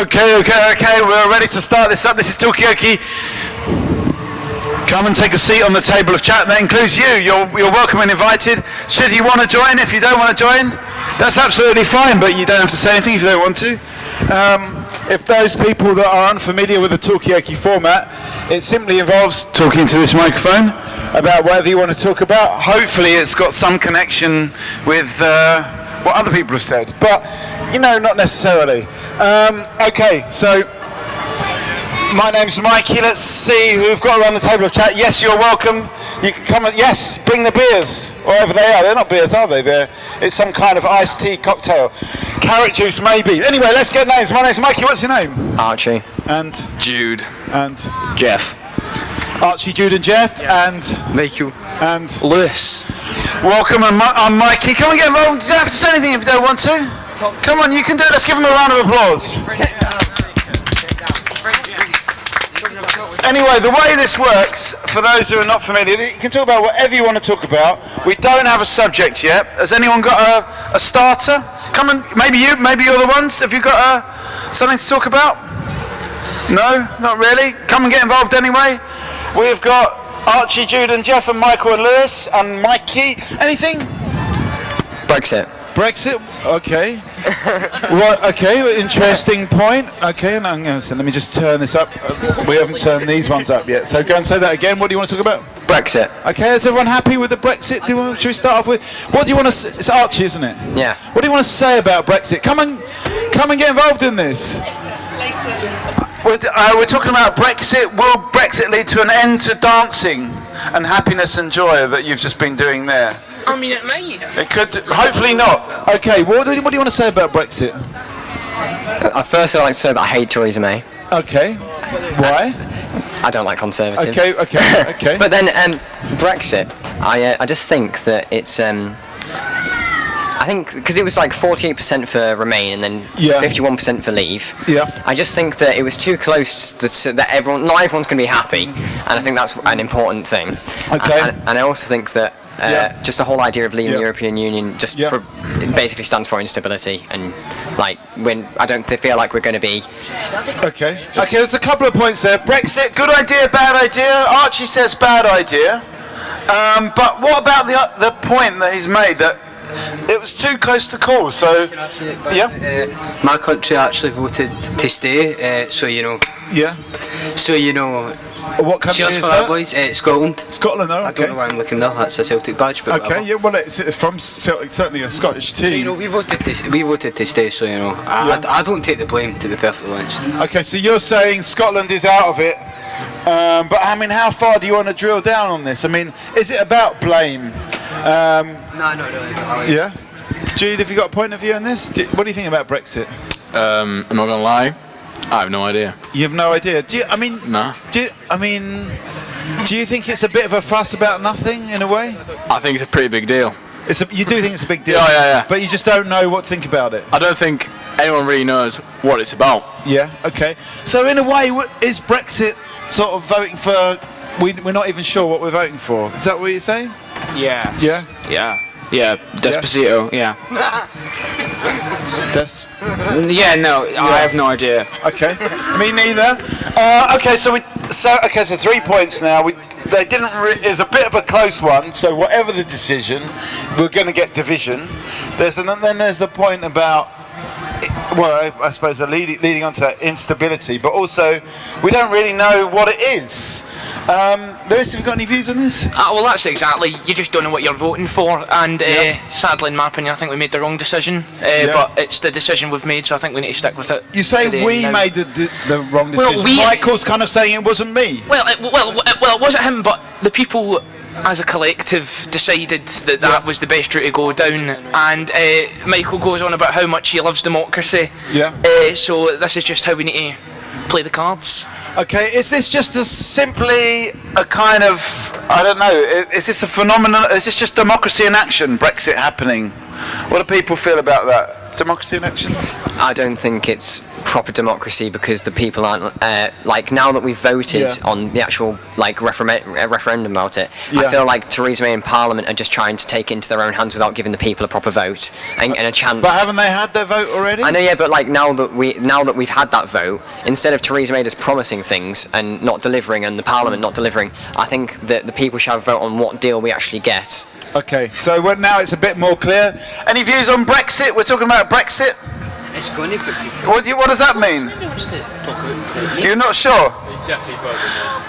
Okay. We're ready to start this up. This is Talkaoke. Come and take a seat on the table of chat. That includes you. You're welcome and invited. Should you want to join? If you don't want to join, that's absolutely fine. But you don't have to say anything if you don't want to. If those people that are unfamiliar with the Talkaoke format, it simply involves talking to this microphone about whatever you want to talk about. Hopefully, it's got some connection with what other people have said, but not necessarily. Okay, so. My name's Mikey. Let's see who we've got around the table of chat. Yes, you're welcome. You can come and, yes, bring the beers, wherever they are. They're not beers, are they? It's some kind of iced tea cocktail. Carrot juice, maybe. Anyway, let's get names. My name's Mikey. What's your name? Archie. And? Jude. And? Jeff. Archie, Jude and Jeff. Yeah. And? Michael. And? Lewis. Welcome, I'm Mikey. Come and get involved. You don't have to say anything if you don't want to. Come on, you can do it. Let's give them a round of applause. Anyway, the way this works, for those who are not familiar, you can talk about whatever you want to talk about. We don't have a subject yet. Has anyone got a starter? Come on, maybe you're the ones. Have you got something to talk about? No, not really. Come and get involved anyway. We've got Archie, Jude and Jeff and Michael and Lewis and Mikey. Anything? Brexit, okay. What? Okay, interesting point. Okay, and let me just turn this up. We haven't turned these ones up yet. So go and say that again. What do you want to talk about? Brexit. Okay, is everyone happy with the Brexit? Should we start off with? What do you want to? It's Archie, isn't it? Yeah. What do you want to say about Brexit? Come and get involved in this. We're talking about Brexit. Will Brexit lead to an end to dancing and happiness and joy that you've just been doing there? I mean, it might. It could. Hopefully not. Okay. What do you want to say about Brexit? First, I'd like to say that I hate Theresa May. Okay. Why? I don't like Conservatives. Okay. But then Brexit, I just think that it's I think because it was like 48% for Remain and then 51% for Leave. Yeah. I just think that it was too close that not everyone's going to be happy, and I think that's an important thing. Okay. And I also think that just the whole idea of leaving the European Union just it basically stands for instability, and I don't feel like we're going to be. Okay. There's a couple of points there. Brexit, good idea, bad idea. Archie says bad idea. But what about the point that he's made that it was too close to call? So my country actually voted to stay. Yeah. So What country cheers is for that? boys. Scotland. Scotland, okay. I don't know why I'm looking there. That's a Celtic badge, but okay. whatever. Yeah. Well, it's from Celtic, certainly a Scottish team. So we voted to stay. So I don't take the blame, to be perfectly honest. Okay, so you're saying Scotland is out of it, but I mean, how far do you want to drill down on this? I mean, is it about blame? No, not really. Yeah. Jude, have you got a point of view on this? What do you think about Brexit? I'm not gonna lie, I have no idea. You have no idea. No. Do you think it's a bit of a fuss about nothing in a way? I think it's a pretty big deal. You do think it's a big deal? Yeah. But you just don't know what to think about it? I don't think anyone really knows what it's about. Yeah, okay. So in a way, is Brexit sort of voting for... We're not even sure what we're voting for. Is that what you're saying? Yeah. Yeah? Yeah, Despacito, yeah. Yeah, no, I have no idea. Okay, me neither. Okay, so 3 points now. They didn't. It's a bit of a close one. So whatever the decision, we're going to get division. Then there's the point about. Well, I suppose leading on to that instability, but also we don't really know what it is. Lewis, have you got any views on this? Well, that's exactly. You just don't know what you're voting for, and sadly, in my opinion, I think we made the wrong decision. But it's the decision we've made, so I think we need to stick with it. You say we made the wrong decision. Well, Michael's kind of saying it wasn't me. Well, it wasn't him, but the people, as a collective, decided that was the best route to go down. And Michael goes on about how much he loves democracy. Yeah. So this is just how we need to play the cards. Okay, is this just simply a kind of, I don't know, is this a phenomenon, is this just democracy in action, Brexit happening? What do people feel about that? democracy in action? I don't think it's proper democracy because the people aren't like now that we've voted on the actual like referendum about it. I feel like Theresa May and Parliament are just trying to take it into their own hands without giving the people a proper vote and a chance. But haven't they had their vote already? I know, yeah, but like now that we've had that vote, instead of Theresa May just promising things and not delivering, and the Parliament not delivering, I think that the people should have a vote on what deal we actually get. Okay, so now it's a bit more clear. Any views on Brexit? We're talking about Brexit. It's going to put people. What does that mean? You're not sure? Exactly.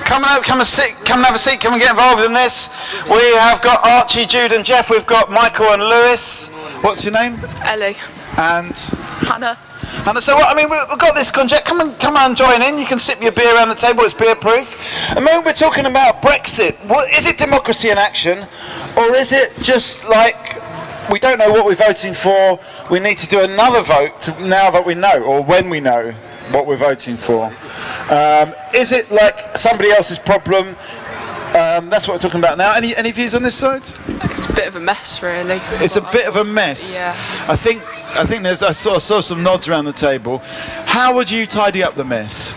Come and have a seat. Come and get involved in this. We have got Archie, Jude, and Jeff. We've got Michael and Lewis. What's your name? Ellie. And Hannah. so what? I mean, we've got this concept. Come on, join in. You can sip your beer around the table. It's beer proof. And when we're talking about Brexit, is it democracy in action, or is it just like we don't know what we're voting for? We need to do another vote now that we know, or when we know what we're voting for. Is it like somebody else's problem? That's what we're talking about now. Any views on this side? It's a bit of a mess, really. It's a bit of a mess. Yeah. I think I saw some nods around the table. How would you tidy up the mess?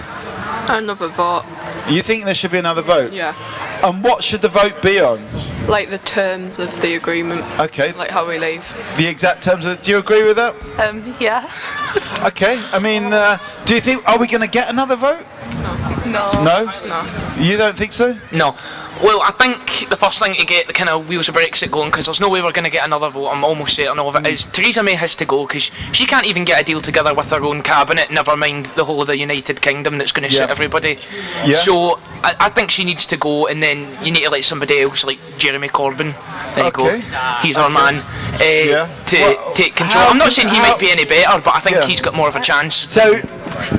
Another vote. You think there should be another vote? Yeah. And what should the vote be on? Like the terms of the agreement. Okay. Like how we leave. The exact terms of. Do you agree with that? Yeah. Okay. I mean, do you think are we going to get another vote? No. No. No. You don't think so? No. Well, I think the first thing to get the kind of wheels of Brexit going, because there's no way we're going to get another vote, I'm almost certain of it, is Theresa May has to go, because she can't even get a deal together with her own cabinet, never mind the whole of the United Kingdom that's going to suit everybody. Yeah. So I think she needs to go, and then you need to let somebody else, like Jeremy Corbyn, there you go, he's our man, take control. I'm not saying he might be any better, but I think he's got more of a chance. So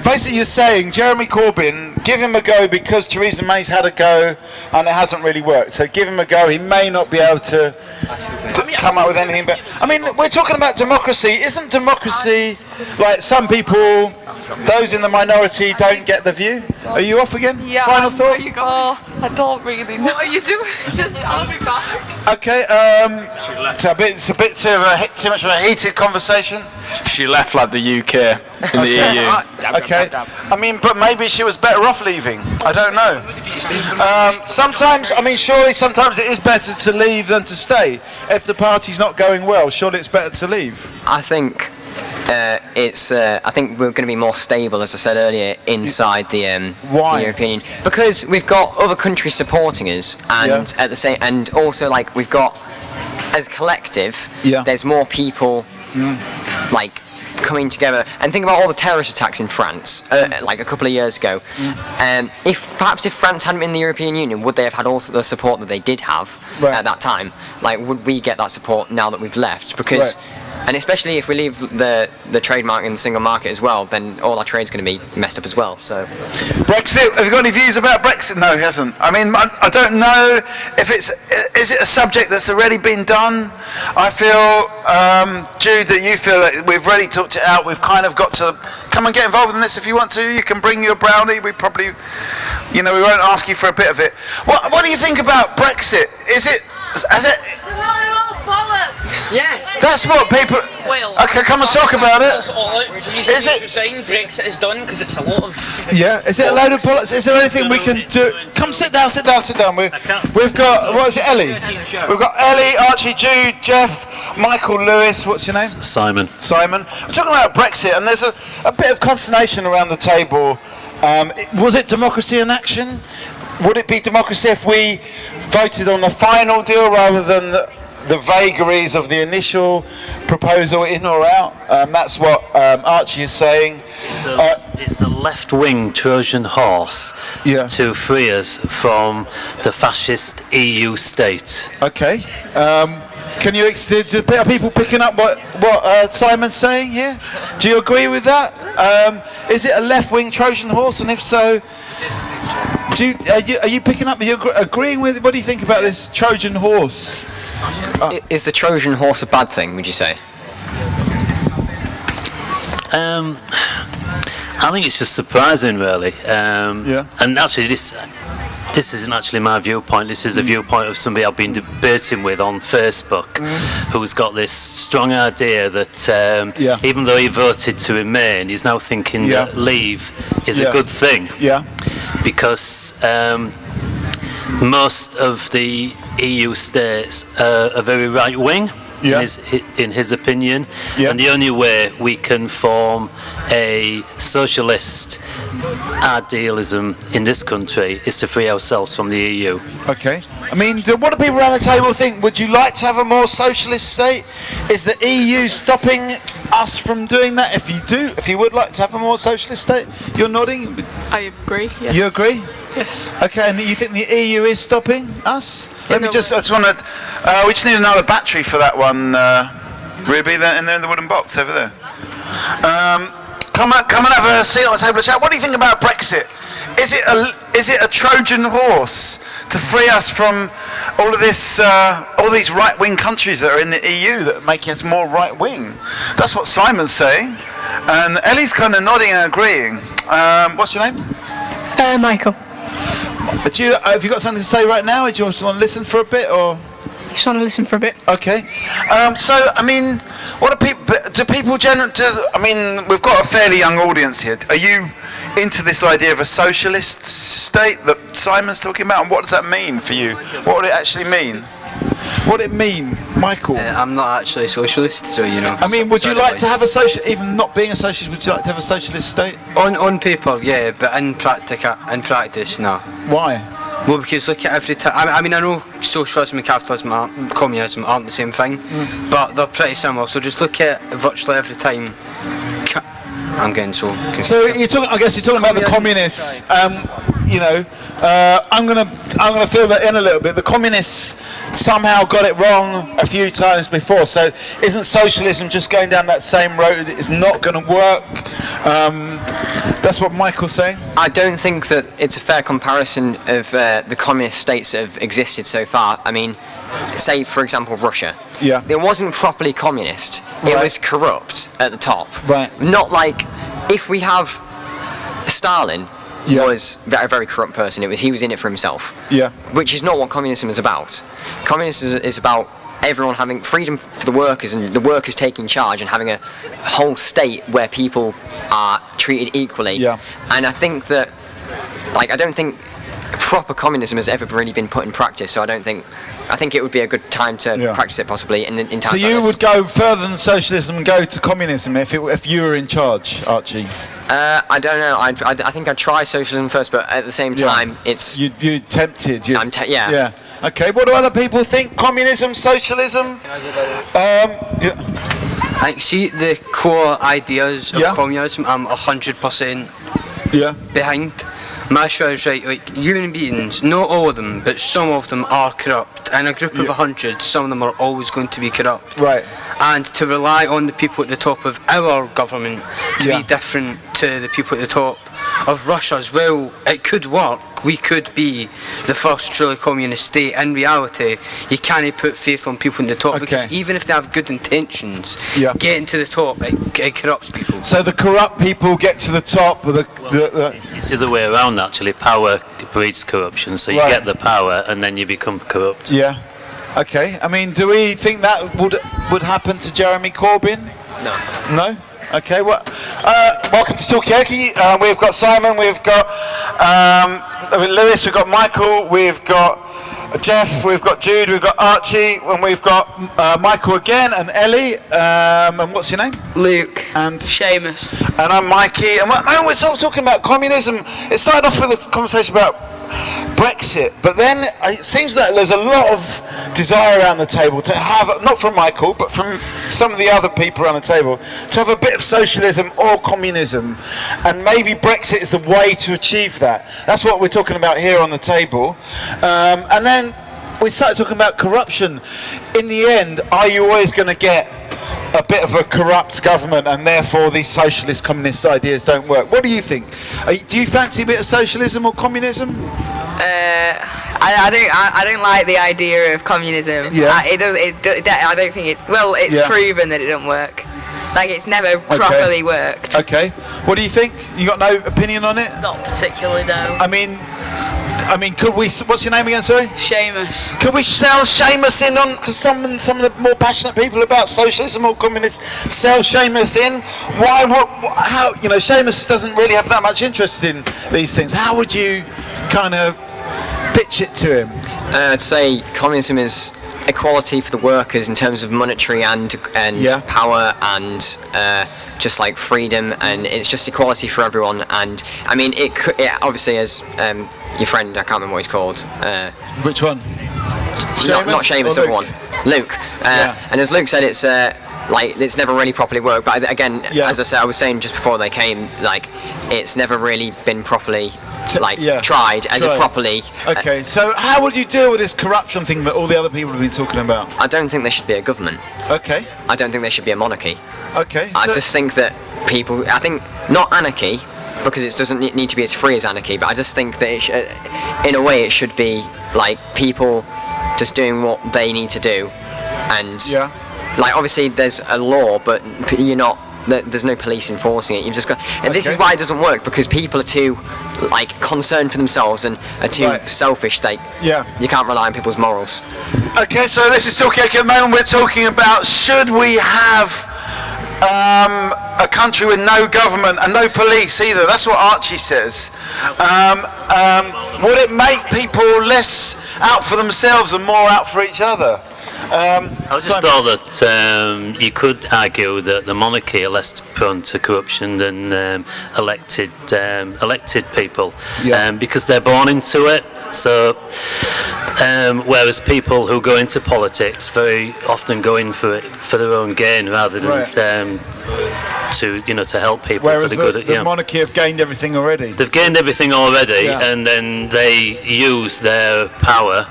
basically you're saying Jeremy Corbyn, give him a go because Theresa May's had a go and it hasn't really worked. So give him a go. He may not be able to come up with anything. But I mean, we're talking about democracy. Isn't democracy like some people, those in the minority, don't get the view? Are you off again? Yeah. Final thought? You go. I don't really know. What are you doing? Just I'll be back. Okay. So it's a bit too much of a heated conversation. She left like the UK in the EU. Okay. I mean, but maybe she was better off leaving. I don't know. Sometimes, I mean, surely sometimes it is better to leave than to stay. If the party's not going well, surely it's better to leave. I think I think we're going to be more stable, as I said earlier, inside the European Union, because we've got other countries supporting us, and at the same, and also like we've got as a collective, there's more people like coming together. And think about all the terrorist attacks in France, like a couple of years ago. If France hadn't been in the European Union, would they have had also the support that they did have at that time? Like, would we get that support now that we've left? Because and especially if we leave the trademark in the single market as well, then all our trade's going to be messed up as well. So, Brexit. Have you got any views about Brexit? No, he hasn't. I mean, I don't know if is it a subject that's already been done. I feel, Jude, that you feel that we've already talked it out. We've kind of got to come and get involved in this if you want to. You can bring your brownie. We probably, we won't ask you for a bit of it. What do you think about Brexit? Has it? Yes. That's what people. Well, okay, come and talk about it. Is it saying Brexit is done because it's a lot of? Yeah. Is it a load of bullets? Is there anything we can do? Come sit down. We've got what is it, Ellie? We've got Ellie, Archie, Jude, Jeff, Michael, Lewis. What's your name? Simon. Simon. We're talking about Brexit, and there's a bit of consternation around the table. Was it democracy in action? Would it be democracy if we voted on the final deal rather than the vagaries of the initial proposal, in or out? That's what Archie is saying. It's a left-wing Trojan horse to free us from the fascist EU state. Okay. Can you are people picking up what Simon's saying here? Do you agree with that? Is it a left-wing Trojan horse, and if so, are you picking up? Are you agreeing with? What do you think about this Trojan horse? Is the Trojan horse a bad thing, would you say? I think it's just surprising, really. And actually, this This isn't actually my viewpoint. This is a viewpoint of somebody I've been debating with on Facebook, who's got this strong idea that even though he voted to remain, he's now thinking that leave is a good thing. Yeah. Because most of the EU states are very right wing. In his opinion, and the only way we can form a socialist idealism in this country is to free ourselves from the EU. Okay. I mean, what do people around the table think? Would you like to have a more socialist state? Is the EU stopping us from doing that? If you do, if you would like to have a more socialist state, you're nodding. I agree. Yes. You agree? Yes. Okay, and you think the EU is stopping us? I just want to. We just need another battery for that one, Ruby. There in the wooden box over there. Come and have a seat on the table of chat. What do you think about Brexit? Is it a Trojan horse to free us from all of this, all these right-wing countries that are in the EU that are making us more right-wing? That's what Simon's saying, and Ellie's kind of nodding and agreeing. What's your name? Michael. Have you got something to say right now? Do you want to listen for a bit, or? Just want to listen for a bit. Okay. So, I mean, what do people I mean, we've got a fairly young audience here. Are you into this idea of a socialist state that Simon's talking about, and what does that mean for you? What would it actually mean? What would it mean, Michael? I'm not actually a socialist, so you know. I mean, would you like to have a even not being a socialist, would you like to have a socialist state? On paper, yeah, but in practice, no. Why? Well, because look at every time. I mean, I know socialism and capitalism, communism aren't the same thing, but they're pretty similar. So just look at virtually every time. I'm getting so confused. So you're talking. I guess you're talking about the communists. You know, I'm gonna fill that in a little bit. The communists somehow got it wrong a few times before. So isn't socialism just going down that same road? It's not going to work. That's what Michael's saying. I don't think that it's a fair comparison of the communist states that have existed so far. I mean, say for example Russia. Yeah. It wasn't properly communist. It was corrupt at the top. Right. Not like if we have Stalin. Was a very corrupt person. He was in it for himself. Yeah. Which is not what communism is about. Communism is about everyone having freedom for the workers and the workers taking charge and having a whole state where people are treated equally. Yeah. And I think that, I don't think proper communism has ever really been put in practice. So I think it would be a good time to practice it possibly in times So you would go further than socialism and go to communism if you were in charge, Archie? I don't know. I think I'd try socialism first, but at the same time, it's... You're tempted. Yeah. Okay, what do other people think? Communism, socialism? I see the core ideas of communism. I'm 100% behind. My issue is human beings, not all of them, but some of them are corrupt. In a group of 100, some of them are always going to be corrupt. Right. And to rely on the people at the top of our government to be different to the people at the top of Russia's, well, it could work. We could be the first truly communist state. In reality, you can't put faith on people in the top because even if they have good intentions, getting to the top, it corrupts people. So the corrupt people get to the top. It's the other way around, actually. Power breeds corruption. So you get the power and then you become corrupt. Yeah. Okay. I mean, do we think that would happen to Jeremy Corbyn? No. No? Okay, well, welcome to Talkaoke. We've got Simon, we've got Lewis, we've got Michael, we've got Jeff, we've got Jude, we've got Archie, and we've got Michael again, and Ellie, and what's your name? Luke. And Seamus. And I'm Mikey, and we're sort of talking about communism. It started off with a conversation about Brexit, but then it seems that there's a lot of desire around the table to have, not from Michael, but from some of the other people around the table, to have a bit of socialism or communism, and maybe Brexit is the way to achieve that. That's what we're talking about here on the table. And then we started talking about corruption. In the end, are you always going to get a bit of a corrupt government, and therefore these socialist communist ideas don't work? What do you think? Do you fancy a bit of socialism or communism? I don't like the idea of communism. Yeah. I don't think it. Well, it's proven that it doesn't work. Like, it's never properly worked. Okay. What do you think? You got no opinion on it? Not particularly, no. I mean, I mean, could we? What's your name again? Sorry. Seamus. Could we sell Seamus in on? Because some of the more passionate people about socialism or communists sell Seamus in. Why? How? You know, Seamus doesn't really have that much interest in these things. How would you kind of pitch it to him? I'd say communism is equality for the workers in terms of monetary and power and just like freedom, and it's just equality for everyone. And I mean, it obviously, as your friend, I can't remember what he's called. Which one? Not Seamus, the other one. Luke. And as Luke said, it's like it's never really properly worked. But again, as I said, I was saying just before they came, like it's never really been properly tried as a properly. Okay, so how would you deal with this corruption thing that all the other people have been talking about? I don't think there should be a government. Okay. I don't think there should be a monarchy. Okay. I just think that I think not anarchy, because it doesn't need to be as free as anarchy, but I just think that in a way it should be like people just doing what they need to do, and like obviously there's a law, but you're not. There's no police enforcing it. You've just got, and this is why it doesn't work, because people are too like concerned for themselves and are too selfish. You can't rely on people's morals. Okay, so this is Talkaoke. At the moment we're talking about should we have a country with no government and no police either. That's what Archie says. Would it make people less out for themselves and more out for each other? I just thought that you could argue that the monarchy are less prone to corruption than elected people, because they're born into it. So, whereas people who go into politics very often go in for it for their own gain rather than to help people whereas for the good. The monarchy have gained everything already. They've gained everything already, and then they use their power.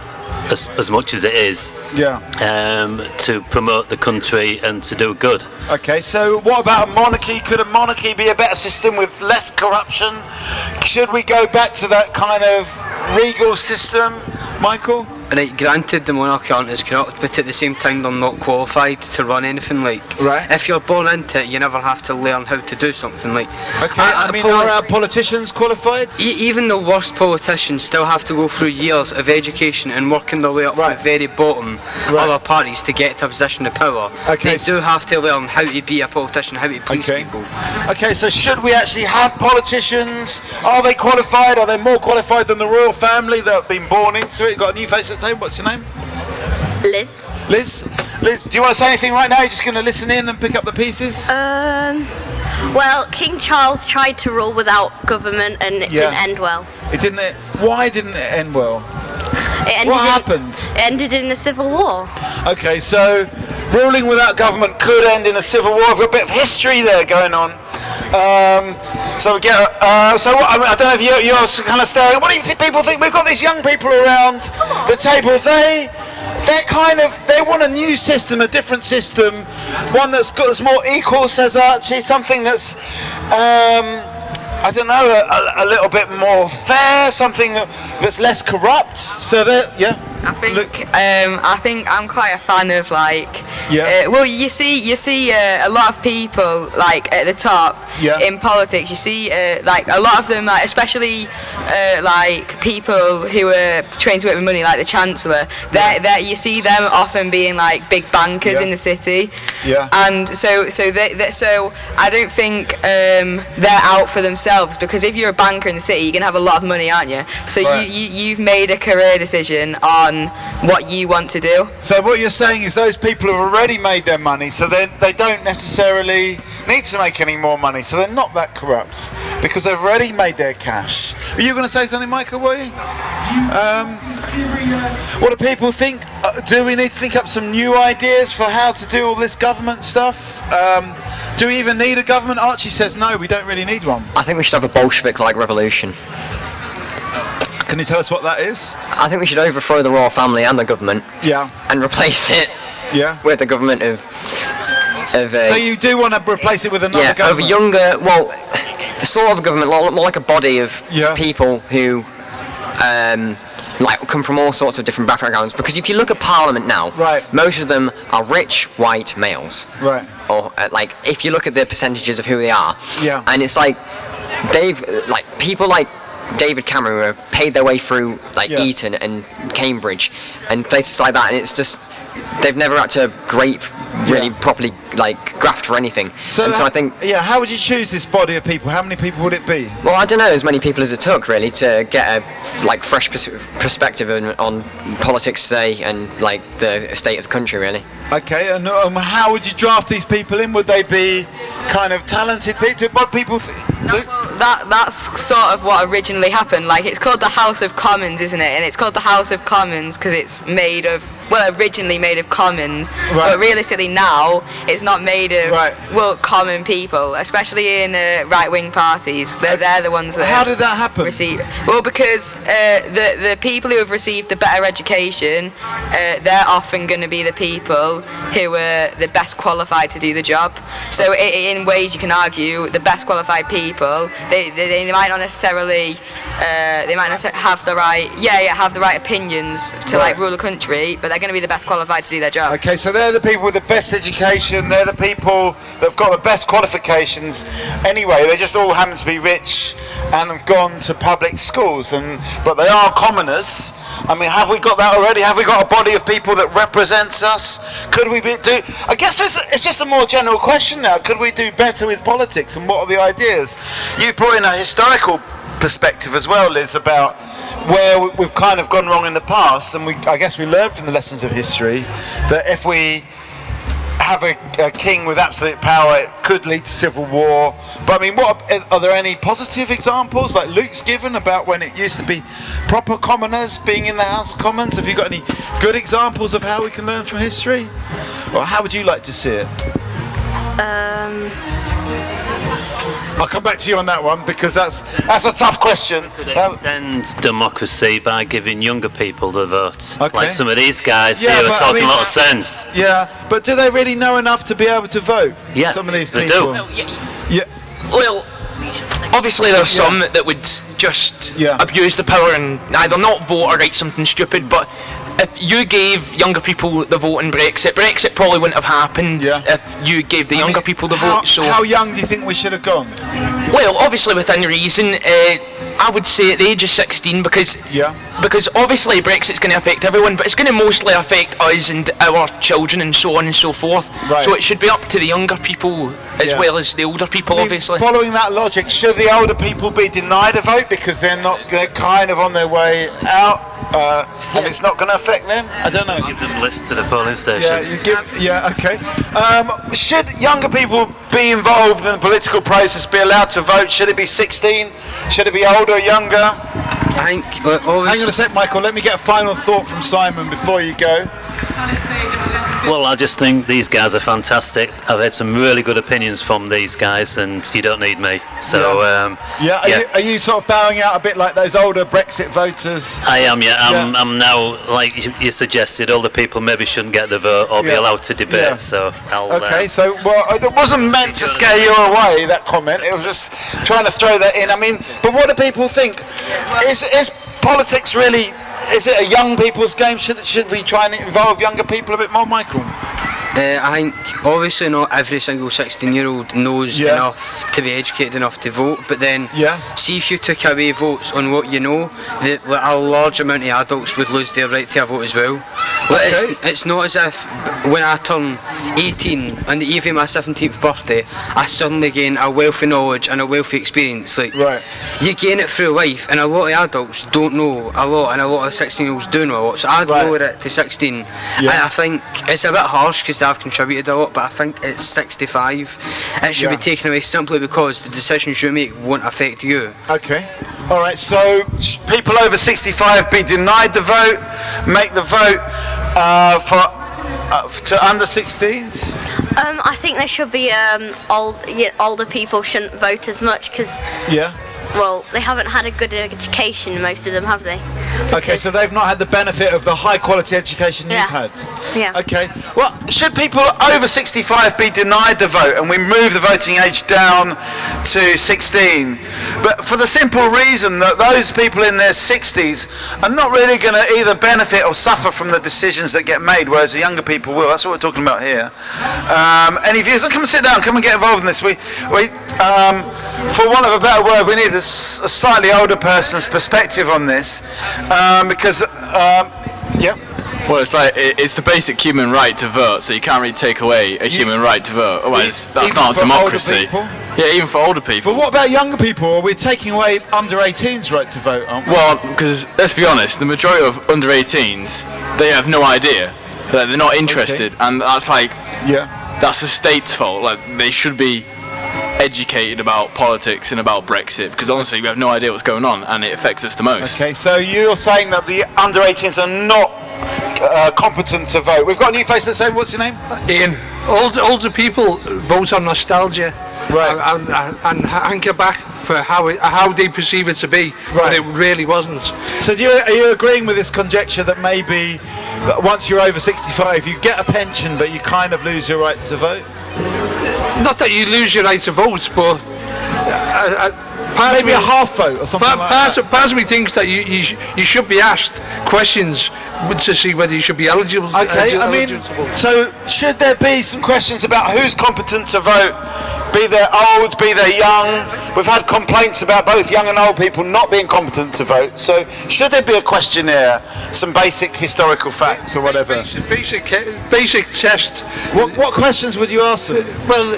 As much as it is, to promote the country and to do good. Okay, so what about a monarchy? Could a monarchy be a better system with less corruption? Should we go back to that kind of regal system, Michael? Right, granted the monarchy aren't as corrupt, but at the same time they're not qualified to run anything. If you're born into it, you never have to learn how to do something. Okay, are our politicians qualified? Even the worst politicians still have to go through years of education and working their way up from the very bottom other parties to get to a position of power. They do have to learn how to be a politician, how to please people. Okay, so should we actually have politicians? Are they qualified? Are they more qualified than the royal family that have been born into it? Got a new face at the table. What's your name? Liz. Liz, do you want to say anything right now? You're just going to listen in and pick up the pieces? Well, King Charles tried to rule without government and it didn't end well. Why didn't it end well? What happened? It ended in a civil war. Okay, so ruling without government could end in a civil war. We've got a bit of history there going on. So we get. I don't know if you're kind of staring. What do you think people think? We've got these young people around the table. They want a new system, a different system, one that's more equal, says Archie. Something that's I don't know, a little bit more fair, something that's less corrupt. So that I think I'm quite a fan of well, you see a lot of people at the top in politics. You see a lot of them, especially people who are trained to work with money, like the Chancellor. You see them often being big bankers in the city. And so I don't think they're out for themselves, because if you're a banker in the city, you can have a lot of money, aren't you? So you've made a career decision on what you want to do. So what you're saying is those people have already made their money, so they don't necessarily need to make any more money, so they're not that corrupt because they've already made their cash. Are you going to say something, Michael, were you? What do people think? Do we need to think up some new ideas for how to do all this government stuff? Do we even need a government? Archie says no, we don't really need one. I think we should have a Bolshevik-like revolution. Can you tell us what that is? I think we should overthrow the royal family and the government. And replace it with the government of so you do want to replace it with another government? Of a younger, a sort of a government, more like a body of people who come from all sorts of different backgrounds. Because if you look at Parliament now, most of them are rich white males. Or if you look at the percentages of who they are, and it's they've people David Cameron who have paid their way through like Eton and Cambridge and places like that, and it's just they've never had to really properly like graft for anything. So I think how would you choose this body of people? How many people would it be? Well, I don't know, as many people as it took really to get a like fresh perspective on politics today and like the state of the country really. Okay, and how would you draft these people in? Would they be kind of talented people? What people that's sort of what originally happened. Like, it's called the House of Commons, isn't it? And it's called the House of Commons because it's made of, originally made of commons, but realistically now it's not made of common people, especially in right-wing parties. They're the ones that. How did that happen? Well, because the people who have received the better education, they're often going to be the people who are the best qualified to do the job. So in ways you can argue the best qualified people, they might not necessarily have the right opinions to like rule a country, but they're going to be the best qualified to do their job. Okay, so they're the people with the best education, they're the people that have got the best qualifications anyway, they just all happen to be rich and have gone to public schools, but they are commoners. I mean, have we got that already? Have we got a body of people that represents us? Could we do? I guess it's just a more general question now. Could we do better with politics, and what are the ideas? You've brought in a historical perspective as well, Liz, about where we've kind of gone wrong in the past, and I guess we learned from the lessons of history that if we have a king with absolute power, it could lead to civil war. But I mean, are there any positive examples like Luke's given about when it used to be proper commoners being in the House of Commons? Have you got any good examples of how we can learn from history? Or how would you like to see it? I'll come back to you on that one because that's a tough question. Could extend democracy by giving younger people the vote. Okay. Like some of these guys here are talking a lot of sense. Yeah, but do they really know enough to be able to vote? Yeah, some of these they people. do. Well, obviously there's some that would just abuse the power and either not vote or write something stupid, but if you gave younger people the vote in Brexit probably wouldn't have happened if you gave the younger people the vote. So how young do you think we should have gone? Well, obviously within reason. I would say at the age of 16 because obviously Brexit's going to affect everyone, but it's going to mostly affect us and our children and so on and so forth. Right. So it should be up to the younger people as well as the older people, obviously. Following that logic, should the older people be denied a vote because they're kind of on their way out? And it's not going to affect them? I don't know. Give them lifts to the polling stations. Okay. Should younger people be involved in the political process, be allowed to vote? Should it be 16? Should it be older or younger? I think. Hang on a sec, Michael. Let me get a final thought from Simon before you go. Well, I just think these guys are fantastic. I've had some really good opinions from these guys, and you don't need me. So, Are you sort of bowing out a bit like those older Brexit voters? I am, I'm now, like you suggested, older people maybe shouldn't get the vote or be allowed to debate. So, it wasn't meant to scare you away, that comment. It was just trying to throw that in. I mean, but what do people think? Is politics really? Is it a young people's game? Should we try and involve younger people a bit more, Michael? I think obviously not every single 16-year-old knows enough to be educated enough to vote, but then see if you took away votes on what you know, a large amount of adults would lose their right to a vote as well. It's not as if when I turn 18 on the eve of my 17th birthday, I suddenly gain a wealth of knowledge and a wealth of experience. You gain it through life, and a lot of adults don't know a lot, and a lot of 16-year-olds do know a lot. So I'd lower it to 16. And I think it's a bit harsh because I've contributed a lot, but I think it's 65. It should be taken away simply because the decisions you make won't affect you. Okay. All right. So people over 65 be denied the vote. Make the vote to under 16s. I think there should be older people shouldn't vote as much because well, they haven't had a good education, most of them, have they? Okay, so they've not had the benefit of the high quality education you've had. Yeah. Okay. Well, should people over 65 be denied the vote and we move the voting age down to 16? But for the simple reason that those people in their 60s are not really going to either benefit or suffer from the decisions that get made, whereas the younger people will. That's what we're talking about here. Any views? Come and sit down. Come and get involved in this. For want of a better word, we need a slightly older person's perspective on this, because Well, it's like it's the basic human right to vote, so you can't really take away a human right to vote. Otherwise, that's not a democracy. Yeah, even for older people. But what about younger people? Are we taking away under 18's right to vote, aren't we? Well, because let's be honest, the majority of under 18s, they have no idea. They're not interested, and that's that's the state's fault. Like, they should be educated about politics and about Brexit, because honestly we have no idea what's going on and it affects us the most. Okay, so you're saying that the under 18s are not competent to vote. We've got a new face at the table. What's your name? Ian. Older people vote on nostalgia, right, and hanker back for how they perceive it to be, but it really wasn't. So are you agreeing with this conjecture that maybe once you're over 65 you get a pension but you kind of lose your right to vote? Not that you lose your right to vote, but maybe a half vote or something like that. Part of me thinks that you should be asked questions to see whether you should be eligible. Okay, I mean, so should there be some questions about who's competent to vote? Be they old, be they young? We've had complaints about both young and old people not being competent to vote. So should there be a questionnaire, some basic historical facts or whatever? Basic test. What questions would you ask them? Well,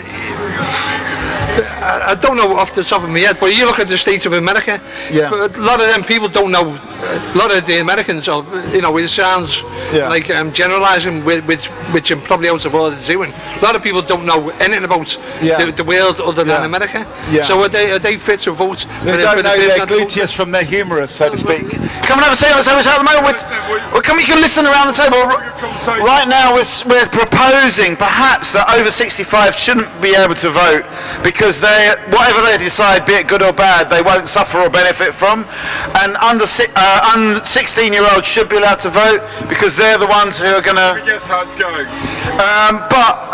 I don't know off the top of my head, but you look at the states of America. Yeah. A lot of them people don't know. A lot of the Americans, it sounds like generalising, which I'm probably out of order doing. A lot of people don't know anything about the world other than America. Yeah. So are they fit to vote? They don't know their gluteus from their humerus, so to speak. Come and have a seat on the table at the moment. You can listen around the table. Right now we're proposing perhaps that over 65 shouldn't be able to vote because whatever they decide, be it good or bad, they won't suffer or benefit from. And 16-year-olds should be allowed to vote because they're the ones who are going to... Guess how it's going. But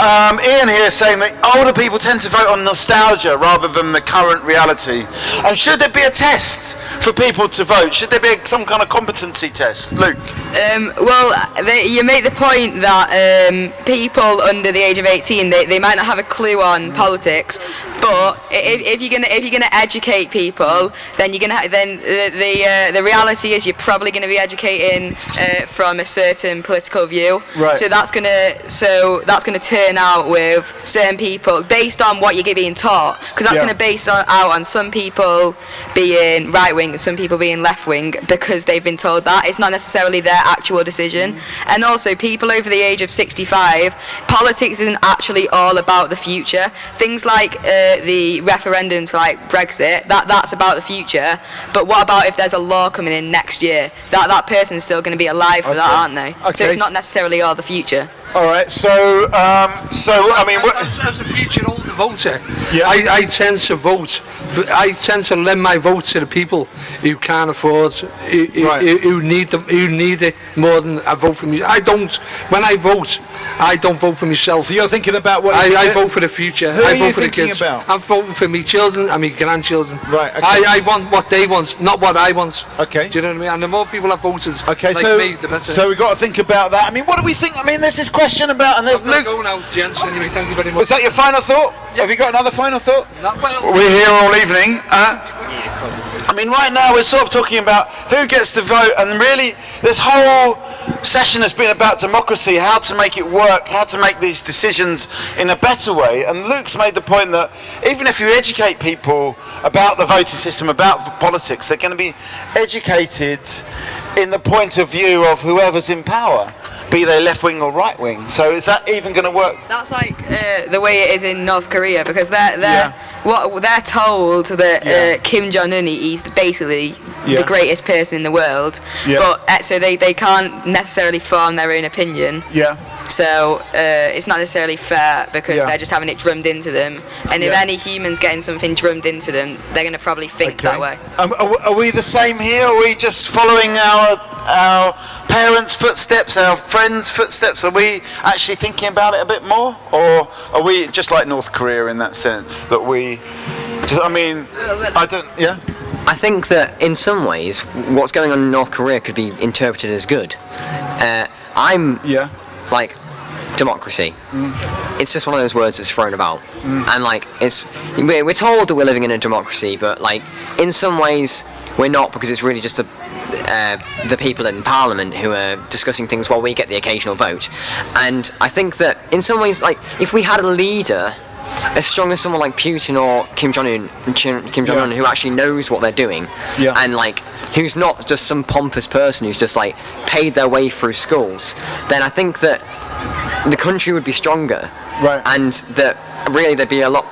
Ian here is saying that older people tend to vote on nostalgia rather than the current reality. And should there be a test for people to vote? Should there be some kind of competency test? Luke? You make the point that people under the age of 18, they might not have a clue on politics, but if you're gonna educate people, then the reality is you're probably gonna be educating from a certain political view. Right. So that's gonna turn out with certain people based on what you're being taught, because that's gonna base out on some people being right wing and some people being left wing because they've been told that. It's not necessarily their actual decision. And also, people over the age of 65, politics isn't actually all about the future. Things like the referendum for like Brexit, that's about the future. But what about if there's a law coming in next year? That person's still going to be alive for that, aren't they? Okay. So it's not necessarily all the future. All right. So I mean, as a future older voter, I tend to vote. I tend to lend my vote to the people who can't afford, who need it more than I vote for me. When I vote, I don't vote for myself. So you're thinking about what? I vote for the future. Who I are vote you for the thinking kids. about? I'm voting for my children and my grandchildren. Right. Okay. I want what they want, not what I want. Okay. Do you know what I mean? And the more people have voted, okay, like me, the better. So we've got to think about that. I mean, what do we think? I mean, there's this question about, and there's Luke. Go now, gents. Anyway, thank you very much. Was that your final thought? Yeah. Have you got another final thought? Well, we're here all evening. I mean, right now we're sort of talking about who gets to vote, and really this whole session has been about democracy, how to make it work, how to make these decisions in a better way. And Luke's made the point that even if you educate people about the voting system, about politics, they're going to be educated in the point of view of whoever's in power, be they left wing or right wing. So is that even going to work? That's like the way it is in North Korea, because they're told that Kim Jong-un, he's basically the greatest person in the world. Yeah. But so they can't necessarily form their own opinion. Yeah. So it's not necessarily fair because they're just having it drummed into them. And if any human's getting something drummed into them, they're going to probably think that way. Are we the same here? Are we just following our parents' footsteps, our friends' footsteps? Are we actually thinking about it a bit more? Or are we just like North Korea in that sense? That we... I think that in some ways, what's going on in North Korea could be interpreted as good. Like, democracy. It's just one of those words that's thrown about. And like, we're told that we're living in a democracy, but like, in some ways, we're not, because it's really just the people in Parliament who are discussing things while we get the occasional vote. And I think that in some ways, like, if we had a leader as strong as someone like Putin or Kim Jong-un, who actually knows what they're doing, and like who's not just some pompous person who's just like paid their way through schools, then I think that the country would be stronger, and that really there'd be a lot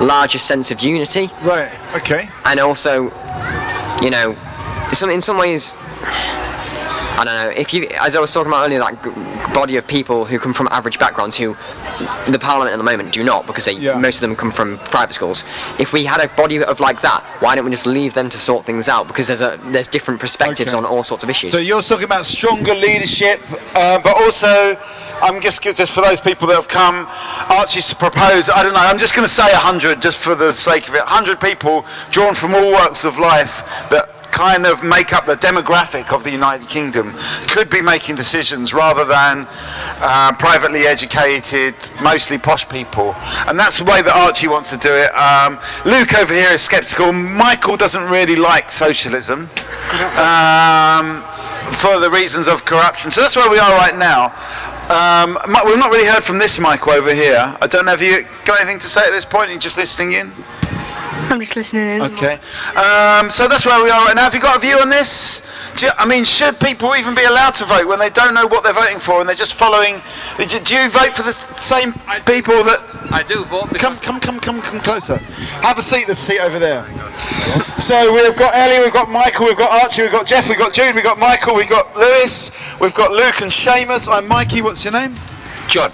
larger sense of unity, and also, you know, in some ways, I don't know, if you, as I was talking about earlier, that body of people who come from average backgrounds who the Parliament at the moment do not, because most of them come from private schools. If we had a body of like that, why don't we just leave them to sort things out? Because there's different perspectives on all sorts of issues. So you're talking about stronger leadership, but also, I'm just for those people that have come, Archie's proposed, I don't know, I'm just going to say 100 just for the sake of it, 100 people drawn from all walks of life that kind of make up the demographic of the United Kingdom could be making decisions rather than privately educated, mostly posh people. And that's the way that Archie wants to do it. Luke over here is sceptical. Michael doesn't really like socialism for the reasons of corruption. So that's where we are right now. We've not really heard from this Michael over here. I don't know if you got anything to say at this point. You're just listening in? I'm just listening in. Okay. So that's where we are right now. Have you got a view on this? Should people even be allowed to vote when they don't know what they're voting for and they're just following? Do you vote for the same people that? I do vote. Come closer. Have a seat. There's a seat over there. So we've got Ellie, we've got Michael, we've got Archie, we've got Jeff, we've got Jude, we've got Michael, we've got Lewis, we've got Luke and Seamus. I'm Mikey. What's your name? John.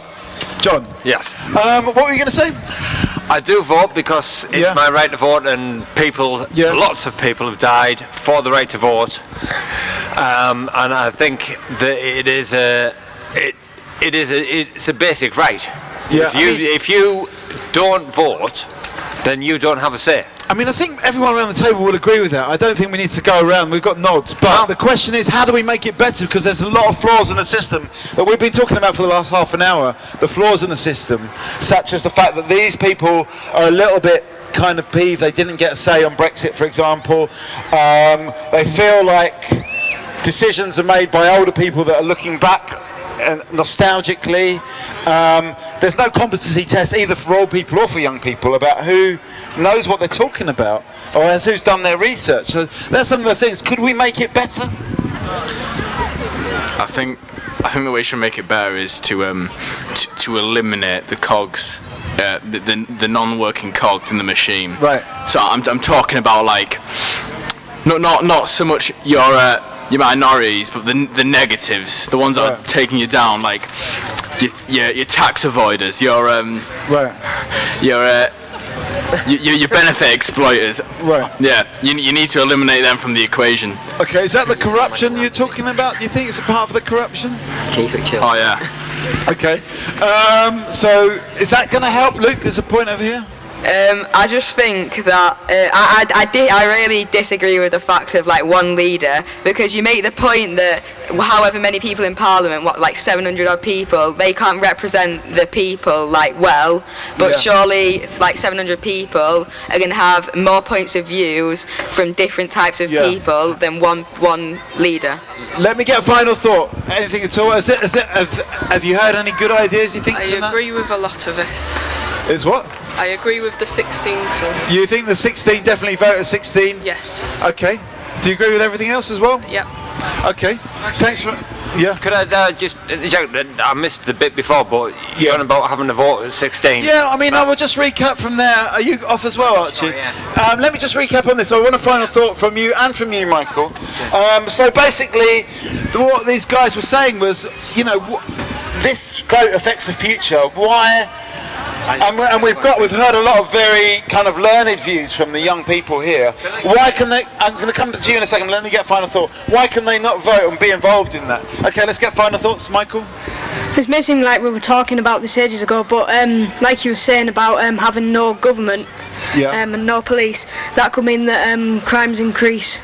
John. Yes. What were you going to say? I do vote because it's my right to vote, and lots of people have died for the right to vote, and I think that it's a basic right. If you don't vote, then you don't have a say. I mean, I think everyone around the table would agree with that. I don't think we need to go around. We've got nods. But the question is, how do we make it better? Because there's a lot of flaws in the system that we've been talking about for the last half an hour. The flaws in the system, such as the fact that these people are a little bit kind of peeved. They didn't get a say on Brexit, for example. They feel like decisions are made by older people that are looking back and nostalgically. There's no competency test either for old people or for young people about who knows what they're talking about or who's done their research. So that's some of the things. Could we make it better? I think the way we should make it better is to eliminate the cogs, the non-working cogs in the machine. Right. So I'm talking about like not so much your minorities, but the negatives, the ones that are taking you down, like your tax avoiders, your benefit exploiters. Right. Yeah, you need to eliminate them from the equation. Okay, is that the corruption you're talking about? Do you think it's a part of the corruption? Keep it chill. Oh yeah. Okay. So is that going to help, Luke? There's a point over here. I just think that I really disagree with the fact of like one leader, because you make the point that however many people in Parliament, like 700 odd people, they can't represent the people like well, but surely it's like 700 people are going to have more points of views from different types of people than one leader. Let me get a final thought. Anything at all? Have you heard any good ideas you think? I agree with a lot of it. Is what? I agree with the 16 thing. You think the 16 definitely vote at 16? Yes. Okay. Do you agree with everything else as well? Yep. Okay. Thanks for... Yeah. Could I just... I missed the bit before, but you're on about having a vote at 16. Yeah, I mean, I will just recap from there. Are you off as well, Archie? Sorry, yeah. Let me just recap on this. I want a final thought from you and from you, Michael. So basically, what these guys were saying was, you know, this vote affects the future. Why? And we've heard a lot of very kind of learned views from the young people here. Why can they? I'm going to come to you in a second. Let me get final thought. Why can they not vote and be involved in that? Okay, let's get final thoughts, Michael. This may seem like we were talking about this ages ago, but like you were saying about having no government and no police, that could mean that crimes increase.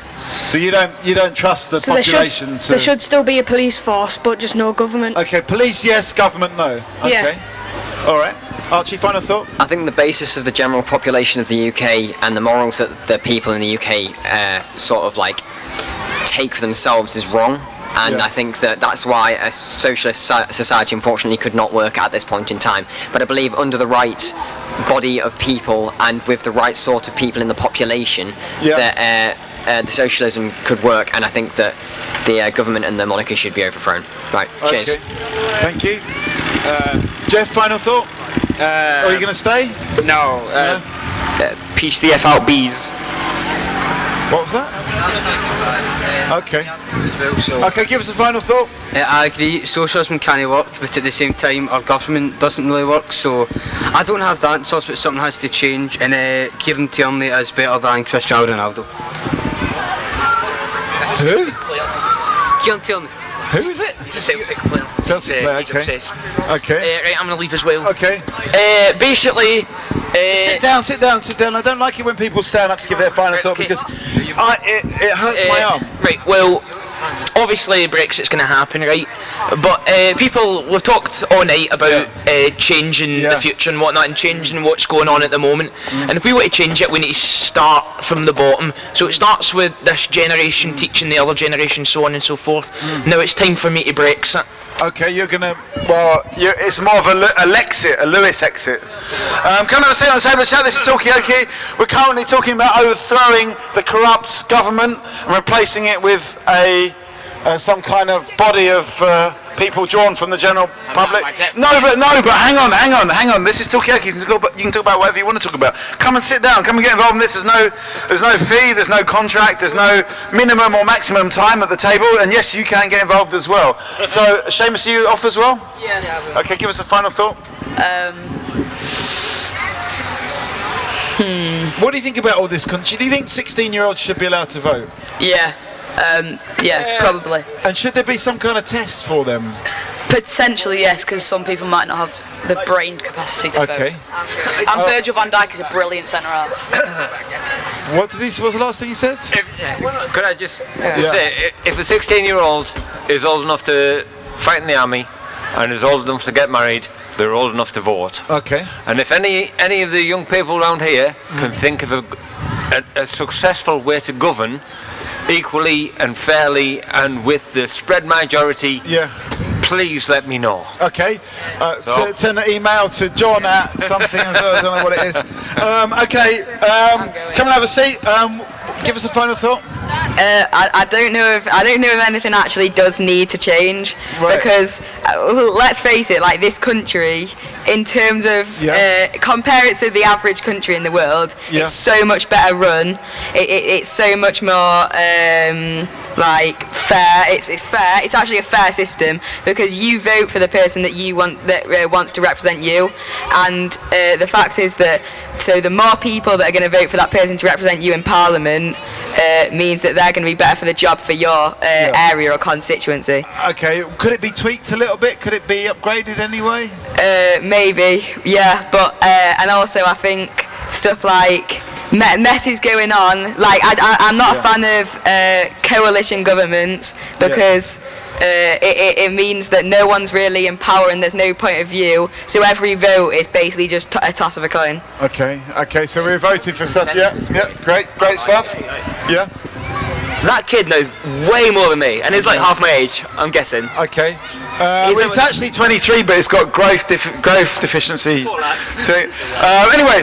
So you don't trust the population? There should still be a police force, but just no government. Okay, police yes, government no. Okay. Yeah. All right. Archie, final thought? I think the basis of the general population of the UK and the morals that the people in the UK sort of like take for themselves is wrong. And I think that's why a socialist society unfortunately could not work at this point in time. But I believe under the right body of people and with the right sort of people in the population that the socialism could work, and I think that the government and the monarchy should be overthrown. Right, cheers. Okay. Thank you. Jeff, final thought? Are you going to stay? No. Peace the F out, bees. What was that? Okay. Okay, give us a final thought. I agree, socialism can't work, but at the same time our government doesn't really work, so I don't have the answers, but something has to change, and Kieran Tierney is better than Cristiano Ronaldo. Who? Kieran Tierney. Who is it? He's a Celtic player. Celtic player, He's okay. obsessed. Okay. Right, I'm going to leave as well. Okay. Basically... sit down. I don't like it when people stand up to give their final thought because it hurts my arm. Right, well, obviously Brexit's going to happen, right? But we've talked all night about changing the future and whatnot and changing what's going on at the moment. And if we want to change it, we need to start from the bottom. So it starts with this generation teaching the other generation, so on and so forth. Now it's time for me to Brexit. Okay, you're gonna. Well, it's more of a Lewis exit. Come have a seat on the table chat. This is Talkaoke. We're currently talking about overthrowing the corrupt government and replacing it with some kind of body of people drawn from the general public. No, but hang on. This is Talkaoke. You can talk about whatever you want to talk about. Come and sit down. Come and get involved in this. There's no fee. There's no contract. There's no minimum or maximum time at the table. And yes, you can get involved as well. So, Seamus, are you off as well? Yeah. Okay, give us a final thought. What do you think about all this country? Do you think 16-year-olds should be allowed to vote? Yeah. Probably. And should there be some kind of test for them? Potentially, yes, because some people might not have the brain capacity to vote. And Virgil van Dijk is a brilliant centre half. What was the last thing you said? Could I just say, if a 16-year-old is old enough to fight in the army and is old enough to get married, they're old enough to vote. Okay. And if any of the young people around here can think of a successful way to govern equally and fairly and with the spread majority, please let me know. Okay. Send an email to John at something. I don't know what it is. Okay. Come and have a seat. Give us a final thought. I don't know if anything actually does need to change because let's face it, like this country, in terms of compare it to the average country in the world, it's so much better run. It's so much more like fair. It's fair. It's actually a fair system because you vote for the person that you want wants to represent you, and the fact is that the more people that are going to vote for that person to represent you in Parliament means that they're going to be better for the job for your area or constituency. Okay, could it be tweaked a little bit? Could it be upgraded anyway? Maybe, yeah, but and also I think stuff like mess is going on. Like I'm not a fan of coalition governments because it means that no one's really in power and there's no point of view. So every vote is basically just a toss of a coin. Okay. So we're voting for stuff. Yeah. Great stuff. Yeah. That kid knows way more than me, and he's like half my age, I'm guessing. Okay. It's actually 23, but it's got growth deficiency. Anyway,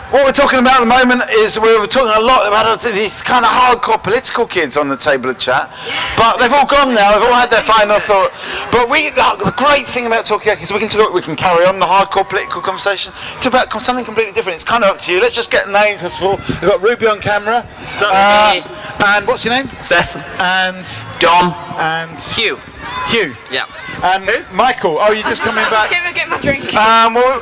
what we're talking about at the moment is we were talking a lot about these kind of hardcore political kids on the table of chat, but they've all gone now. They've all had their final thought. But the great thing about Talkaoke is we can carry on the hardcore political conversation. Talk about something completely different. It's kind of up to you. Let's just get names first of all. We've got Ruby on camera. And what's your name? Seth. And Dom. And Hugh. Hugh. Yeah. And Michael. Oh, you're just coming back. Get my drink. Well,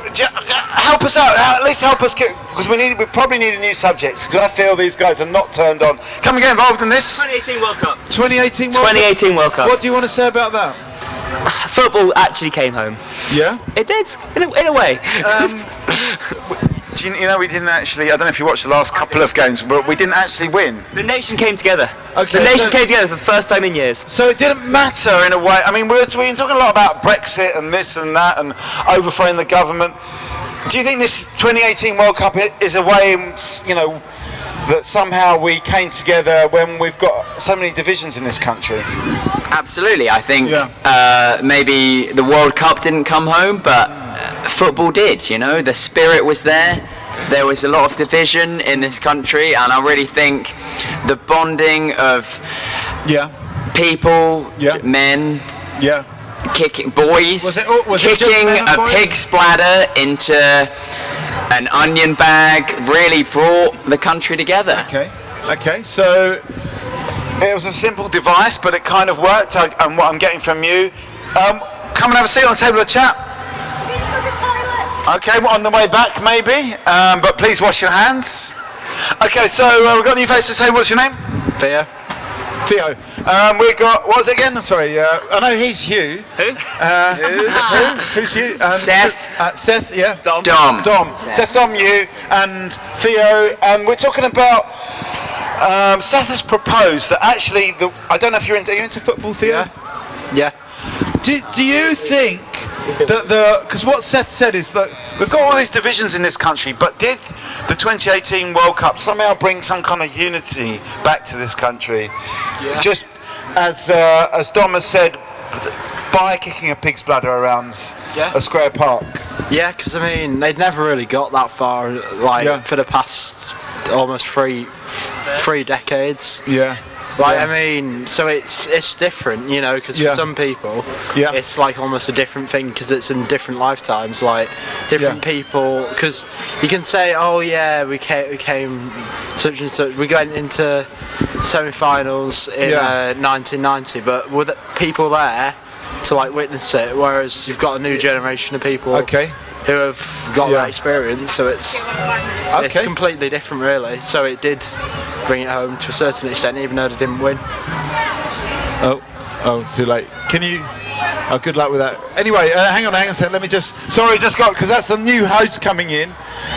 help us out. At least help us, because we probably need a new subject. Because I feel these guys are not turned on. Come and get involved in this. 2018 World Cup. 2018 World Cup. What do you want to say about that? Football actually came home. Yeah. It did, in a way. You know, we didn't actually. I don't know if you watched the last couple of games, but we didn't actually win. The nation came together. Okay. The nation came together for the first time in years. So it didn't matter in a way. I mean, we've been talking a lot about Brexit and this and that and overthrowing the government. Do you think this 2018 World Cup is a way, you know, that somehow we came together when we've got so many divisions in this country? Absolutely. I think maybe the World Cup didn't come home, but football did. You know, the spirit was there. There was a lot of division in this country, and I really think the bonding of people, men, kicking boys, kicking a pig's bladder into an onion bag really brought the country together. Okay. So it was a simple device, but it kind of worked. And what I'm getting from you, come and have a seat on the table of chat. Okay, on the way back maybe, but please wash your hands. Okay, so we've got a new face to say. What's your name? Theo. We got, what was it again? Sorry, I know he's Hugh. Who? Who's Hugh? Seth. Seth, yeah. Dom. Seth, Dom, you, and Theo, and we're talking about, Seth has proposed that actually, I don't know if are you into football, Theo? Yeah. Do you think that because what Seth said is that we've got all these divisions in this country, but did the 2018 World Cup somehow bring some kind of unity back to this country? Yeah. Just as Dom has said, by kicking a pig's bladder around a square park. Yeah, because I mean they'd never really got that far, for the past almost three decades. Yeah. I mean, so it's different, you know, because for some people, it's like almost a different thing because it's in different lifetimes, like different people. Because you can say, oh yeah, we came such and such. We went into semi-finals in 1990, but with people there to like witness it, whereas you've got a new generation of people. Who have got that experience, so it's completely different, really. So it did bring it home to a certain extent, even though they didn't win. Oh, it's too late. Can you? Oh, good luck with that. Anyway, hang on a second. Let me just. Sorry, because that's the new host coming in.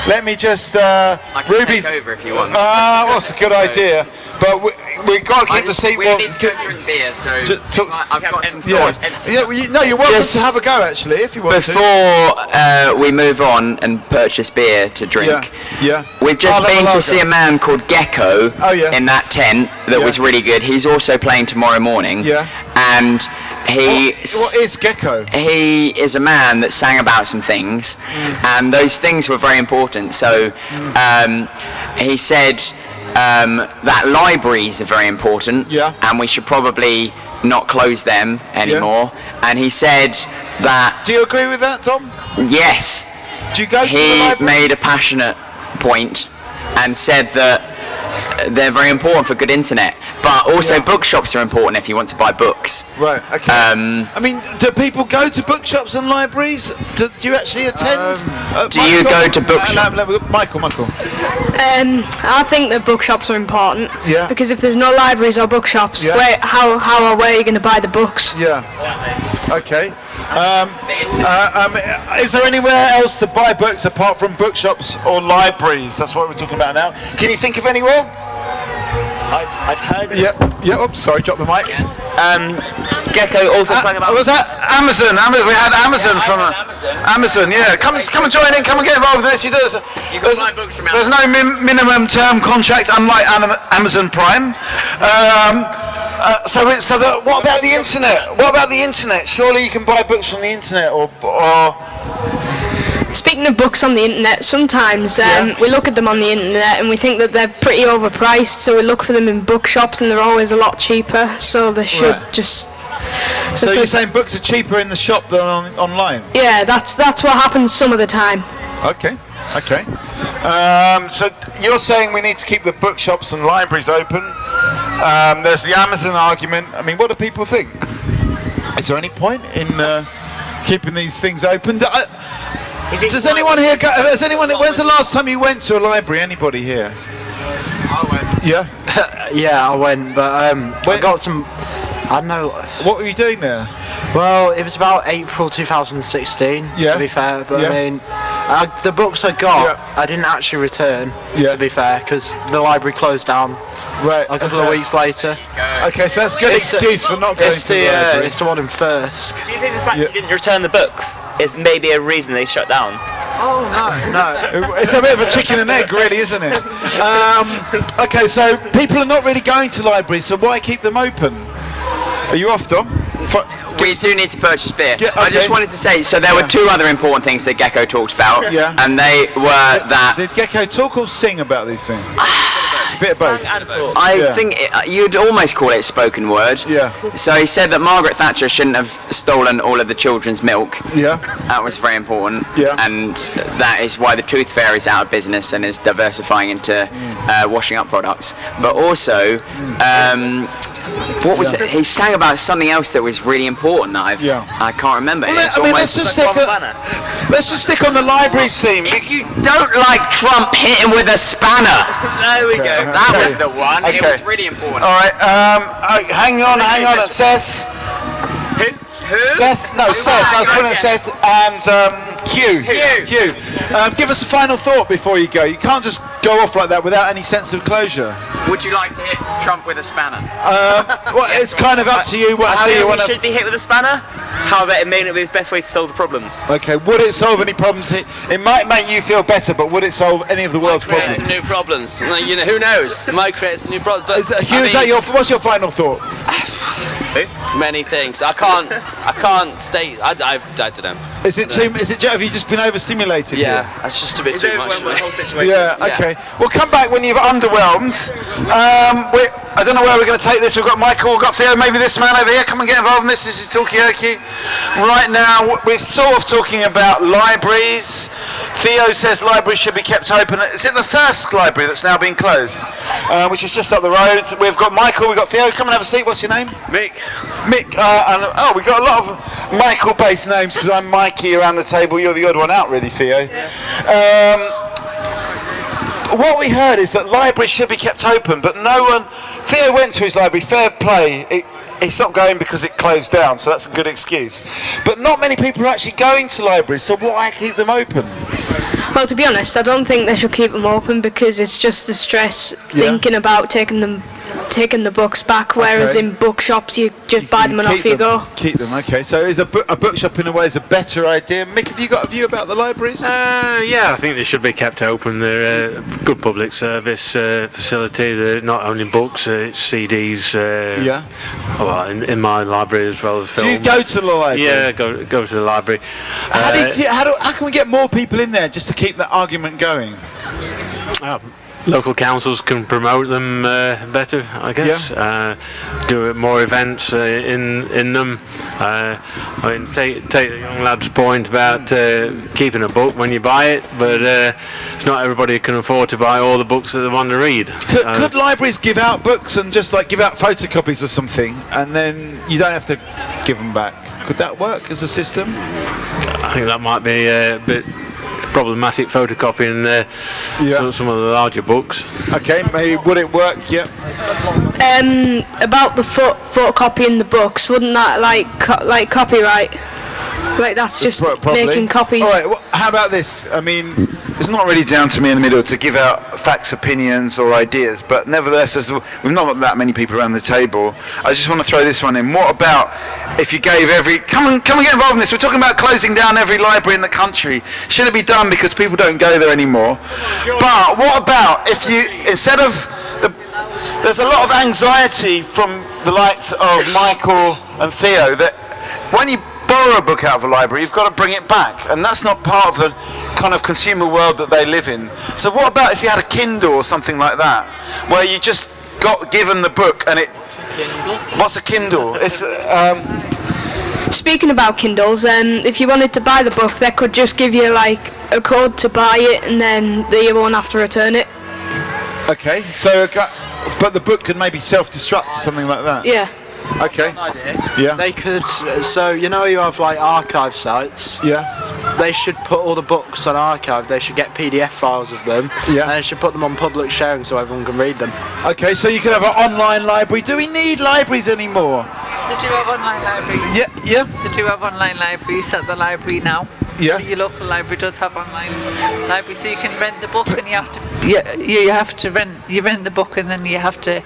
Let me just. I can take over if you want. What's a good idea? But we've got to keep the seat warm. We need to go drink beer, so I've got some thoughts. You're welcome to have a go actually if you want to. Before we move on and purchase beer to drink, we've just been to see a man called Gecko in that tent that was really good. He's also playing tomorrow morning. And what is Gecko? He is a man that sang about some things, and those things were very important. So he said that libraries are very important, and we should probably not close them anymore. And he said that. Do you agree with that, Dom? Yes. Do you go to the He library? made a passionate point and said that they're very important for good internet, but also bookshops are important if you want to buy books. Right. Okay. I mean, do people go to bookshops and libraries? Do you actually attend? Do you go to bookshops? Michael. I think that bookshops are important. Yeah. Because if there's no libraries or bookshops, how or where are you going to buy the books? Yeah. Okay. Is there anywhere else to buy books apart from bookshops or libraries? That's what we're talking about now. Can you think of anywhere? I've heard of Yeah. Oops, sorry, drop the mic. Gecko also sang about. Was that Amazon? We had Amazon from Amazon. Yeah, come and join in. Come and get involved with this. There's no minimum term contract, unlike Amazon Prime. What about the internet? What about the internet? Surely you can buy books from the internet, or Speaking of books on the internet, sometimes we look at them on the internet and we think that they're pretty overpriced, so we look for them in bookshops and they're always a lot cheaper, so they should just... So you're saying books are cheaper in the shop than online? Yeah, that's what happens some of the time. Okay. So you're saying we need to keep the bookshops and libraries open. There's the Amazon argument. I mean, what do people think? Is there any point in keeping these things open? Does anyone here go? When's the last time you went to a library? Anybody here? I went. Yeah. Yeah, I went, but I got some. I don't know. What were you doing there? Well, it was about April 2016. Yeah. To be fair, but Yeah. I mean, the books I got, I didn't actually return. Yeah. To be fair, because the library closed down. Right. A couple of weeks later. Okay, so that's a good excuse for not going to the library. It's the one in First. Do you think the fact you didn't return the books is maybe a reason they shut down? Oh no. It's a bit of a chicken and egg, really, isn't it? Okay, so people are not really going to libraries, so why keep them open? Are you off, Dom? We do need to purchase beer. Yeah, I just okay. wanted to say, so there were two other important things that Gecko talked about, Yeah. and they were that... Did Gecko talk or sing about these things? It's a bit of both. I think you'd almost call it spoken word. Yeah. So he said that Margaret Thatcher shouldn't have stolen all of the children's milk. Yeah. That was very important. Yeah. And that is why the Tooth Fairy is out of business and is diversifying into washing up products. But also, what was it? He sang about something else that was really important that I can't remember. Well, let's just stick on the libraries theme. If you don't like Trump, hit him with a spanner. There we go. That was the one. It Okay. was really important. All right, hang on, Seth. Who? Seth? No, Seth. I was calling Seth and Hugh. Give us a final thought before you go. You can't just go off like that without any sense of closure. Would you like to hit Trump with a spanner? Well, it's kind of up to you. How you want to? Should be hit with a spanner. However, it may not be the best way to solve the problems. Okay. Would it solve any problems? It might make you feel better, but would it solve any of the world's Create problems? some new problems. You know, who knows? It might create some new problems. But Hugh, what's your final thought? Many things. I can't state. I don't know. Is it too? Have you just been overstimulated? Yeah, here? that's just a bit too much. For me. Yeah. Okay. We'll come back when you've underwhelmed. I don't know where we're going to take this. We've got Michael, we've got Theo, maybe this man over here. Come and get involved in this. This is Talkaoke. Right now, we're sort of talking about libraries. Theo says libraries should be kept open. Is it the Thirsk Library that's now been closed? Which is just up the road. We've got Michael, we've got Theo. Come and have a seat. What's your name? Mick. Mick. We've got a lot of Michael-based names because I'm Mikey around the table. You're the odd one out, really, Theo. Yeah. What we heard is that libraries should be kept open, but no one... Theo went to his library, fair play. He stopped going because it closed down, so that's a good excuse. But not many people are actually going to libraries, so why keep them open? Well, to be honest, I don't think they should keep them open because it's just the stress thinking about taking the books back, whereas in bookshops you just buy them and off you go. Keep them, okay. So is a bookshop in a way is a better idea. Mick, have you got a view about the libraries? Yeah, I think they should be kept open. They're a good public service facility. They're not only books, it's CDs. Well, in my library as well as film. Do you go to the library? Yeah, go to the library. How can we get more people in there just to keep that argument going? Local councils can promote them better, I guess. Do more events in them. I mean, take the young lad's point about keeping a book when you buy it, but it's not everybody who can afford to buy all the books that they want to read. Could libraries give out books and just give out photocopies or something, and then you don't have to give them back? Could that work as a system? I think that might be a bit problematic, photocopying some of the larger books. Okay, maybe would it work? Yeah. About the photocopying the books, wouldn't that like copyright? Like that's just making copies. All right. Well, how about this? I mean, it's not really down to me in the middle to give out facts, opinions, or ideas. But nevertheless, as we've not got that many people around the table, I just want to throw this one in. What about if you gave come and get involved in this? We're talking about closing down every library in the country. Should it be done because people don't go there anymore? But what about if you instead of there's a lot of anxiety from the likes of Michael and Theo that when you borrow a book out of a library, you've got to bring it back, and that's not part of the kind of consumer world that they live in. So what about if you had a Kindle or something like that, where you just got given the book and it... What's a Kindle? It's... Speaking about Kindles, if you wanted to buy the book, they could just give you a code to buy it, and then you won't have to return it. Okay, so but the book could maybe self-destruct or something like that. Yeah. Okay. Yeah. They could. So you know, you have like archive sites. Yeah. They should put all the books on archive. They should get PDF files of them. Yeah. And they should put them on public sharing so everyone can read them. Okay, so you could have an online library. Do we need libraries anymore? They do have online libraries. Yeah. They do have online libraries at the library now. Yeah. Your local library does have online library, so you can rent the book and you have to. You have to rent. You rent the book and then you have to.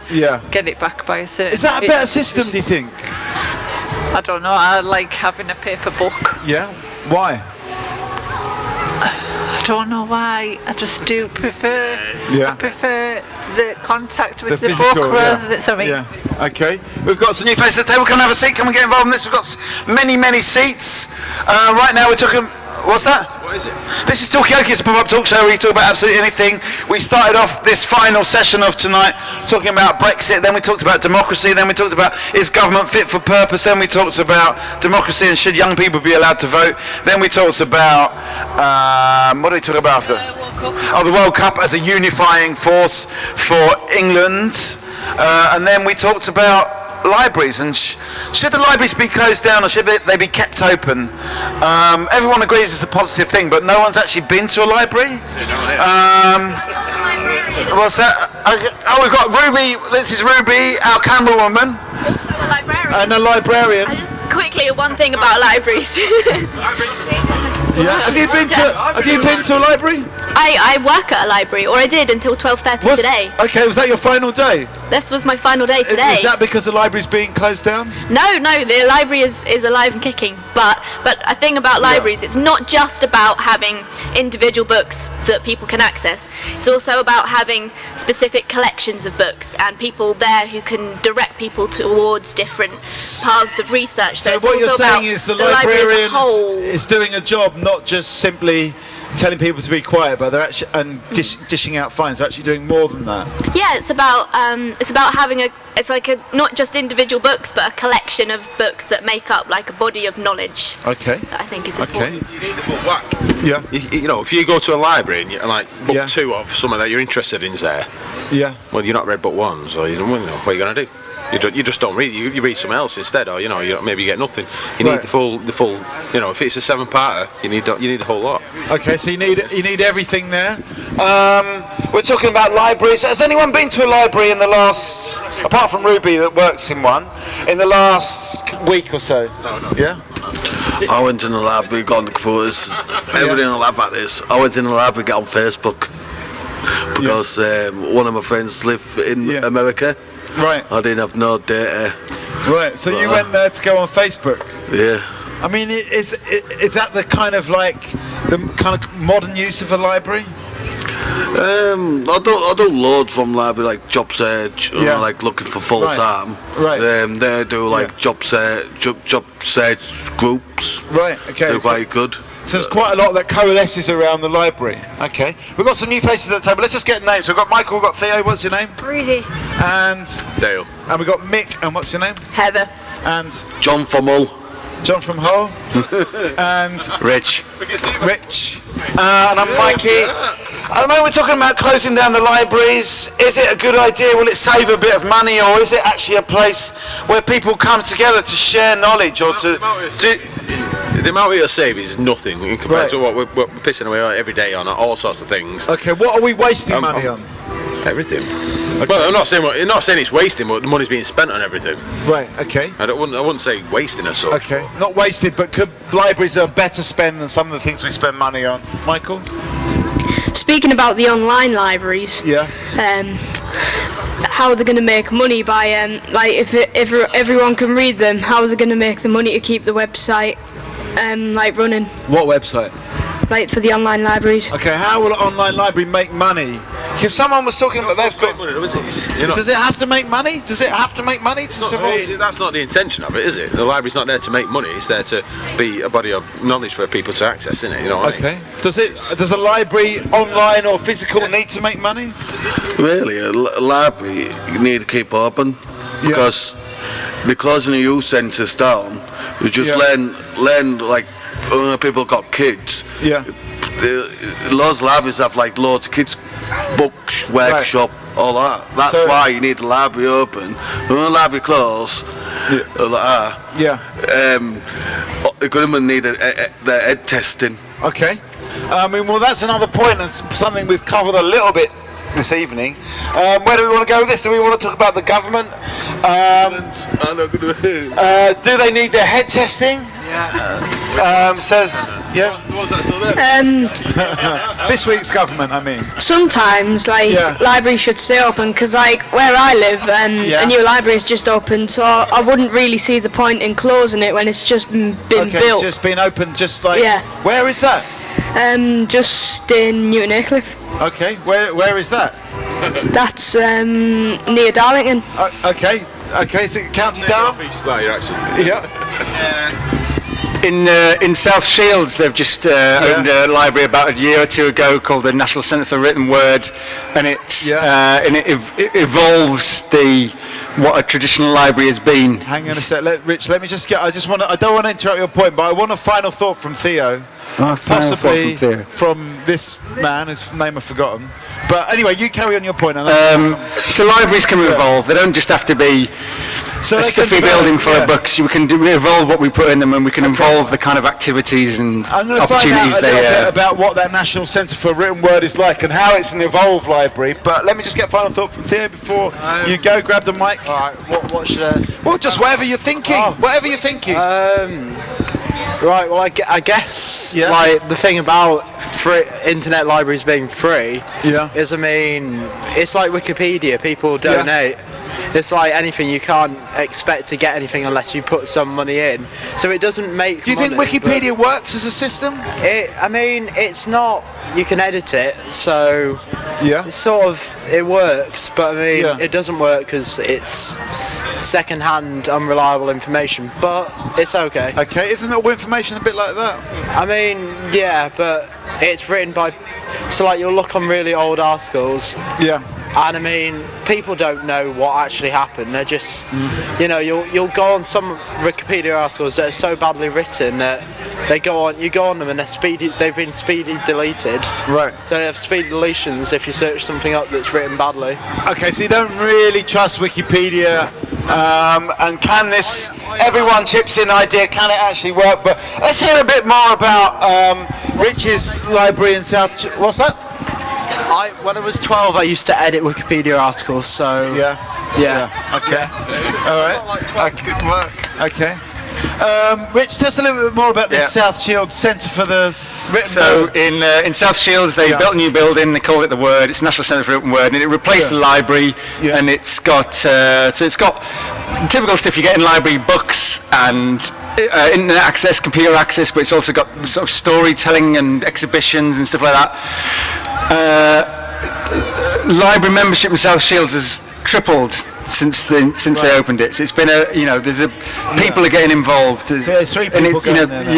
Get it back by a certain. Is that a better system? Do you think? I don't know. I like having a paper book. Yeah. Why? I don't know why. I just do prefer. Yeah. I prefer the contact with the physical, book rather than. Sorry. Yeah. Okay. We've got some new faces at the table. Come and have a seat. Come and get involved in this. We've got many seats. Right now we're talking. What's that? What is it? This is Talkaoke. It's a pop-up talk show where we talk about absolutely anything. We started off this final session of tonight talking about Brexit. Then we talked about democracy. Then we talked about is government fit for purpose. Then we talked about democracy and should young people be allowed to vote. Then we talked about what did we talk about after? The World Cup as a unifying force for England. And then we talked about libraries and should the libraries be closed down or should they be kept open? Everyone agrees it's a positive thing, but no one's actually been to a library. What's that? Oh, we've got Ruby. This is Ruby, our camerawoman. Also a librarian. And a librarian. I just quickly one thing about libraries. Yeah. Have you been to a library? I work at a library, or I did until 12:30 today. Okay, was that your final day? This was my final day today. Is that because the library's being closed down? No, the library is alive and kicking. But a thing about libraries, it's not just about having individual books that people can access. It's also about having specific collections of books and people there who can direct people towards different paths of research. So it's what you're also saying about is the library as a librarian whole. is doing a job, not just simply telling people to be quiet, but they're actually dishing out fines. They're actually doing more than that. Yeah, it's about having not just individual books, but a collection of books that make up like a body of knowledge. Okay. That I think is important. You need the full whack. Yeah. You know, if you go to a library and like book 2 of something that you're interested in is there. Yeah. Well, you're not read book 1, so you know what are you gonna do? You just don't read. You read something else instead, or maybe you get nothing. You need the full. If it's a 7-parter, you need the whole lot. Okay, so you need everything there. We're talking about libraries. Has anyone been to a library in the last, apart from Ruby that works in one, in the last week or so? No. Yeah. I went in the library, got on the computers. Everybody in the lab like this. I went in the library, got on Facebook because one of my friends live in America. Right. I didn't have no data. Right. So you went there to go on Facebook. Yeah. I mean, is that the kind of modern use of a library? I do loads from library, like job search, like looking for full time. Right. They do like job search groups. Right. Okay. They're quite good. So there's quite a lot that coalesces around the library. Okay. We've got some new faces at the table. Let's just get names. We've got Michael, we've got Theo. What's your name? Rudy. And Dale. And we've got Mick. And what's your name? Heather. And John from Hull. John from Hull. And Rich. And I'm Mikey. At the moment we're talking about closing down the libraries. Is it a good idea? Will it save a bit of money, or is it actually a place where people come together to share knowledge or to do? The amount we'll save is nothing compared to what we're pissing away every day on all sorts of things. Okay, what are we wasting money on? Everything. Okay. Well, I'm not saying it's wasting, but the money's being spent on everything. Right. Okay. I wouldn't say wasting as such. Okay. Not wasted, but could libraries are better spend than some of the things we spend money on? Michael. Speaking about the online libraries. Yeah. How are they going to make money by if everyone can read them? How are they going to make the money to keep the website running? What website? Like for the online libraries. Okay, how will an online library make money? Because someone was talking about they've got money, does it have to make money? Does it have to make money to survive? That's not the intention of it, is it? The library's not there to make money. It's there to be a body of knowledge for people to access, isn't it? You know what I mean? Does a library, online or physical, need to make money? Really, a library you need to keep open because closing the youth centres down. You just learn like when people got kids. Yeah. Loads of libraries have like loads of kids books, workshop, all that. That's why you need the library open. When the library closes, The government need their head testing. Okay. I mean, well, that's another point, and something we've covered a little bit this evening. Where do we want to go with this? Do we want to talk about the government? Do they need their head testing? Says, yeah. Was that still there? This week's government, I mean. Sometimes, libraries should stay open, because, where I live, a new library is just opened, so I wouldn't really see the point in closing it when it's just been built. It's just been opened, Where is that? Just in Newton Aycliffe. Okay, where is that? That's near Darlington. Okay, so County Durham? Yeah. In South Shields, they've just opened a library about a year or two ago called the National Centre for Written Word, and it evolves what a traditional library has been. Hang on a sec, Rich. Let me just get. I don't want to interrupt your point, but I want a final thought from Theo. Possibly from this man whose name I've forgotten. But anyway, you carry on your point. So libraries can evolve. They don't just have to be a stuffy building full of books. We can evolve what we put in them, and we can evolve the kind of activities and I'm going to find out a little bit about what that National Centre for Written Word is like and how it's an evolved library. But let me just get a final thought from Theo before you go. Grab the mic. All right. What should I? Well, just whatever you're thinking. Whatever you're thinking. Right. Well, I guess the thing about internet libraries being free is, I mean, it's like Wikipedia. People donate. It's like anything, you can't expect to get anything unless you put some money in. So it doesn't make. Do you think Wikipedia works as a system? I mean, it's not. You can edit it, so it's sort of it works. But I mean, it doesn't work because it's second-hand, unreliable information. But it's okay. Okay, isn't all information a bit like that? I mean, yeah, but it's written by. So you'll look on really old articles. Yeah. And I mean, people don't know what actually happened. They're just, you'll go on some Wikipedia articles that are so badly written that you go on them and they've been speedy deleted. Right. So they have speedy deletions if you search something up that's written badly. Okay, so you don't really trust Wikipedia, and can this? Everyone chips in idea. Can it actually work? But let's hear a bit more about Rich's library in South. What's that? When I was 12, I used to edit Wikipedia articles, so... Yeah. Okay. All right. Good work. Okay. Rich, tell us a little bit more about the South Shields Centre for the Written Word. In South Shields, they built a new building. They call it the Word. It's National Centre for Written Word, and it replaced the library. And it's got it's got typical stuff you get in library: books and internet access, computer access. But it's also got sort of storytelling and exhibitions and stuff like that. Library membership in South Shields has tripled since they opened it. So it's been people are getting involved. So there's 3 people going there now.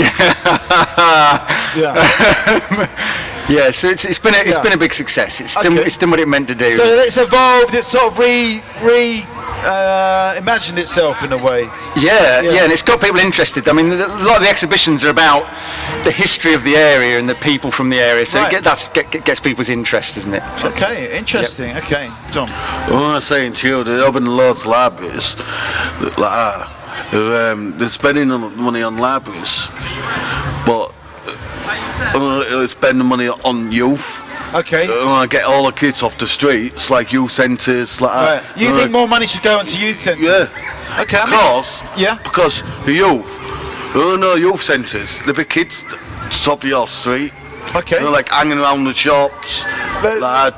Yeah. So it's been a big success. It's done what it meant to do. So it's evolved. It's sort of imagined itself in a way. Yeah, and it's got people interested. I mean, a lot of the exhibitions are about the history of the area and the people from the area. So that gets people's interest, doesn't it? So, okay, interesting. Yep. Okay, John. Well, I'm saying to you, they open loads of libraries. They're spending money on libraries, but they're spending money on youth. Okay. Get all the kids off the streets, like youth centres, like that. Right. You think more money should go into youth centres? Yeah. Okay. Because the youth, youth centres, the big kids top of your street. Okay. Like hanging around the shops,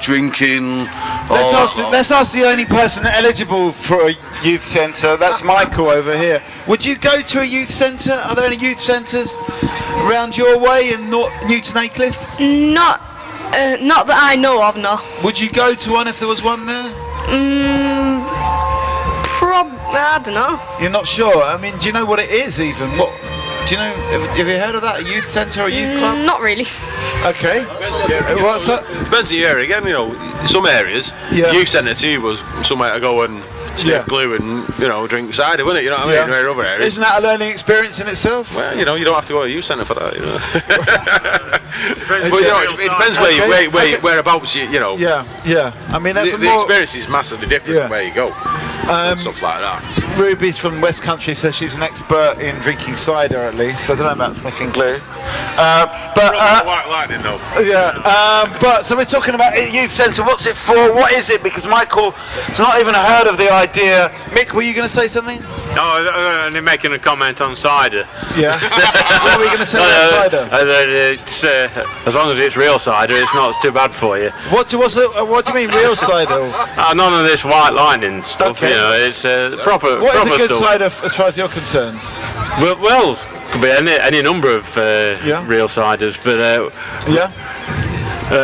drinking. Let's ask the only person eligible for a youth centre. That's Michael over here. Would you go to a youth centre? Are there any youth centres around your way in Newton Aycliffe? Not that I know of, no. Would you go to one if there was one there? I don't know. You're not sure? I mean, do you know what it is even? What? Do you know, have you heard of that? A youth centre or a youth club? Not really. Okay. What's that? Depends on your area. Again, some areas, youth centre to you was somewhere to go and stick glue and, drink cider, wouldn't it? You know what I mean? Where other areas. Isn't that a learning experience in itself? Well, you don't have to go to a youth centre for that, But, it depends whereabouts you know. Yeah. I mean, that's the experience is massively different where you go. And stuff like that. Ruby's from West Country, says she's an expert in drinking cider, at least. I don't know about sniffing glue. White lightning, though. But so we're talking about a youth centre. What's it for? What is it? Because Michael has not even heard of the idea. Mick, were you going to say something? No, I'm only making a comment on cider. Yeah. What were you going to say about cider? It's, as long as it's real cider, it's not too bad for you. What do you mean, real cider? None of this white lightning stuff. Okay. You know, it's proper. What is a good stuff. cider as far as you're concerned? Well, could be any number of real ciders, but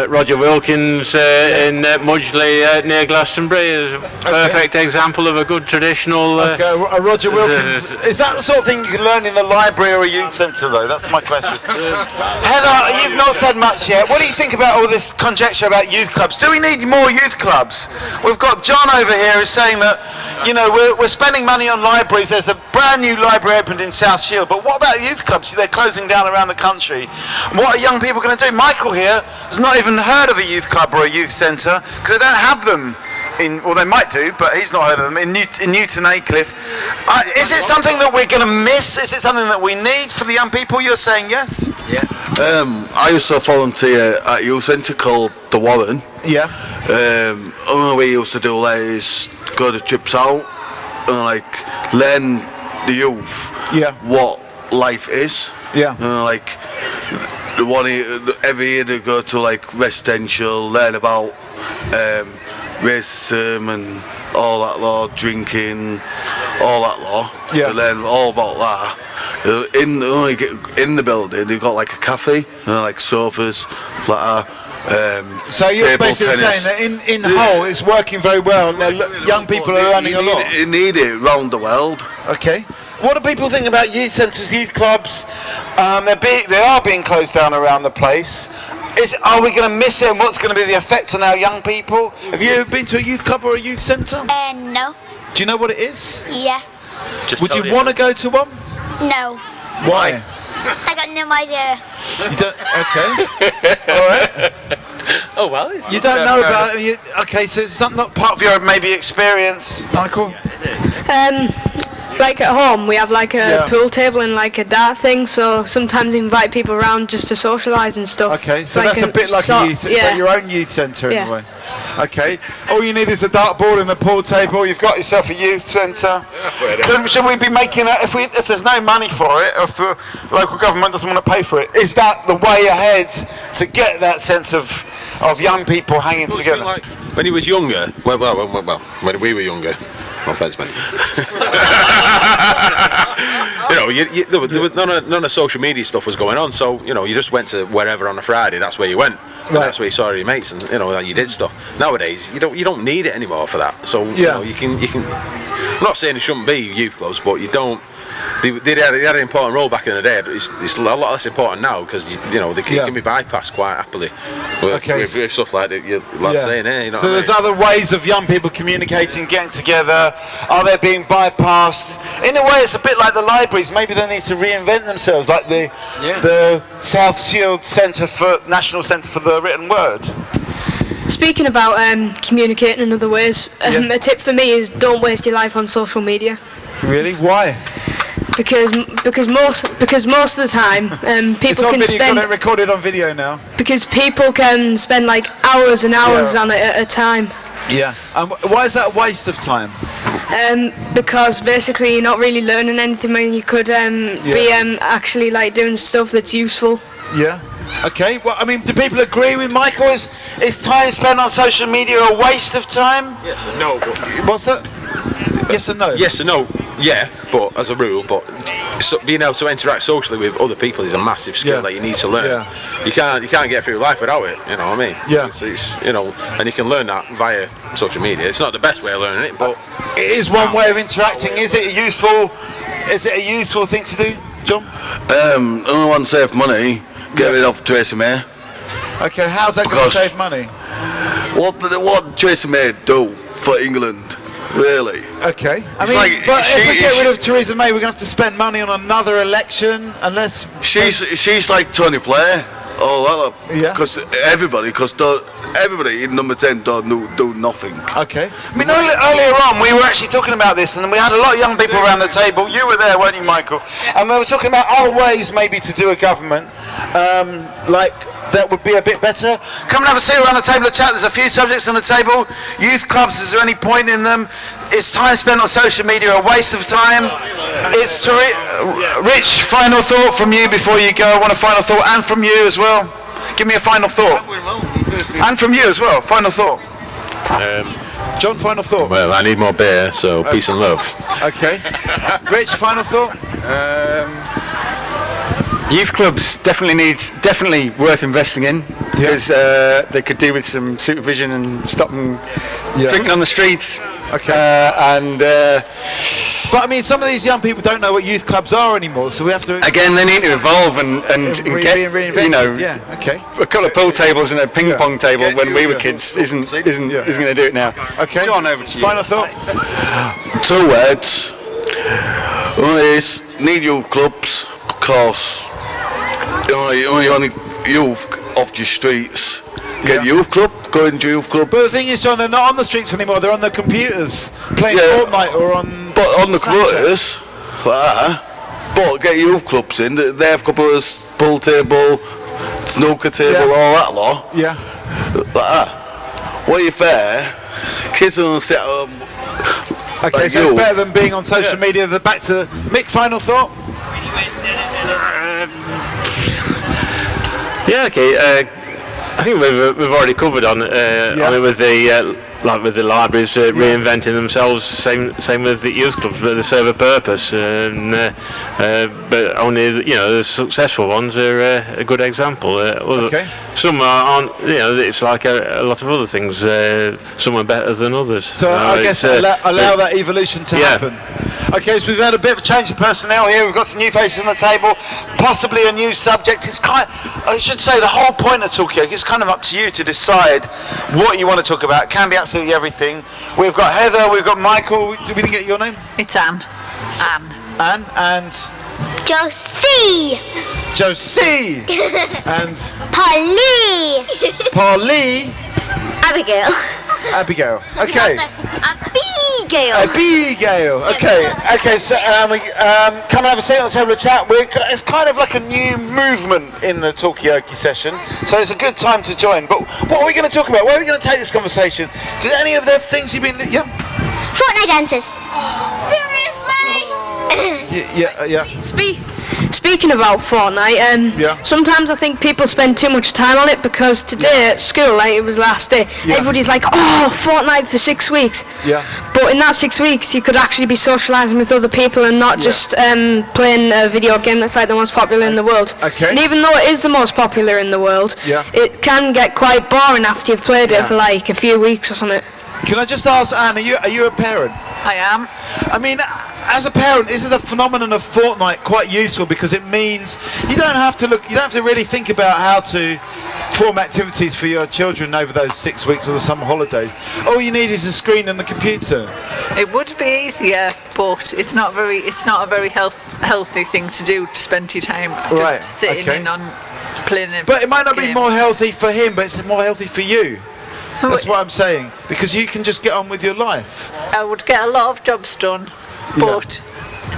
Roger Wilkins in Mudgley near Glastonbury is a perfect example of a good traditional. Roger Wilkins. Is that the sort of thing you can learn in the library or a youth centre, though? That's my question. Heather, you've not said much yet. What do you think about all this conjecture about youth clubs? Do we need more youth clubs? We've got John over here who's saying that, you know, we're spending money on libraries. There's a brand new library opened in South Shield, but what about youth clubs? They're closing down around the country. What are young people going to do? Michael here has not even heard of a youth club or a youth centre because they don't have them well, they might do, but he's not heard of them in Newton Aycliffe. Is it something that we're going to miss? Is it something that we need for the young people? You're saying yes? Yeah. I used to volunteer at a youth centre called The Warren. Yeah. All we used to do there is go to trips out and like learn the youth what life is. Yeah. Like every year they go to like residential, learn about racism and all that law, drinking, all that law. Yeah. They learn all about that. In the building, they've got like a cafe, like sofas, like so you're basically saying that in Hull it's working very well, and young people are learning a lot. You need it round the world. Okay. What do people think about youth centres, youth clubs? They are being closed down around the place. Are we going to miss it, and what's going to be the effect on our young people? Have you been to a youth club or a youth centre? No. Do you know what it is? Yeah. Would you want to go to one? No. Why? I got no idea. You don't? Okay. All right. Oh well. You don't know about it. Okay, so it's not part of your maybe experience, Michael. Like at home, we have like a pool table and like a dart thing, so sometimes invite people around just to socialise and stuff. Okay, so like that's a bit like a youth, it's like your own youth centre in a way. Okay, all you need is a dartboard and a pool table. You've got yourself a youth centre. Should we be making it if there's no money for it, or if the local government doesn't want to pay for it? Is that the way ahead to get that sense of young people hanging together? Like when he was younger, well, when we were younger. No offence, man. There was none of social media stuff was going on, so you just went to wherever on a Friday. That's where you went. And that's where you saw your mates, and you did stuff. Nowadays, you don't need it anymore for that. So you can. I'm not saying it shouldn't be youth clubs, but you don't. They had an important role back in the day. It's a lot less important now because they can be bypassed quite happily. With stuff like that, you're saying, hey, so there's other ways of young people communicating, getting together. Are they being bypassed? In a way, it's a bit like the libraries. Maybe they need to reinvent themselves, like the South Shield National Centre for the Written Word. Speaking about communicating in other ways, a tip for me is don't waste your life on social media. Really? Why? Because most of the time people can spend. It's recorded on video now. Because people can spend like hours and hours on it at a time. Yeah. Why is that a waste of time? Because basically you're not really learning anything when you could be actually like doing stuff that's useful. Yeah. Okay. Well, I mean, do people agree with Michael? Is time spent on social media a waste of time? Yes and no. What's that? Yes and no. Yes and no. Yeah, but as a rule, being able to interact socially with other people is a massive skill that you need to learn. Yeah. You can't get through life without it. You know what I mean? Yeah. It's and you can learn that via social media. It's not the best way of learning it, but it is one way of interacting. Is it a useful thing to do, John? Only one save money. Get rid of Theresa May. Okay, how's that going to save money? What Theresa May do for England? Really? Okay. I mean, but if we get rid of Theresa May, we're going to have to spend money on another election, unless... She's like Tony Blair. Oh, because everybody in number 10 don't do nothing. Okay. I mean, earlier on, we were actually talking about this, and we had a lot of young people around the table. You were there, weren't you, Michael? And we were talking about other ways maybe to do a government, that would be a bit better. Come and have a seat around the table of chat. There's a few subjects on the table. Youth clubs, is there any point in them? Is time spent on social media a waste of time? It's Rich, final thought from you before you go. I want a final thought, and from you as well. Give me a final thought. And from you as well, final thought. John, final thought. Well, I need more beer, so peace and love. Okay. Rich, final thought. Youth clubs definitely worth investing in, because they could do with some supervision and stop them drinking on the streets. Okay. But I mean, some of these young people don't know what youth clubs are anymore, so we have to. Again, they need to evolve and get a couple of pool tables and a ping pong table when we were kids isn't going to do it now. Okay. John, over to you. Final thought. 2 words. One is need youth clubs, because only youth off the streets. Get youth club, go into youth club. But the thing is, John, they're not on the streets anymore. They're on the computers playing Fortnite or on. But on the computers, but get youth clubs in. They have a couple of pool table, snooker table, all that lot. Yeah. Like that. What you fair? Kids are gonna sit at home. Okay, so it's better than being on social media. Back to Mick. Final thought. I think we've already covered on it with the libraries reinventing themselves. Same with the youth clubs, but they serve a purpose. But only the successful ones are a good example. Some aren't. It's like a lot of other things. Some are better than others. So I guess allow that evolution to happen. Okay, so we've had a bit of a change of personnel here. We've got some new faces on the table, possibly a new subject. I should say the whole point of Talkaoke is kind of up to you to decide what you want to talk about. It can be absolutely everything. We've got Heather, we've got Michael. Did we get your name? It's Anne. Anne and Josie. And Polly. Abigail. Okay. Abigail. Okay. So come and have a seat on the table of chat. It's kind of like a new movement in the Talkaoke session, so it's a good time to join. But what are we going to talk about? Where are we going to take this conversation? Did any of the things you've been? Fortnite dances. Seriously? Speaking about Fortnite, sometimes I think people spend too much time on it, because today at school, it was last day, everybody's like, oh, Fortnite for 6 weeks. Yeah. But in that 6 weeks, you could actually be socialising with other people and not just playing a video game that's like the most popular in the world. Okay. And even though it is the most popular in the world, it can get quite boring after you've played it for like a few weeks or something. Can I just ask, Anne, are you a parent? I am. I mean, as a parent, is the phenomenon of Fortnite quite useful, because it means you don't have to really think about how to form activities for your children over those 6 weeks or the summer holidays. All you need is a screen and a computer. It would be easier, but it's not a very healthy thing to do, to spend your time just sitting in on playing a But it might not game. be more healthy for him, but it's more healthy for you. That's what I'm saying, because you can just get on with your life. I would get a lot of jobs done, but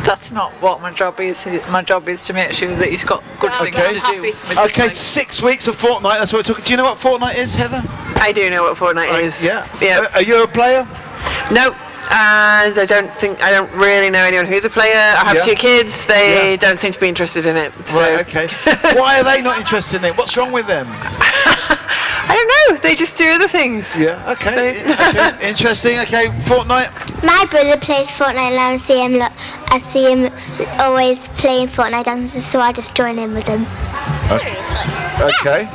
that's not what my job is. My job is to make sure that he's got good things to do. Okay, 6 weeks of Fortnite, that's what we're talking. Do you know what Fortnite is, Heather? I do know what Fortnite is. Yeah. Are you a player? No. And I don't really know anyone who's a player. I have 2 kids. They don't seem to be interested in it. So. Right, okay. Why are they not interested in it? What's wrong with them? I don't know. They just do other things. Yeah, okay. Interesting. Okay, Fortnite. My brother plays Fortnite and I see him always playing Fortnite dances, so I just join in with him. Okay.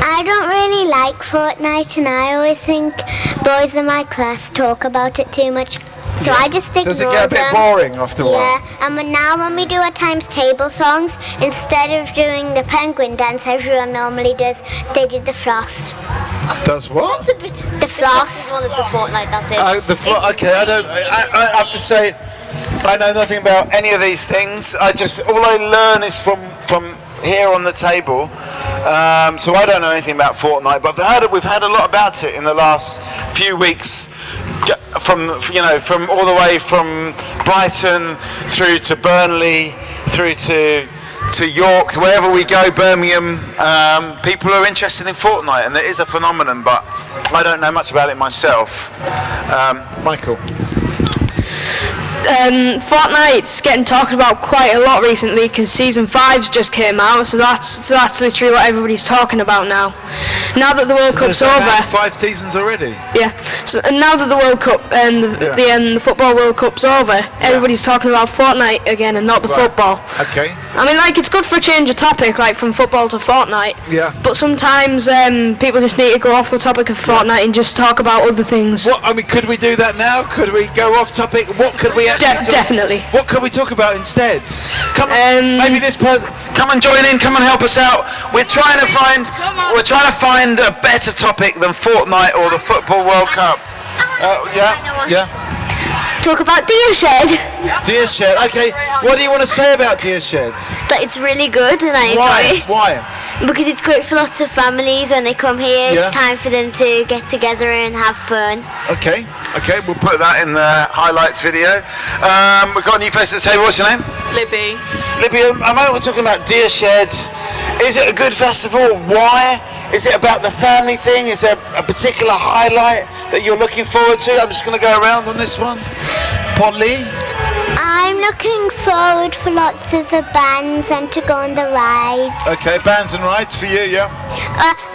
I don't really like Fortnite, and I always think boys in my class talk about it too much. So I just ignore them. Does it get a bit boring after a while? Yeah, and now when we do our times table songs, instead of doing the penguin dance everyone normally does, they did the floss. Does what? The floss. One of the Fortnite dances. Okay, I have to say, I know nothing about any of these things. All I learn is from here on the table. So I don't know anything about Fortnite, but we've heard a lot about it in the last few weeks. From all the way from Brighton through to Burnley, through to York, wherever we go, Birmingham, people are interested in Fortnite, and there is a phenomenon, but I don't know much about it myself. Michael. Fortnite's getting talked about quite a lot recently because season 5's just came out, so that's literally what everybody's talking about now. Now that the World Cup's over. 5 seasons already. Yeah. So and now that the World Cup and the football World Cup's over, everybody's talking about Fortnite again and not the football. Okay. I mean, like, it's good for a change of topic, like from football to Fortnite. Yeah. But sometimes people just need to go off the topic of Fortnite and just talk about other things. What, I mean, could we do that now? Could we go off topic? What could we actually definitely. What could we talk about instead? Come on, maybe this person. Come and join in. Come and help us out. We're trying to find a better topic than Fortnite or the Football World Cup. Yeah. Talk about Deer Shed. Deer Shed. Okay. What do you want to say about Deer Shed? That it's really good and I enjoy it. Why? Because it's great for lots of families when they come here. Yeah. It's time for them to get together and have fun. Okay, we'll put that in the highlights video. We've got a new face at the table. What's your name? Libby. Libby, we're talking about Deer Shed. Is it a good festival? Why? Is it about the family thing? Is there a particular highlight that you're looking forward to? I'm just going to go around on this one. Polly? I'm looking forward for lots of the bands and to go on the rides. Okay, bands and rides for you, yeah?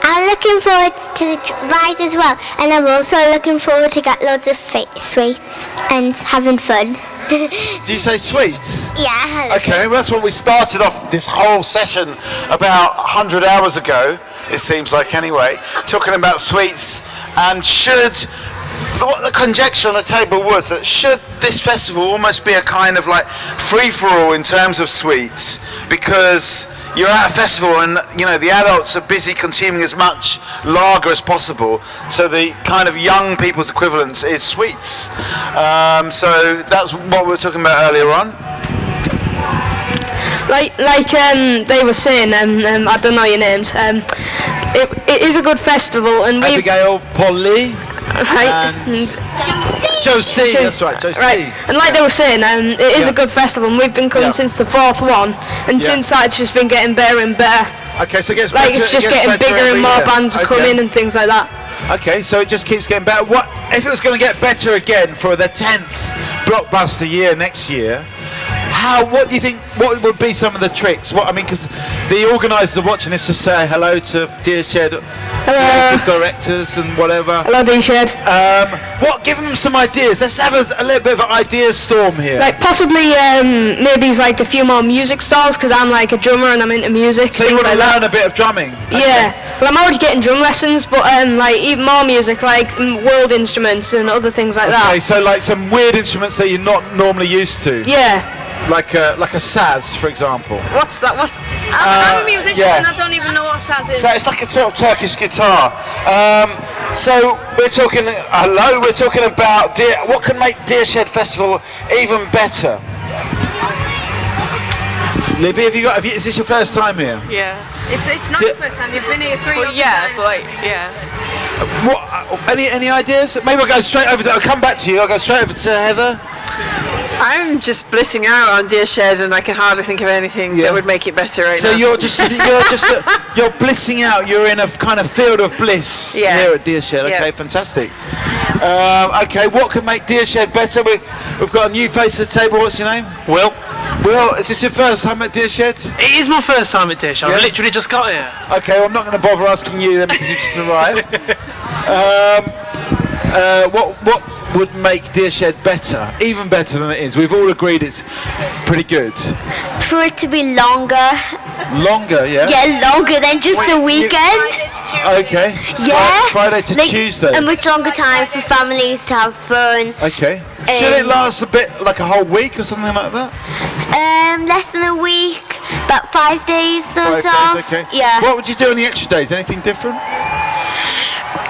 I'm looking forward to the rides as well, and I'm also looking forward to get loads of sweets and having fun. Did you say sweets? Yeah. Okay, well, that's what we started off this whole session about 100 hours ago, it seems like anyway, talking about sweets. And what the conjecture on the table was that should this festival almost be a kind of like free-for-all in terms of sweets, because you're at a festival and the adults are busy consuming as much lager as possible, so the kind of young people's equivalence is sweets. So that's what we were talking about earlier on. Like they were saying, I don't know your names. It is a good festival, and we. Abigail, Polly, right, and Josie. That's right, Josie. Right, and like they were saying, it is a good festival, and we've been coming since the 4th one, and since that it's just been getting better and better. Okay, so it gets like better, it's just getting bigger and more bands are coming and things like that. Okay, so it just keeps getting better. What if it was going to get better again for the 10th blockbuster year next year? What do you think? What would be some of the tricks? Because the organisers are watching this, to say hello to Deer Shed, directors and whatever. Hello, Deer Shed. Give them some ideas. Let's have a little bit of an idea storm here. Like possibly, maybe it's like a few more music stalls, because I'm like a drummer and I'm into music. So you want to learn a bit of drumming? Yeah. Well, I'm already getting drum lessons, but like even more music, like world instruments and other things like that. Okay, so like some weird instruments that you're not normally used to. Yeah. Like a saz, for example. What's that? I'm a musician and I don't even know what saz is. So it's like a sort of Turkish guitar. So we're talking about what can make Deer Shed Festival even better. Libby, is this your first time here? Yeah. It's not your first time. You've been here 3 times. What? Any ideas? Maybe I'll go straight over. I'll come back to you. I'll go straight over to Heather. I'm just blissing out on Deer Shed, and I can hardly think of anything that would make it better right now. So you're blissing out. You're in a kind of field of bliss here at Deer Shed. Okay, fantastic. Okay, what could make Deer Shed better? We've got a new face at the table. What's your name? Will. Will, is this your first time at Deer Shed? It is my first time at Deer Shed. I've literally just got here. Okay, well, I'm not going to bother asking you then because you've just arrived. What would make Deer Shed better, even better than it is? We've all agreed it's pretty good. For it to be longer. Longer, yeah? Yeah, longer than just a weekend. Okay. Yeah. Friday to Tuesday. A much longer time for families to have fun. Okay. Should it last a bit, like a whole week or something like that? Less than a week, about 5 days sort of. 5 days, okay. Yeah. What would you do on the extra days? Anything different?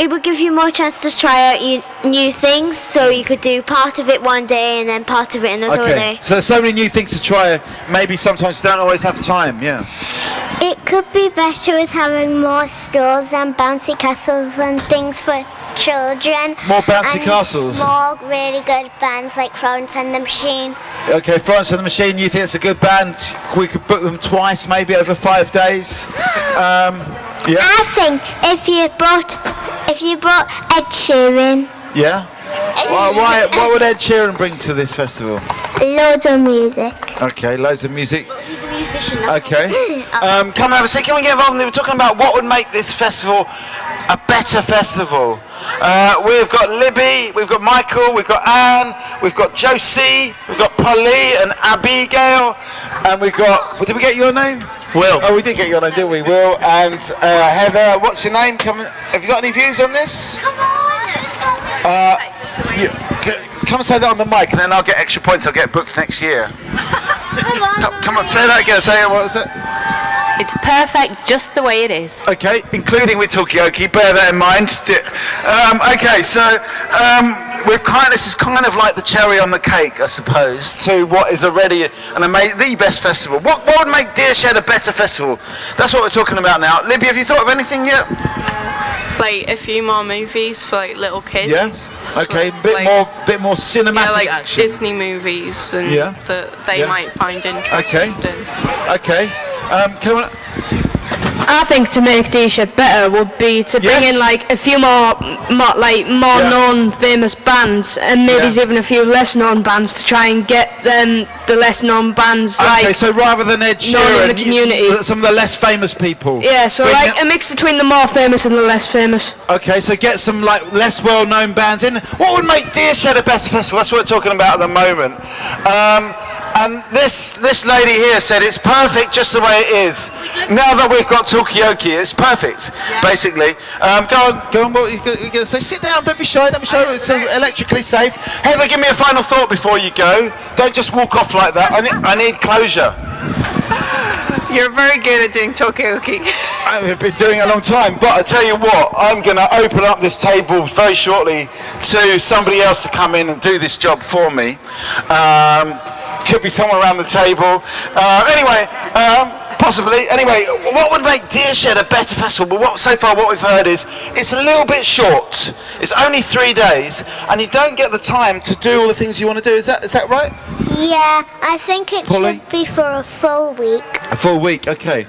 it would give you more chance to try out new things, so you could do part of it one day and then part of it another day. So there's so many new things to try, maybe sometimes you don't always have time, yeah. It could be better with having more stores and bouncy castles and things for children. More bouncy and castles? More really good bands like Florence and the Machine. Okay, Florence and the Machine, you think it's a good band? We could book them twice, maybe over 5 days. Yeah. I think if you brought Ed Sheeran. Yeah? What would Ed Sheeran bring to this festival? Loads of music. Okay, loads of music. He's a musician. Okay. Come and have a seat. Can we get involved? We're talking about what would make this festival a better festival. We've got Libby, we've got Michael, we've got Anne, we've got Josie, we've got Polly and Abigail, and we've got. Did we get your name? Will. Oh, we did get your name, didn't we? Will and Heather. What's your name? Have you got any views on this? Come on. Come and say that on the mic, and then I'll get extra points. I'll get booked next year. Come on, say that again. Say it. What was it? It's perfect just the way it is. Okay, including with Talkaoke, bear that in mind. Okay, so this is kind of like the cherry on the cake, I suppose, to what is already the best festival. What would make Deershed a better festival? That's what we're talking about now. Libby, have you thought of anything yet? Like a few more movies for like little kids. Yes. Okay, bit more cinematic action. Disney movies and that they might find interesting. Okay. Come on. I think to make Deershed better would be to bring in like a few more known famous bands, and maybe even a few less known bands to try and get the less known bands so rather than Ed Sheeran, in the community, some of the less famous people. Yeah, so like a mix between the more famous and the less famous. Okay, so get some like less well known bands in. What would make Deershed a better festival? That's what we're talking about at the moment. And this lady here said it's perfect just the way it is. Now that we've got Talkaoke, it's perfect, basically. Go on, what are you going to say? Sit down, don't be shy, it's electrically safe. Heather, give me a final thought before you go. Don't just walk off like that. I need closure. You're very good at doing Talkaoke. I've been doing it a long time, but I tell you what, I'm going to open up this table very shortly to somebody else to come in and do this job for me. Could be somewhere around the table. Possibly. Anyway, what would make Deershed a better festival? Well, so far what we've heard is it's a little bit short. It's only 3 days, and you don't get the time to do all the things you want to do. Is that right? Yeah, I think it should be for a full week. A full week, okay.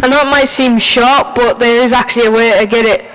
I know it might seem short, but there is actually a way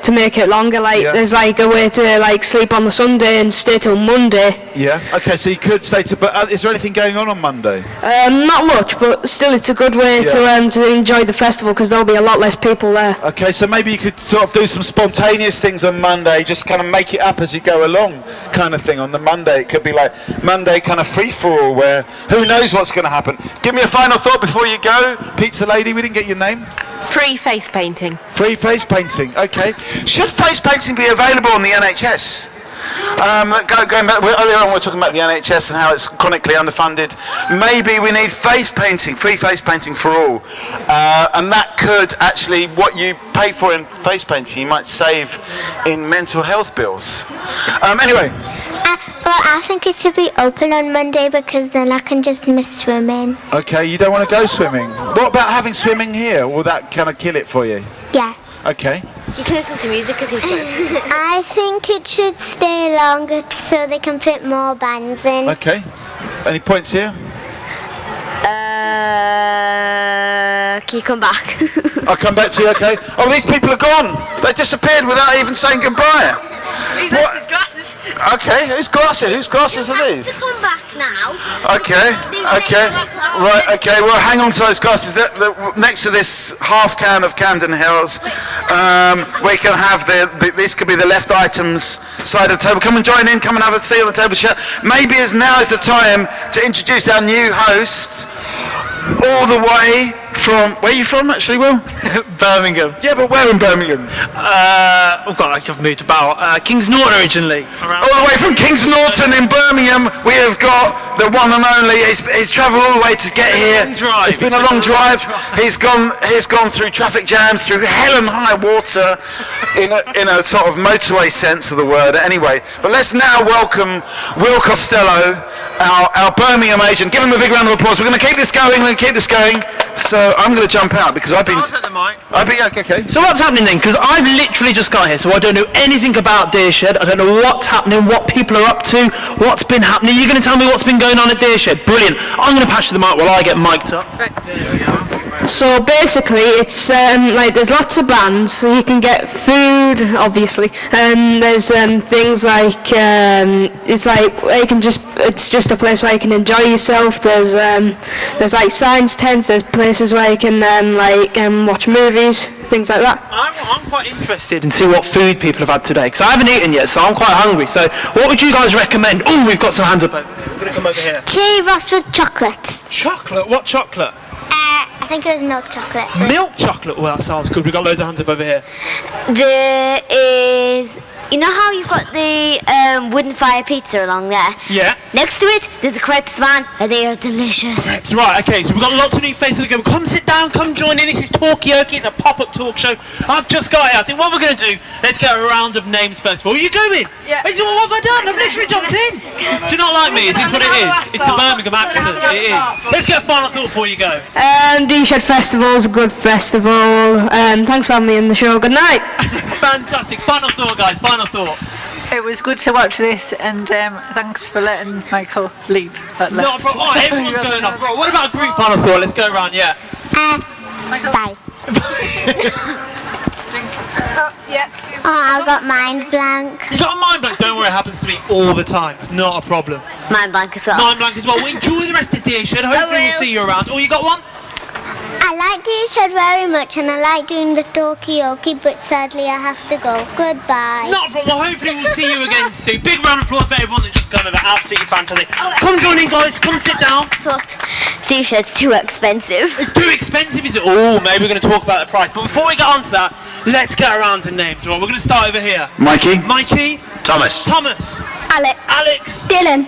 to make it longer. There's like a way to sleep on the Sunday and stay till Monday. Yeah. Okay, so you could stay to. But is there anything going on Monday? Not much, but still, it's a good way to enjoy the festival because there'll be a lot less people there. Okay, so maybe you could sort of do some spontaneous things on Monday, just kind of make it up as you go along, kind of thing. On the Monday, it could be like Monday kind of free for all, where who knows what's going to happen. Give me a final thought before you go, pizza lady. We didn't get your name. Free face painting. Free face painting, okay. Should face painting be available on the NHS? Going back, earlier on we were talking about the NHS and how it's chronically underfunded. Maybe we need face painting, free face painting for all. And that could actually, what you pay for in face painting, you might save in mental health bills. Anyway. Well, I think it should be open on Monday because then I can just miss swimming. Okay, you don't want to go swimming. What about having swimming here? Will that kind of kill it for you? Yeah. Okay. You can listen to music as you swim. I think it should stay longer so they can fit more bands in. Okay. Any points here? Can you come back? I'll come back to you, okay? Oh, these people are gone. They disappeared without even saying goodbye. He's lost his glasses. Okay, whose glasses are these? Come back now. Okay. Right, okay, well hang on to those glasses. They're next to this half can of Camden Hills. We can have these could be the left items side of the table. Come and join in, come and have a seat on the table chat. Maybe now is the time to introduce our new host. all the way from... Where are you from, actually, Will? Birmingham. Yeah, but where in Birmingham? I've moved about. Kings Norton originally. All the way from Kings Norton in Birmingham, we have got the one and only. He's travelled all the way to get here. It's been a long drive. He's gone through traffic jams, through hell and high water, in a sort of motorway sense of the word. Anyway, but let's now welcome Will Costello, our Birmingham agent. Give him a big round of applause. We're going to keep this going. So I'm going to jump out because I've been... Okay. So what's happening then? Because I've literally just got here, so I don't know anything about Deershed. I don't know what's happening, what people are up to, what's been happening. You're going to tell me what's been going on at Deershed? Brilliant. I'm going to pass you the mic while I get mic'd up. So basically, it's like there's lots of bands. So you can get food, obviously, and there's things like it's like where you can it's just a place where you can enjoy yourself. There's like science tents. There's places where you can watch movies, things like that. I'm quite interested in see what food people have had today because I haven't eaten yet, so I'm quite hungry. So what would you guys recommend? Oh, we've got some hands up over here. We're going to come over here. Churros with chocolates. Chocolate? What chocolate? I think it was milk chocolate. Milk chocolate? Well, that sounds good. We've got loads of hands up over here. There is... You know how you've got the wooden fire pizza along there? Yeah. Next to it, there's a crepes van, and they are delicious. Crepes, right, okay, so we've got lots of new faces that go, come sit down, come join in, this is Talkaoke, it's a pop-up talk show. I've just got here, I think what we're going to do, let's get a round of names first of all. Are you going? Yeah. What have I done? I've literally jumped in. Do you not like me? Is this what it is? It's the Birmingham accent, it is. Let's get a final thought before you go. Deershed Festival's a good festival. Thanks for having me in the show. Good night. Fantastic. Final thought, guys. Final thought. It was good to watch this, and thanks for letting Michael leave at last. No, bro, everyone's going off. Bro, what about a group final thought? Let's go around, yeah. Bye. I've got mind blank. You got a mind blank? Don't worry, it happens to me all the time. It's not a problem. Mind blank as well. Mind blank as well. Well, enjoy the rest of Deershed. Hopefully we'll see you around. Oh, you got one? I like Deershed very much, and I like doing the Talkaoke, but sadly I have to go. Goodbye. Not a problem. Well, hopefully we'll see you again soon. Big round of applause for everyone that just come over. Absolutely fantastic. Come join in, guys. Come sit down. Deershed's too expensive. It's too expensive, is it? Oh, maybe we're going to talk about the price. But before we get on to that, let's get around to names. Right, we're going to start over here. Mikey. Thomas. Alex. Dylan,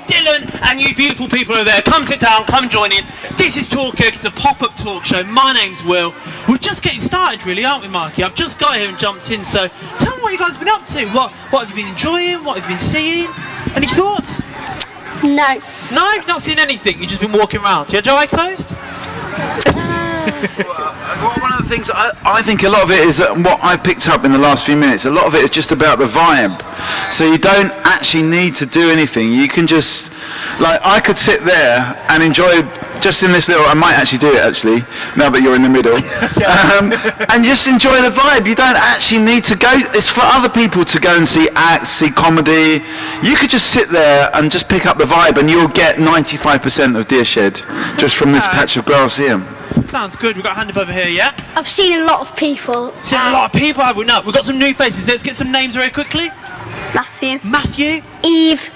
and you beautiful people over there. Come sit down, come join in. This is Talkaoke, it's a pop-up talk show. My name's Will. We're just getting started really, aren't we, Mikey? I've just got here and jumped in, so tell me what you guys have been up to. What have you been enjoying? What have you been seeing? Any thoughts? No. No? You've not seen anything? You've just been walking around. Your eye closed? One of the things I think a lot of it is what I've picked up in the last few minutes. A lot of it is just about the vibe. So you don't actually need to do anything. You can just, like, I could sit there and enjoy just in this little. I might actually do it actually now that you're in the middle, and just enjoy the vibe. You don't actually need to go. It's for other people to go and see acts, see comedy. You could just sit there and just pick up the vibe, and you'll get 95% of Deershed just from this patch of grass here. Sounds good. We've got a hand up over here, yeah? I've of a lot of people. Seen a lot of people, have we? No, we've got some new faces. Let's get some names very quickly. Matthew. Eve.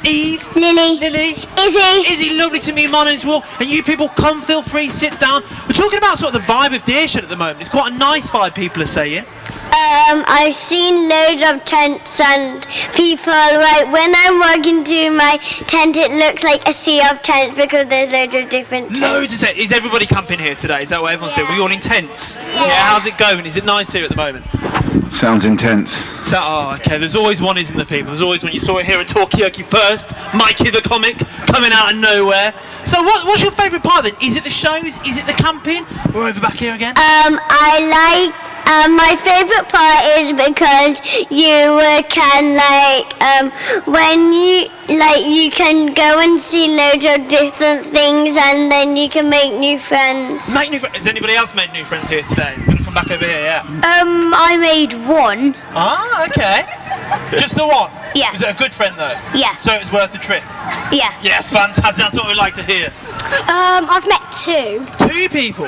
Lily. Izzy, lovely to meet you. My name's Will. And you people, come, feel free, sit down. We're talking about sort of the vibe of Deershed at the moment. It's quite a nice vibe, people are saying. I've seen loads of tents and people, like when I'm walking to my tent it looks like a sea of tents because there's loads of different tents. Loads of tents. Is everybody camping here today? Is that what everyone's doing? We're all in tents? Yeah. How's it going? Is it nice here at the moment? Sounds intense. So, okay, there's always one, isn't there, people? There's always one. You saw it here at Talkaoke first. Mikey the comic coming out of nowhere. So what's your favourite part then? Is it the shows? Is it the camping? We're over back here again. I like my favourite part is because you can when you can go and see loads of different things and then you can make new friends. Has anybody else made new friends here today? We're going to come back over here, yeah. I made one. Ah, okay. Just the one? Yeah. Was it a good friend though? Yeah. So it was worth the trip? Yeah. Yeah, fantastic. That's what we like to hear. I've met two. Two people?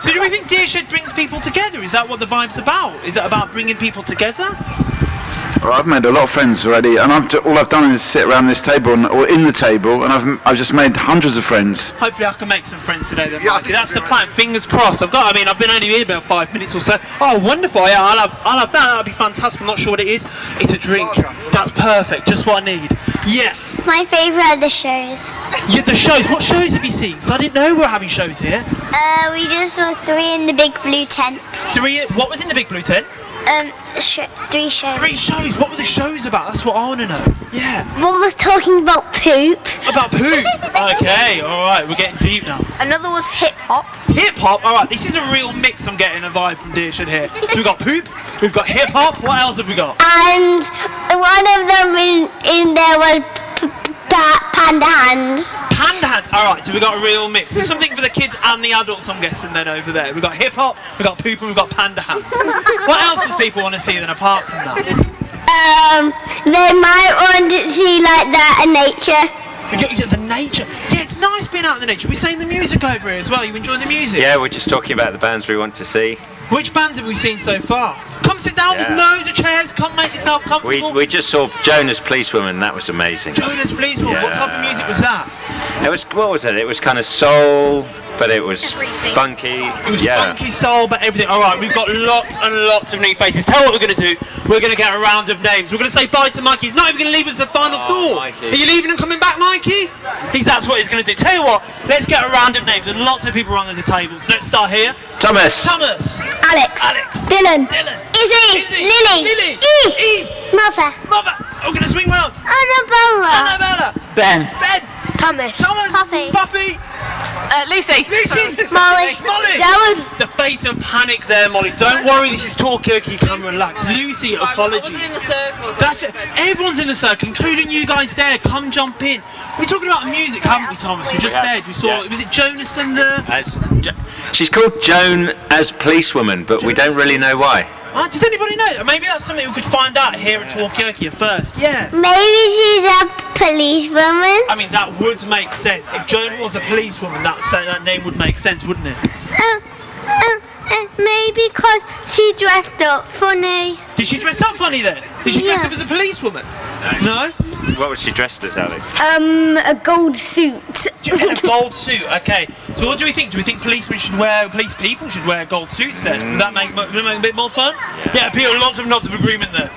So do we think Deershed brings people together? Is that what the vibe's about? Is it about bringing people together? I've made a lot of friends already, and all I've done is sit around this table or in the table, and I've just made hundreds of friends. Hopefully I can make some friends today then, Mikey. That's the plan. Fingers crossed. I've been only here about 5 minutes or so. Oh, wonderful. Yeah, I'll have that. That'll be fantastic. I'm not sure what it is. It's a drink. That's perfect. Just what I need. Yeah. My favourite are the shows. Yeah, the shows. What shows have you seen? So I didn't know we were having shows here. We just saw 3 in the big blue tent. 3? What was in the big blue tent? 3 shows. 3 shows? What were the shows about? That's what I want to know. Yeah. One was talking about poop. About poop? Okay, alright, we're getting deep now. Another was hip-hop. Hip-hop? Alright, this is a real mix. I'm getting a vibe from Dearshed here. So we've got poop, we've got hip-hop, what else have we got? And one of them in there was panda hands. Panda hands? Alright, so we've got a real mix. There's something for the kids and the adults, I'm guessing, then over there. We've got hip-hop, we've got poop, and we've got panda hands. What else does people want to see then apart from that? They might want to see like that in nature. Yeah, the nature. Yeah, it's nice being out in the nature. We're saying the music over here as well. You enjoying the music? Yeah, we're just talking about the bands we want to see. Which bands have we seen so far? Come sit down, there's loads of chairs, come make yourself comfortable. We just saw Jonas Policewoman, that was amazing. Jonas Policewoman, what type of music was that? What was it? It was kind of soul, but it was funky. It was funky soul, but everything. Alright, we've got lots and lots of new faces. Tell what we're going to do. We're going to get a round of names. We're going to say bye to Mikey. He's not even going to leave us the final thought. Mikey. Are you leaving and coming back, Mikey? That's what he's going to do. Tell you what, let's get a round of names. There's lots of people around the table. So let's start here. Thomas. Alex. Dylan. Izzy. Lily. Eve. Mother. We're going to swing round. Annabella. Ben. Thomas. Puppy. Lucy. Molly. Dylan. The face of panic there, Molly. Don't worry, this is Talkaoke. You can relax. Lucy, apologies. I was in the circles. That's it. Everyone's in the circle, including you guys there. Come jump in. We're talking about music, haven't we, Thomas? We just said we saw. Was it Jonas and the? She's called Joan as Policewoman, but we don't really know why. Does anybody know? Maybe that's something we could find out here at Talkaoke first. Yeah. Maybe she's a policewoman. I mean, that would make sense. If Joan was a policewoman, that name would make sense, wouldn't it? Maybe because she dressed up funny. Did she dress up funny then? Did she dress up as a policewoman? No? What was she dressed as, Alex? A gold suit. A gold suit, okay. So what do we think? Do we think police people should wear gold suits then? Would that make it a bit more fun? Yeah, people, lots of agreement there.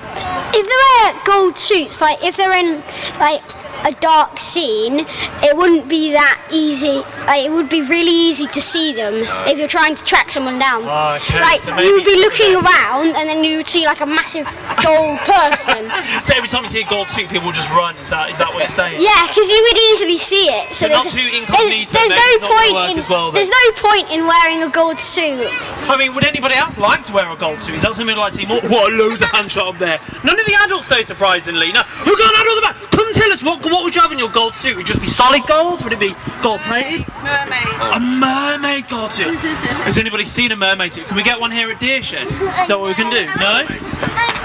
If they wear gold suits, like if they're in like a dark scene, it wouldn't be that easy. Like, it would be really easy to see them if you're trying to track someone down. Okay, like so you would be looking around and then you would see like a massive gold person. So every time you see a gold suit, people just run. Is that what you're saying? Yeah, because you would easily see it. So not too incognito. There's no point in wearing a gold suit. I mean, would anybody else like to wear a gold suit? Is that something I'd like to see more? What, loads of hand shot up there. None of the adults though, surprisingly. No, we've got an adult at the back. Come tell us, what would you have in your gold suit? Would it just be solid gold? Would it be gold plated? Mermaid. A mermaid gold suit. Has anybody seen a mermaid suit? Can we get one here at Dearshed? Is that what we can do? No?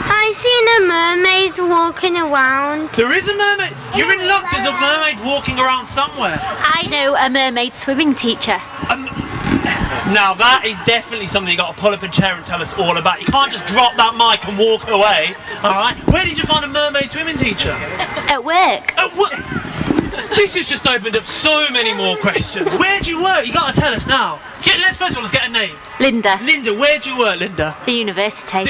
I've seen a mermaid walking around. There is a mermaid? You're in luck, there's a mermaid walking around somewhere. I know a mermaid swimming teacher. Now that is definitely something you got to pull up a chair and tell us all about. You can't just drop that mic and walk away, alright? Where did you find a mermaid swimming teacher? At work. At work? This has just opened up so many more questions. Where do you work? You got to tell us now. Yeah, first of all, let's get a name. Linda. Linda, where do you work, Linda? The university.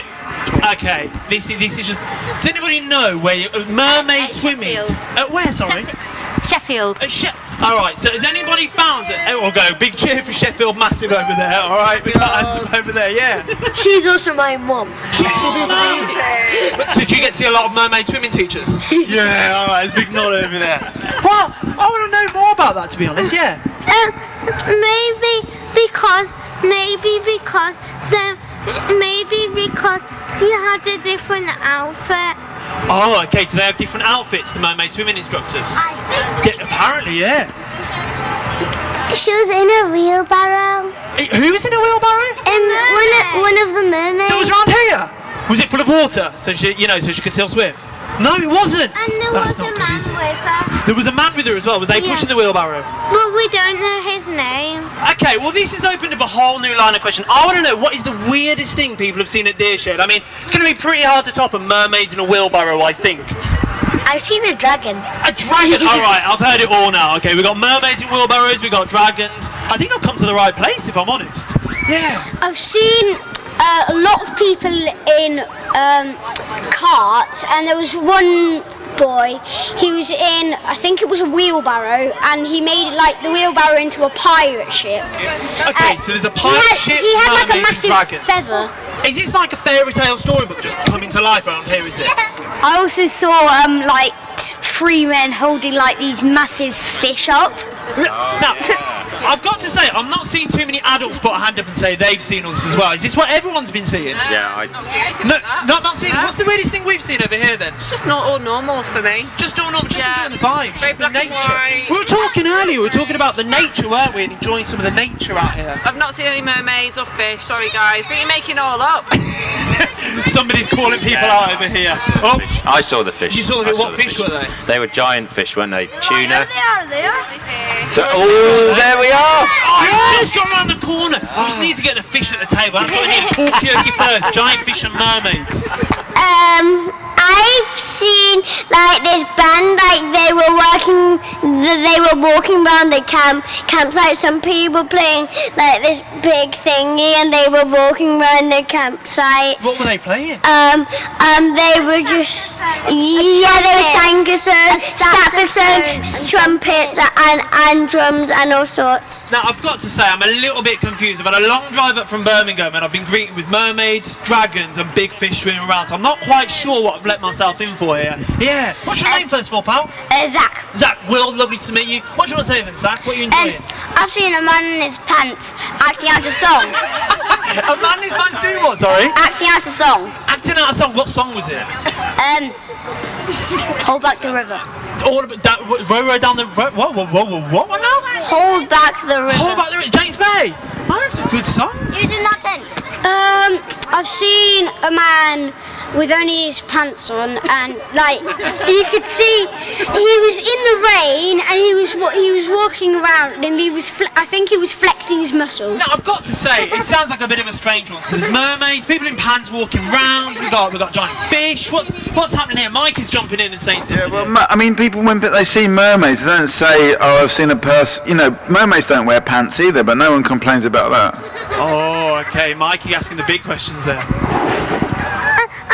Okay, this is just. Does anybody know where mermaid swimming? At where? Sorry. Sheffield. Alright, so has anybody found it? Oh, we'll go. Big cheer for Sheffield, massive over there. Alright, we got hands up over there, yeah. She's also my mum. So do you get to see a lot of mermaid swimming teachers? Yeah, alright, there's a big nod over there. Well, I want to know more about that, to be honest, yeah. Maybe because you had a different outfit. Oh, okay, do they have different outfits, the mermaid swimming instructors? I think. Yeah, apparently, yeah. She was in a wheelbarrow. Who was in a wheelbarrow? One of the mermaids. That was around here? Was it full of water? So she could still swim? No, it wasn't. And there That's was a not good, man is it? with her. There was a man with her as well. Was they pushing the wheelbarrow? Well, we don't know his name. Okay, well this has opened up a whole new line of question. I want to know, what is the weirdest thing people have seen at Deershed? I mean, it's going to be pretty hard to top a mermaid in a wheelbarrow, I think. I've seen a dragon. A dragon? Alright, I've heard it all now. Okay, we've got mermaids in wheelbarrows, we've got dragons. I think I've come to the right place, if I'm honest. Yeah. I've seen a lot of people in carts, and there was one boy, he was in, I think it was a wheelbarrow, and he made like the wheelbarrow into a pirate ship. Okay, so there's a pirate ship, he had like a mermaids and massive dragons. feather. Is this like a fairy tale storybook just coming to life around here, is it? I also saw like 3 men holding like these massive fish up. Now, I've got to say, I'm not seeing too many adults put a hand up and say they've seen us as well. Is this what everyone's been seeing? Yeah, No, not seeing. What's the weirdest thing we've seen over here then? It's just not all normal for me. Just all normal, just enjoying the vibes, Very just the black and nature. white. We were talking earlier, we were talking about the nature, weren't we? And enjoying some of the nature out here. I've not seen any mermaids or fish. Sorry, guys. I think you're making it all up. Somebody's calling people out over here. Oh, I saw the fish. you saw the I what fish were they? They were giant fish, weren't they? Tuna. They are. So, oh, there we are. Oh, it's just got around the corner. I just need to get a fish at the table. That's what I need. Talkaoke first. Giant fish and mermaids. I've seen like this band, like they were walking around the campsite. Some people playing like this big thingy, and they were walking around the campsite. What were they playing? They were just they were saxophones, trumpets, and drums, and all sorts. Now I've got to say, I'm a little bit confused. I've had a long drive up from Birmingham, and I've been greeted with mermaids, dragons, and big fish swimming around. So I'm not quite sure what I've let myself in for here. Yeah. What's your name first of all, pal? Zach. Zach. Will, lovely to meet you. What do you want to say then, Zach? What are you enjoying? I've seen a man in his pants acting out a song. A man in his pants doing what? Sorry. Acting out a song. Acting out a song. What song was it? Hold back the river. All about that. Row down the. What now? Hold back the river. Hold back the river. James Bay. Oh, that's a good song. You did not end. I've seen a man with only his pants on, and like you could see he was in the rain, and he was walking around, and I think he was flexing his muscles. Now I've got to say, it sounds like a bit of a strange one. So there's mermaids, people in pants walking around. We've got giant fish. What's happening here? Mike is jumping in and saying something. Yeah, well, I mean, people when they see mermaids, they don't say, "Oh, I've seen a person." You know, mermaids don't wear pants either, but no one complains about that. Oh, okay, Mikey asking the big questions there.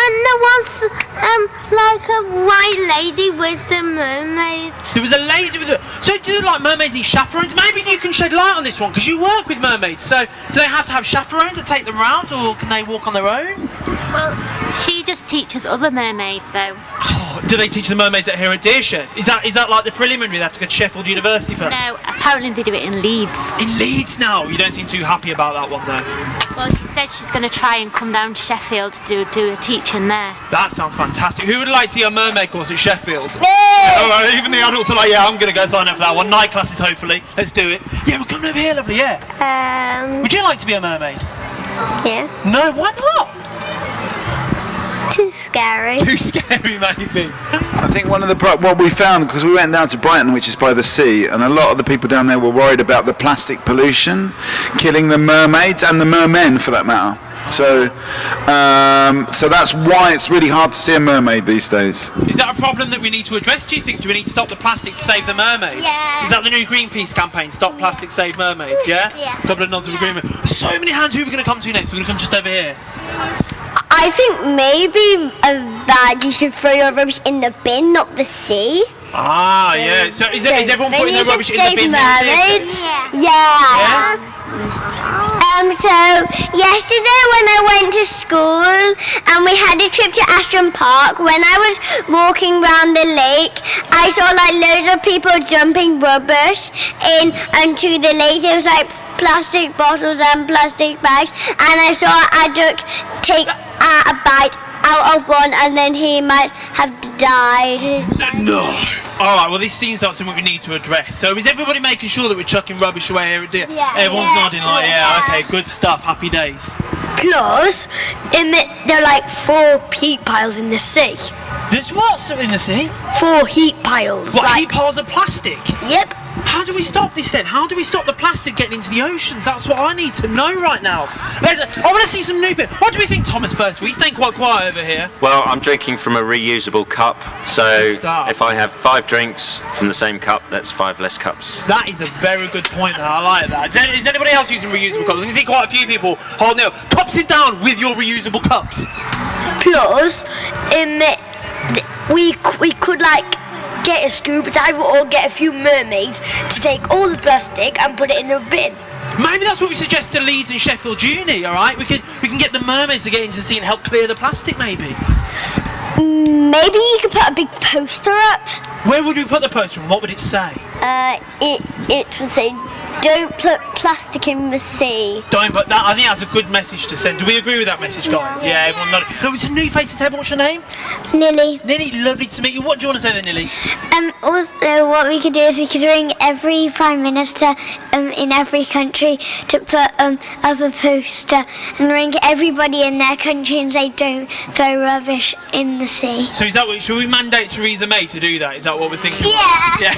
And there was like a white lady with the mermaid. There was a lady with a... So do like mermaids need chaperones? Maybe you can shed light on this one, because you work with mermaids. So do they have to have chaperones to take them around, or can they walk on their own? Well, she just teaches other mermaids though. Oh, do they teach the mermaids that here at Deershed? Is that like the preliminary? They have to go to Sheffield University first? No, apparently they do it in Leeds. In Leeds now? You don't seem too happy about that one though. Well, she said she's going to try and come down to Sheffield to do a teaching there. That sounds fantastic. Who would like to see a mermaid course at Sheffield? Oh, even the adults are like, yeah, I'm going to go sign up for that one. Night classes, hopefully. Let's do it. Yeah, we're coming over here, lovely, yeah. Would you like to be a mermaid? Yeah. No, why not? Too scary. Too scary, maybe. I think one of what we found, because we went down to Brighton, which is by the sea, and a lot of the people down there were worried about the plastic pollution killing the mermaids and the mermen, for that matter. So that's why it's really hard to see a mermaid these days. Is that a problem that we need to address, do you think? Do we need to stop the plastic to save the mermaids? Yeah. Is that the new Greenpeace campaign, Stop Plastic, Save Mermaids, yeah? Yeah. A couple of nods of agreement. So many hands. Who are we going to come to next? We're going to come just over here. I think maybe that you should throw your rubbish in the bin, not the sea. Ah, yeah. So is everyone putting their rubbish in the bin? Mermaids? Yeah. So yesterday when I went to school and we had a trip to Ashton Park, when I was walking around the lake, I saw like loads of people dumping rubbish into the lake. There was like plastic bottles and plastic bags, and I saw a duck take a bite out of one, and then he might have died. No. Alright, well this seems like something we need to address. So is everybody making sure that we're chucking rubbish away here at Deer? Yeah. Everyone's nodding like, yeah, okay, good stuff, happy days. Plus, there are like 4 peat piles in the sea. There's what in the sea? 4 heat piles. What, heat piles of plastic? Yep. How do we stop this then? How do we stop the plastic getting into the oceans? That's what I need to know right now. I want to see some new bit. What do we think, Thomas, first? He's staying quite quiet over here. Well, I'm drinking from a reusable cup, so if I have 5 drinks from the same cup, that's 5 less cups. That is a very good point, there. I like that. Is anybody else using reusable cups? I can see quite a few people holding up. Cups it down with your reusable cups. Plus, we could like get a scuba diver or get a few mermaids to take all the plastic and put it in the bin. Maybe that's what we suggest to Leeds and Sheffield Uni. All right, we can get the mermaids to get into the sea and help clear the plastic. Maybe you could put a big poster up. Where would we put the poster and what would it say? It would say, "Don't put plastic in the sea." Don't put that. I think that's a good message to send. Do we agree with that message, guys? Yeah, everyone nodded. No, it's a new face at the table. What's your name? Lily. Lily, lovely to meet you. What do you want to say then, Lily? Also, what we could do is we could ring every Prime Minister in every country to put up a poster and ring everybody in their country and say, "Don't throw rubbish in the sea." So is that what? Should we mandate Theresa May to do that? Is that what we're thinking? Yeah.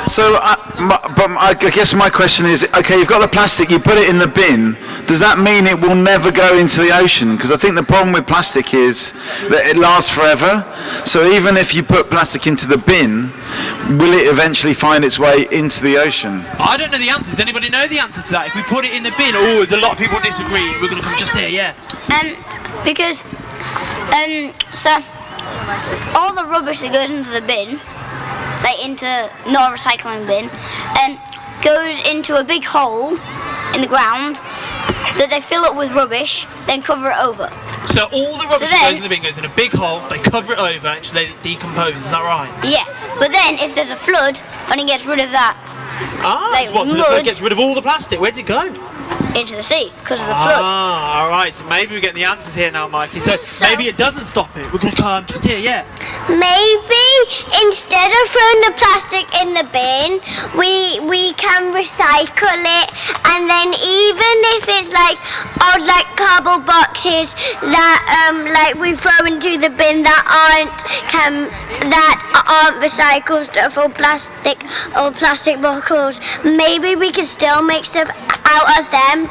So, I guess my question is, okay, you've got the plastic, you put it in the bin. Does that mean it will never go into the ocean? Because I think the problem with plastic is that it lasts forever. So even if you put plastic into the bin, will it eventually find its way into the ocean? I don't know the answer. Does anybody know the answer to that? If we put it in the bin, there's a lot of people disagree. We're going to come just here, yeah. Because, so, all the rubbish that goes into the bin, like into not a recycling bin, goes into a big hole in the ground that they fill up with rubbish, then cover it over. So all the rubbish that goes in the bin goes in a big hole, they cover it over and let it decompose, is that right? Yeah, but then if there's a flood, and it gets rid of that, so the flood gets rid of all the plastic, where's it go? Into the sea, because of the flood. Alright, so maybe we're getting the answers here now, Mikey. So maybe it doesn't stop it. We're going to come just here, yeah. Maybe instead of throwing the plastic in the bin, we can recycle it, and then even if it's like old like cardboard boxes that like we throw into the bin that aren't recycled stuff or plastic bottles, maybe we can still make stuff out of them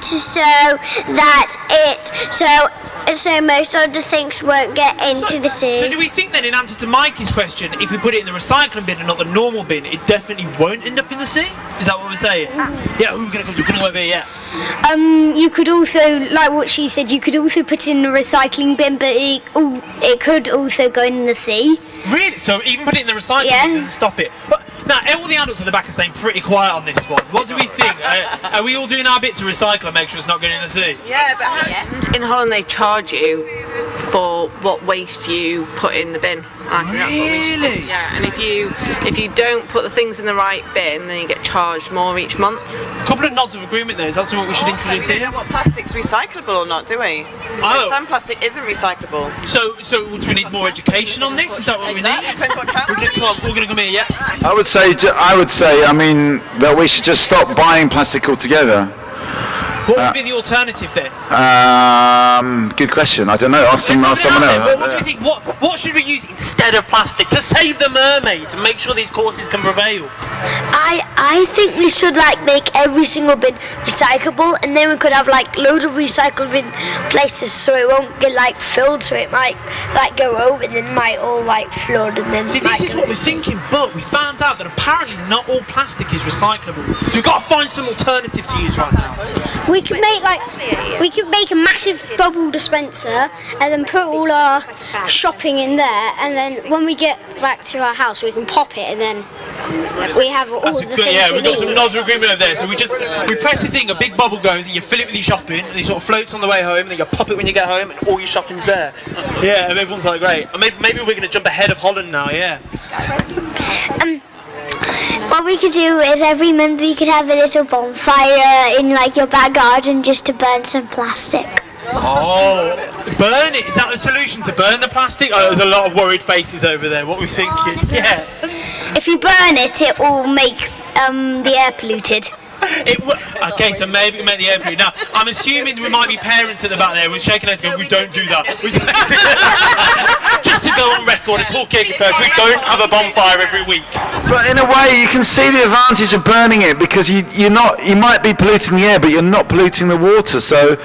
so most of the things won't get into the sea. So do we think then, in answer to Mikey's question, if we put it in the recycling bin and not the normal bin, it definitely won't end up in the sea? Is that what we're saying? Yeah, we're going to go over here, yeah. You could also, like what she said, you could also put it in the recycling bin, but it could also go in the sea. Really? So even put it in the recycling bin doesn't stop it? But now, all the adults at the back are staying pretty quiet on this one. What do we think? Are we all doing our bit to recycle and make sure it's not going in the sea? Yeah, but in Holland they charge you for what waste you put in the bin. I think that's what we should do. Yeah, and if you don't put the things in the right bin, then you get charged more each month. A couple of nods of agreement there. Is that something we should introduce here? We don't know what plastic's recyclable or not, do we? So some plastic isn't recyclable. So do we need more education on this? Is that what we need? We're going to come here, yeah. I would say, I mean, that we should just stop buying plastic altogether. What would be the alternative then? Good question. I don't know. Ask someone else. What do you think? What should we use instead of plastic to save the mermaids and make sure these causes can prevail? I think we should like make every single bin recyclable, and then we could have like loads of recycled bin places, so it won't get like filled, so it might like go over, and then it might all like flood, and then. See, this is what we're thinking, but we found out that apparently not all plastic is recyclable, so we've got to find some alternative to use right now. We could make a massive bubble dispenser and then put all our shopping in there, and then when we get back to our house we can pop it, and then we have all the things we've got some nods of agreement over there. So we press the thing, a big bubble goes, and you fill it with your shopping, and it sort of floats on the way home, and then you pop it when you get home, and all your shopping's there. Yeah, and everyone's like, great. Maybe we're going to jump ahead of Holland now, yeah. What we could do is every month we could have a little bonfire in like your back garden just to burn some plastic. Oh, burn it? Is that the solution, to burn the plastic? Oh, there's a lot of worried faces over there. What are we thinking? Yeah. If you burn it, it will make the air polluted. Okay, so maybe we make the air polluted. Now, I'm assuming there might be parents at the back there who are shaking their heads going, we don't do that. We don't do that. Just to go on record and Talkaoke first. We don't have a bonfire every week. But in a way, you can see the advantage of burning it because you might be polluting the air, but you're not polluting the water. So,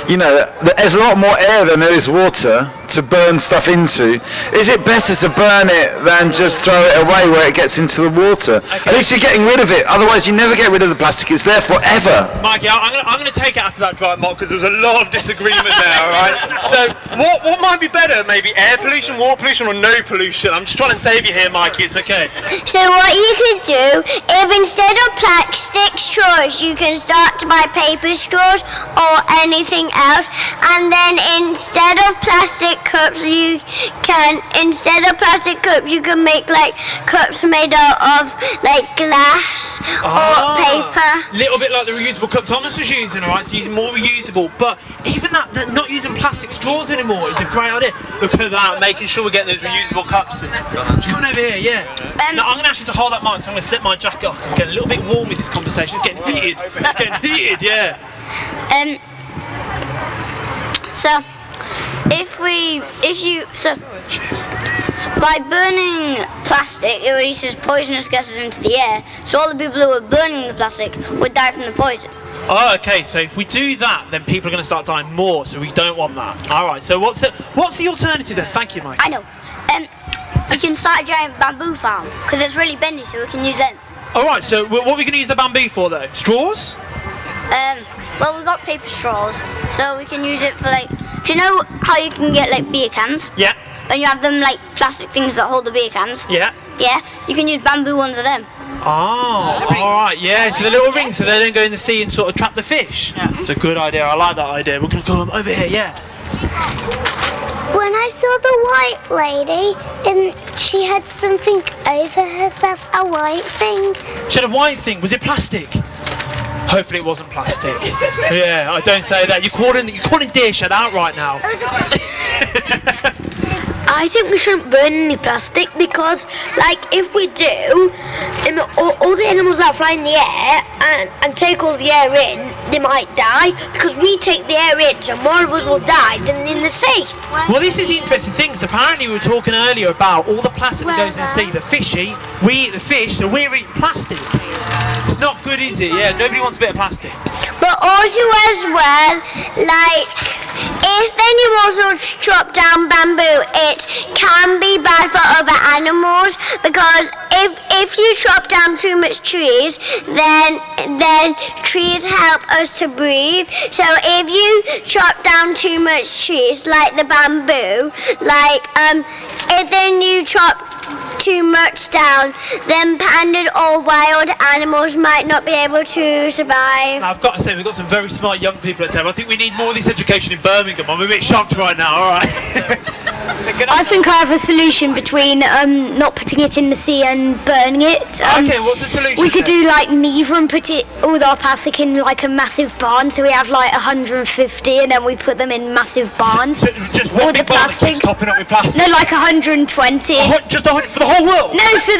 there's a lot more air than there is water to burn stuff into. Is it better to burn it than just throw it away where it gets into the water? At least you're getting rid of it. Otherwise, you never get rid of the plastic. It's there forever. Mikey, I'm going to take it after that dry mock because there's a lot of disagreement there, all right? So, what might be better? Maybe air pollution, water pollution, or no pollution? I'm just trying to save you here, Mikey. It's okay. So what you could do, if instead of plastic straws, you can start to buy paper straws or anything else, and then instead of plastic cups, you can make like cups made out of like glass or paper. Little bit like the reusable cup Thomas was using, alright? So using more reusable, but even that not using plastic straws anymore is a great idea. Look at that, making sure we get those reusable cups in. Just come over here, yeah. Now I'm going to ask you to hold that mic, so I'm going to slip my jacket off. It's getting a little bit warm with this conversation. It's getting heated. It's getting heated, yeah. So by burning plastic, it releases poisonous gases into the air, so all the people who are burning the plastic would die from the poison. Oh, okay, so if we do that, then people are going to start dying more, so we don't want that. Alright, so what's the alternative then? Thank you, Mike. I know. We can start a giant bamboo farm, because it's really bendy, so we can use them. Alright, so what are we going to use the bamboo for, though? Straws? Well, we've got paper straws, so we can use it for like... Do you know how you can get like beer cans? Yeah. And you have them like plastic things that hold the beer cans? Yeah. Yeah, you can use bamboo ones of them. Oh, alright, yeah, so the little rings, so they don't go in the sea and sort of trap the fish. Yeah. It's a good idea, I like that idea. We're going to come over here, yeah. When I saw the white lady, she had something over herself, a white thing. She had a white thing, was it plastic? Hopefully it wasn't plastic. Yeah, I don't say that. You're calling deer shut out right now. I think we shouldn't burn any plastic because, like, if we do, all the animals that fly in the air and take all the air in, they might die because we take the air in, so more of us will die than in the sea. Well, this is the interesting thing, because apparently we were talking earlier about all the plastic that goes in the sea. The fish eat, we eat the fish, so we're eating plastic. It's not good, is it? Yeah, nobody wants a bit of plastic. But also as well, like, if then you also chop down bamboo, it can be bad for other animals, because if you chop down too much trees, then trees help us to breathe. So if you chop down too much trees, like the bamboo, like if then you chop too much down, then pandas or wild animals might not be able to survive. Now, I've got to say, we've got some very smart young people at the table. I think we need more of this education in Birmingham. I'm a bit shocked right now, alright. I think I have a solution between not putting it in the sea and burning it. Okay, what's the solution? We could do like neither and put all our plastic in like a massive barn, so we have like 150 and then we put them in massive barns. Just one big barn that keeps topping up with plastic? No, like 120. Just 100 for the whole world? No, for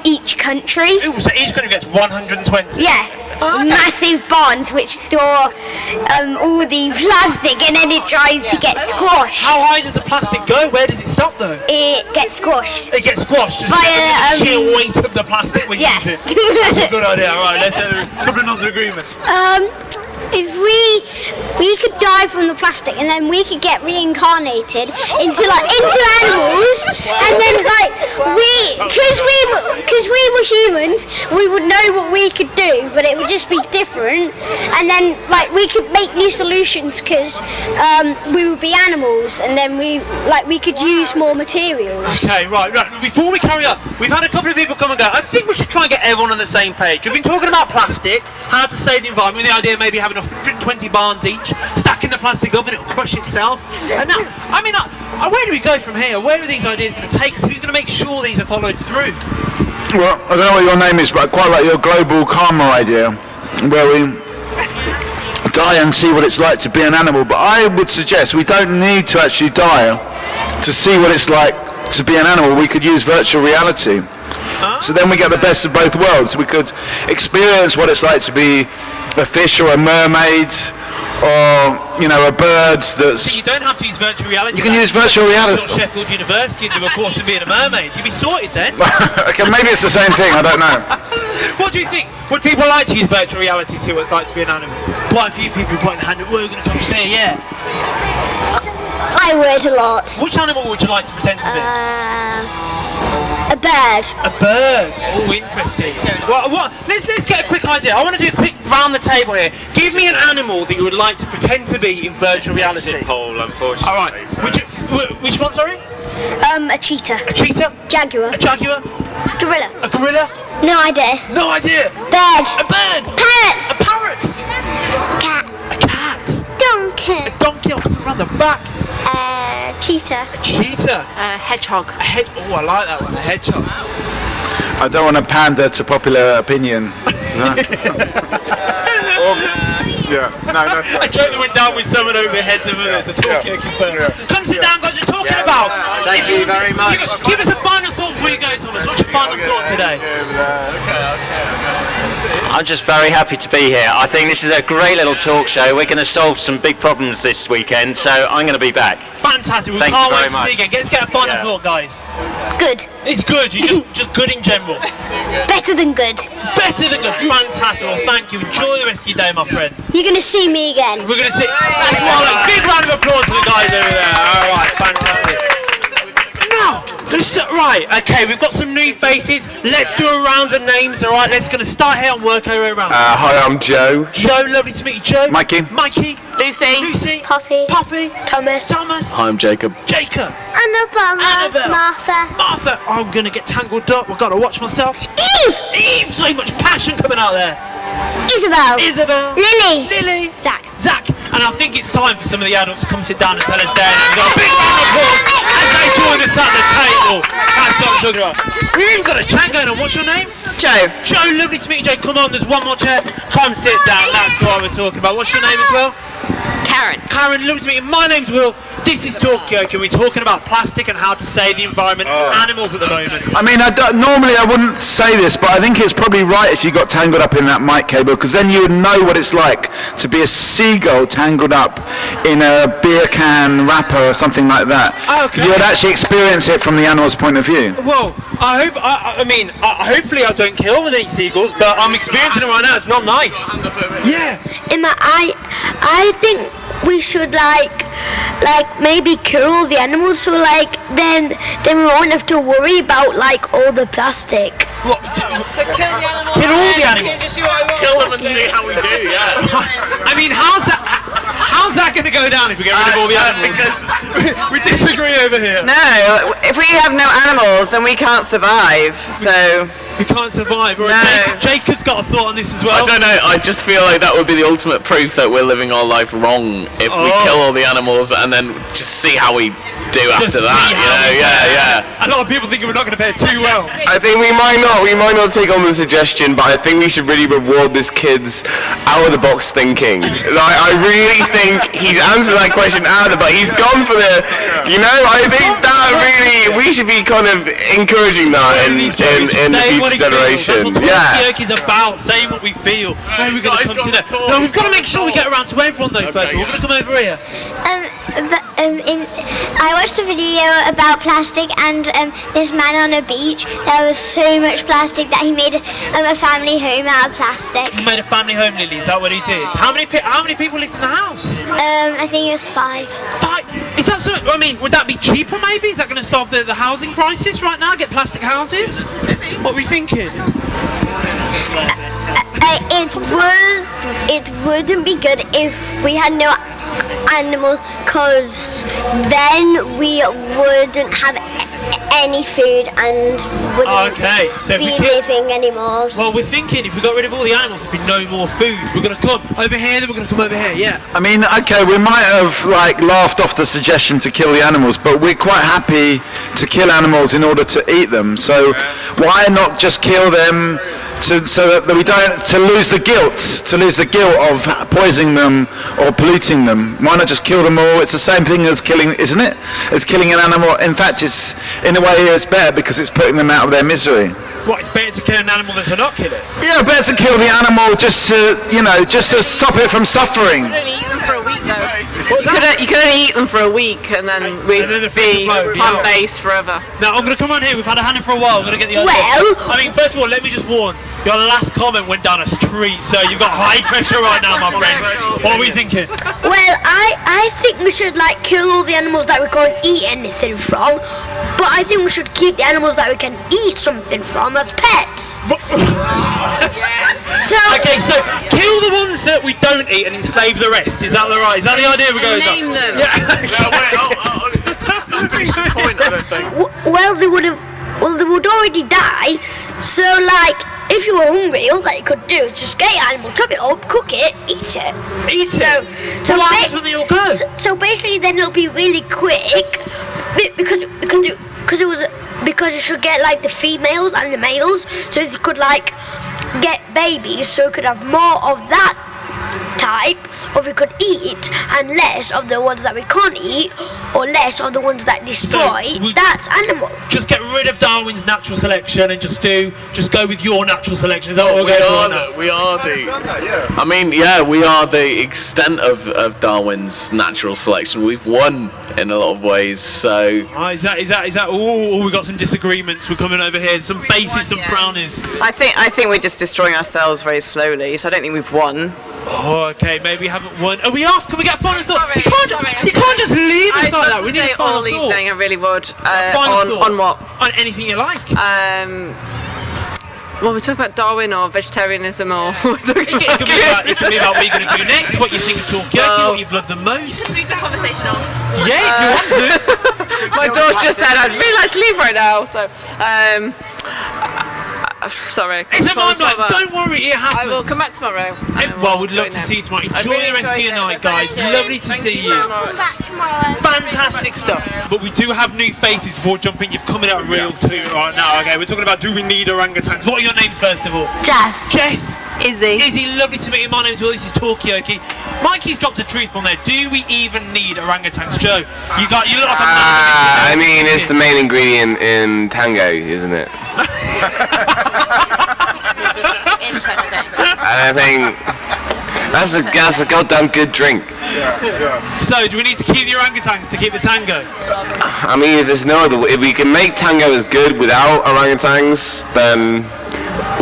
each country. Ooh, so each country gets 120? Yeah. Okay. Massive barns which store all the plastic and then it tries to get squashed. How high does the plastic go? Where does it stop though? It gets squashed. It gets squashed? Just by the sheer weight of the plastic we use it. That's a good idea. Alright, let's have a couple of nods of agreement. If we could die from the plastic and then we could get reincarnated into animals, and then because we were humans, we would know what we could do, but it would just be different, and then we could make new solutions because we would be animals, and then we could use more materials. Okay, right. Before we carry on, we've had a couple of people come and go. I think we should try and get everyone on the same page. We've been talking about plastic, how to save the environment, the idea of maybe having 120 barns each, stacking the plastic up and it'll crush itself. And now, where do we go from here? Where are these ideas going to take us? Who's going to make sure these are followed through? Well, I don't know what your name is, but I quite like your global karma idea, where we die and see what it's like to be an animal. But I would suggest we don't need to actually die to see what it's like to be an animal. We could use virtual reality. So then we get the best of both worlds. We could experience what it's like to be a fish or a mermaid or a bird that's. But you don't have to use virtual reality. You can use virtual reality. At Sheffield University and do a course in being a mermaid. You'd be sorted then. Okay, maybe it's the same thing. I don't know. What do you think? Would people like to use virtual reality to see what it's like to be an animal? Quite a few people putting their hand up. We're going to come stay. Yeah. I would a lot. Which animal would you like to pretend to be? A bird. A bird. Oh, interesting. What? Let's get a quick idea. I want to do a quick round the table here. Give me an animal that you would like to pretend to be in virtual reality. Poll, unfortunately. All right. Which one? Sorry. A cheetah. A cheetah. Jaguar. A jaguar. Gorilla. A gorilla. No idea. No idea. Bird. A bird. Parrot. A parrot. Cat. A cat. Donkey. A donkey. I'll come around the back. Cheetah. A cheetah. A hedgehog. Oh, I like that one. A hedgehog. I don't want to pander to popular opinion. Yeah. No, that's. A joke that went down with someone over the heads of others. A Talkaoke firm. Come sit down, guys. We're talking about. Thank you very much. Give us a final thought before you go, Thomas. What's your final thought today? I'm just very happy to be here. I think this is a great little talk show. We're going to solve some big problems this weekend, so I'm going to be back. Fantastic. We Thank can't you wait very to see you again. Let's get a final thought, guys. Good. It's good. You're just good in general. Better than good. Better than good. Fantastic. Well, thank you. Enjoy the rest of your day, my friend. You're going to see me again. We're going to see. That's why. Big round of applause for the guys over there. All right. Fantastic. Now, right, okay, we've got some new faces. Let's do a round of names, all right? Let's going to start here and work our way around. Hi, I'm Joe. Joe, lovely to meet you, Joe. Mikey. Mikey. Lucy. Poppy. Thomas. Hi, I'm Jacob. Annabelle. Martha. I'm going to get tangled up. I've got to watch myself. Eve. So much passion coming out there. Isabel. Lily. Zach. And I think it's time for some of the adults to come sit down and tell us their names. We've got a big round of applause as they join us at the table. That's what I'm talking about. We've even got a chat going on. What's your name? Joe. Joe, lovely to meet you, Joe. Come on, there's one more chair. Come sit down. That's what we're talking about. What's your name as well? Karen, lovely to meet you. My name's Will. This is Talkaoke. We're talking about plastic and how to save the environment and animals at the moment. I mean, normally I wouldn't say this, but I think it's probably right if you got tangled up in that mic cable, because then you would know what it's like to be a seagull tangled up in a beer can wrapper or something like that. Okay. You would actually experience it from the animal's point of view. Well, hopefully I don't kill any seagulls, but I'm experiencing it right now. It's not nice. Yeah. I think we should like maybe kill all the animals, so then we won't have to worry about all the plastic. What? So kill the animals. Kill all the animals. Kill them and see how we do. Yeah. I mean, how's that going to go down if we get rid of all the animals? Because we disagree over here. No, if we have no animals, then we can't survive. So we can't survive. Or Jacob's got a thought on this as well. I don't know. I just feel like that would be the ultimate proof that we're living our life wrong if we kill all the animals and then just see how we do after that. Yeah. A lot of people think we're not going to fare too well. I think we might not take on the suggestion, but I think we should really reward this kid's out of the box thinking. I really think he's answered that question out of the box. He's gone for the, I think that really, we should be kind of encouraging that in the future generation. That's what Talkaoke is about, saying what we feel. Where we're going to come to that. No, we've got to make sure we get around to everyone though first. We're going to come over here. I watched a video about plastic, and this man on a beach, there was so much plastic that he made a family home out of plastic. He made a family home, Lily, is that what he did? How many people lived in the house? I think it was 5. 5? Is that so? I mean, would that be cheaper maybe? Is that going to solve the housing crisis right now? Get plastic houses? What are we thinking? It wouldn't be good if we had no animals, because then we wouldn't have any food and wouldn't be living anymore. Well, we're thinking if we got rid of all the animals, there'd be no more food. We're going to come over here, then we're going to come over here, yeah. I mean, okay, we might have laughed off the suggestion to kill the animals, but we're quite happy to kill animals in order to eat them. So why not just kill them so that we don't lose the guilt of poisoning them or polluting them? Why not just kill them all? It's the same thing as killing, isn't it? As killing an animal. In fact, it's in a way it's better because it's putting them out of their misery. What, it's better to kill an animal than to not kill it? Yeah, better to kill the animal just to stop it from suffering. We don't eat them for You could only eat them for a week, and then we'd be plant-based forever. Now I'm going to come on here. We've had a hand in for a while. We're going to get the idea. Well, I mean, first of all, let me just warn. Your last comment went down a street, so you've got high pressure right now, my friend. What are we thinking? Well, I think we should like kill all the animals that we can't eat anything from, but I think we should keep the animals that we can eat something from as pets. So kill the ones that we don't eat and enslave the rest. Is that right? Is that the idea we're going with? Name them. Well, they would already die. So like, if you were hungry, all that you could do is just get your animal, chop it up, cook it, eat it. So what happens when they all go? So basically, then it'll be really quick because you should get like the females and the males, so you could like get babies, so you could have more of that type of we could eat and less of the ones that we can't eat, or less of the ones that destroy that animal. Just get rid of Darwin's natural selection and just go with your natural selection. Is that what we're going to do? We are we are the extent of Darwin's natural selection. We've won in a lot of ways. So is that? Oh, we got some disagreements. We're coming over here. Some faces, some frownies. I think we're just destroying ourselves very slowly. So I don't think we've won. Oh, okay, maybe we haven't won. Are we off? Can we get a final thought? You can't just leave us like that. We need a final thought. I really would. On what? On anything you like. Well, we're talking about Darwin or vegetarianism, or we're talking it can be about what you're going to do next, what you think of Talkaoke, what you've loved the most. Just move the conversation on. Yeah, if you want to. My daughter just said I'd really like to leave right now, so sorry. It's a limelight. Don't worry, it happens. I will come back tomorrow. Well, we'd love to see you tomorrow. Enjoy the rest of your night, guys. Lovely to see you. Fantastic stuff. But we do have new faces before jumping. You've come in at a real tune right now. Okay, we're talking about do we need orangutans? What are your names first of all? Jess. Izzy, lovely to meet you. My name's Will. This is Talkaoke. Mikey's dropped a truth bomb there. Do we even need orangutans, Joe? You look like a man. I mean, it's the main ingredient in tango, isn't it? Interesting. And I think that's a goddamn good drink. So, do we need to keep the orangutans to keep the tango? I mean, if there's no other way, if we can make tango as good without orangutans, then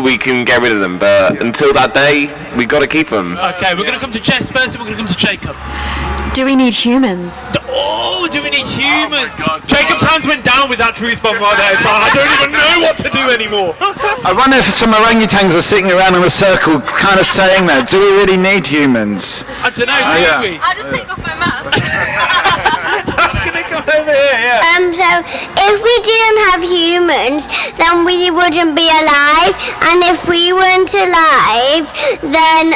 we can get rid of them. But until that day, we got to keep them. Okay, we're going to come to Jess first, and we're going to come to Jacob. Do we need humans? Oh, do we need humans? Oh Jacob's hands went down with that truth bomb right there, so I don't even know what to do anymore. I wonder if some orangutans are sitting around in a circle kind of saying that. Do we really need humans? I don't know, do we? I'll just take off my mask. I'm going to come over here, yeah. So if we didn't have humans, then we wouldn't be alive, and if we weren't alive, then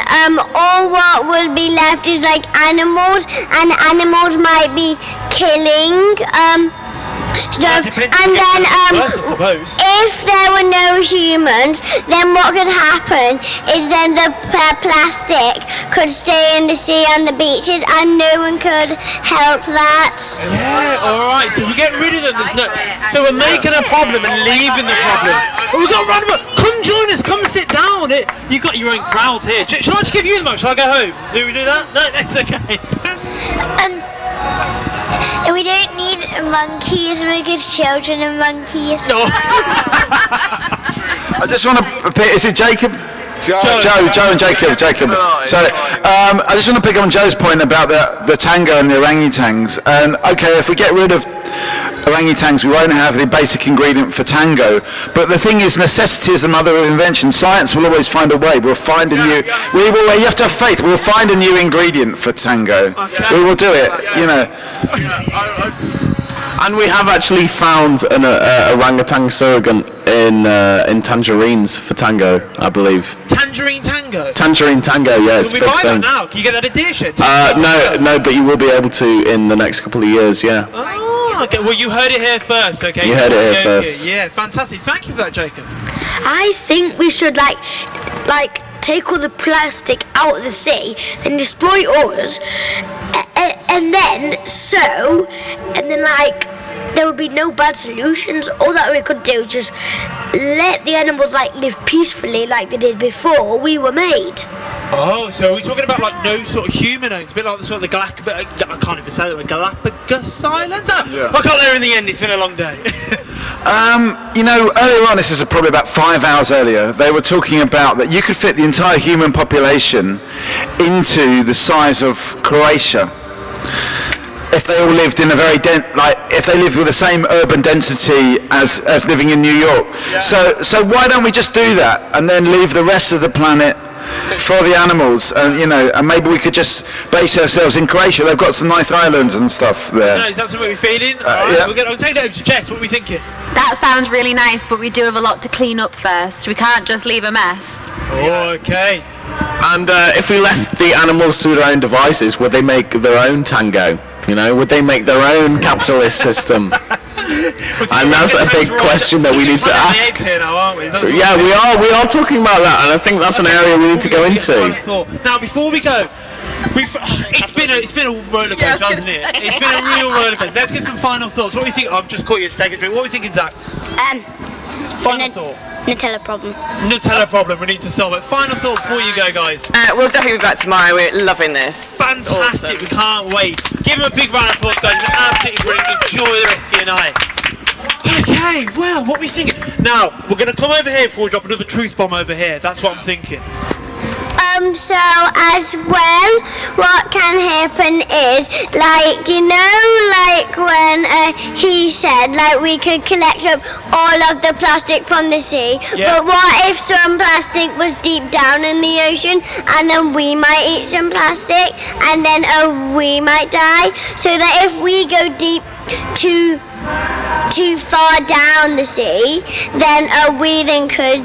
all what would be left is like animals, and animals might be killing stuff, and then if there were no humans, then what could happen is then the plastic could stay in the sea and the beaches, and no one could help that. Yeah, alright, so we get rid of them. So we're making a problem and leaving the problem. But we've got to run over. Come join us, come sit down. You've got your own crowd here. Shall I just give you the mic? Shall I go home? Do we do that? No, that's okay. We don't need monkeys because children are monkeys. I just want to repeat, is it Jacob? Joe and Jacob. So I just want to pick up on Joe's point about the tango and the orangutans. And okay, if we get rid of orangutans, we won't have the basic ingredient for tango. But the thing is, necessity is the mother of invention. Science will always find a way. We'll find a new. You have to have faith. We'll find a new ingredient for tango. We will do it. You know. And we have actually found an orangutan surrogate in tangerines for tango, I believe. Tangerine tango? Tangerine tango, yeah, it's a big thing. Can we buy that now? Can you get that at deer shit? No, but you will be able to in the next couple of years, yeah. Oh, okay. Well, you heard it here first, okay? You heard it here first. Yeah, fantastic. Thank you for that, Jacob. I think we should like take all the plastic out of the sea and destroy us, and then there would be no bad solutions. All that we could do is just let the animals live peacefully like they did before we were made. Oh, so are we talking about like no sort of human owned? A bit like the sort of the I can't even say it, Galapagos Islands? Yeah. I got there in the end, it's been a long day. Earlier on, this is probably about 5 hours earlier, they were talking about that you could fit the entire human population into the size of Croatia. If they all lived in a very if they lived with the same urban density as living in New York. Yeah. So why don't we just do that and then leave the rest of the planet for the animals, and maybe we could just base ourselves in Croatia. They've got some nice islands and stuff there. Is that something we're feeling? Yeah. I'll take that over to Jess. What are we thinking? That sounds really nice, but we do have a lot to clean up first. We can't just leave a mess. Oh, okay. And if we left the animals to their own devices, would they make their own tango? Would they make their own capitalist system? And that's a big question that we need to ask. Yeah, we are talking about that, and I think that's an area we need to go into. Now, before we go, it's been a roller coaster, hasn't it? It's been a real roller coaster. Let's get some final thoughts. What do we think? I've just caught you to take a drink. What are we thinking, Zach? Final thought. Nutella problem. Nutella problem. We need to solve it. Final thought before you go, guys. We'll definitely be back tomorrow. We're loving this. Fantastic. Awesome. We can't wait. Give them a big round of applause, guys. It's absolutely brilliant. Enjoy the rest of your night. Okay, well, what are we thinking? Now, we're going to come over here before we drop another truth bomb over here. That's what I'm thinking. So as well, what can happen is, when he said, we could collect up all of the plastic from the sea, but what if some plastic was deep down in the ocean, and then we might eat some plastic, and then we might die, so that if we go deep too far down the sea, then we could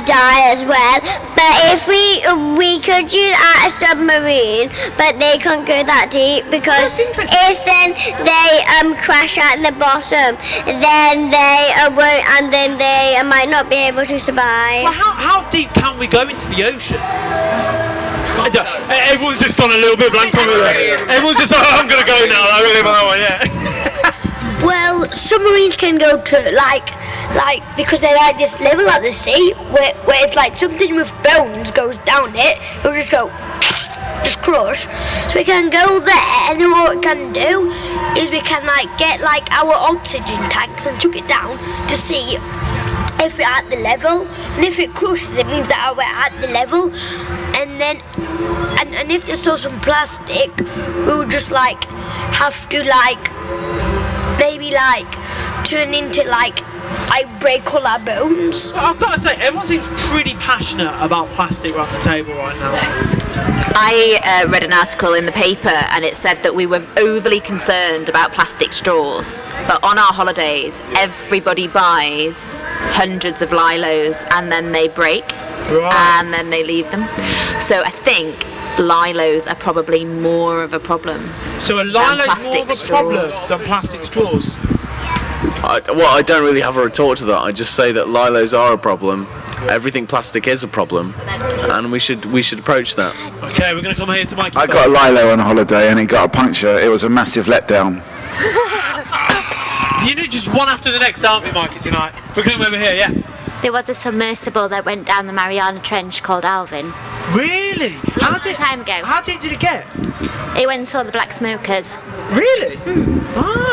die as well. But if we could use a submarine, but they can't go that deep, because if then they crash at the bottom, then they won't, and then they might not be able to survive. Well, how deep can we go into the ocean? Everyone's just gone a little bit blank over there. Everyone's just like, I'm going to go now. I really don't know, Well, submarines can go to because they're like this level at the sea, where if something with bones goes down it, it'll just go, just crush. So we can go there, and then what we can do is we can get our oxygen tanks and chuck it down to see if we're at the level, and if it crushes, it means that we're at the level, and then and if there's still some plastic, we'll just have to maybe turn into break all our bones. I've got to say, everyone seems pretty passionate about plastic around the table right now. I read an article in the paper, and it said that we were overly concerned about plastic straws, but on our holidays everybody buys hundreds of Lilos, and then they break, and then they leave them. So I think Lilos are probably more of a problem. So a Lilo's more of a problem than plastic straws? I don't really have a retort to that. I just say that Lilos are a problem. Everything plastic is a problem, and we should approach that. Okay, we're going to come here to Mike. I got a Lilo on holiday and it got a puncture. It was a massive letdown. You know, just one after the next, aren't we, Mikey, tonight? We're coming over here, yeah? There was a submersible that went down the Mariana Trench called Alvin. Really? Long time ago. How deep did it get? It went and saw the black smokers. Really?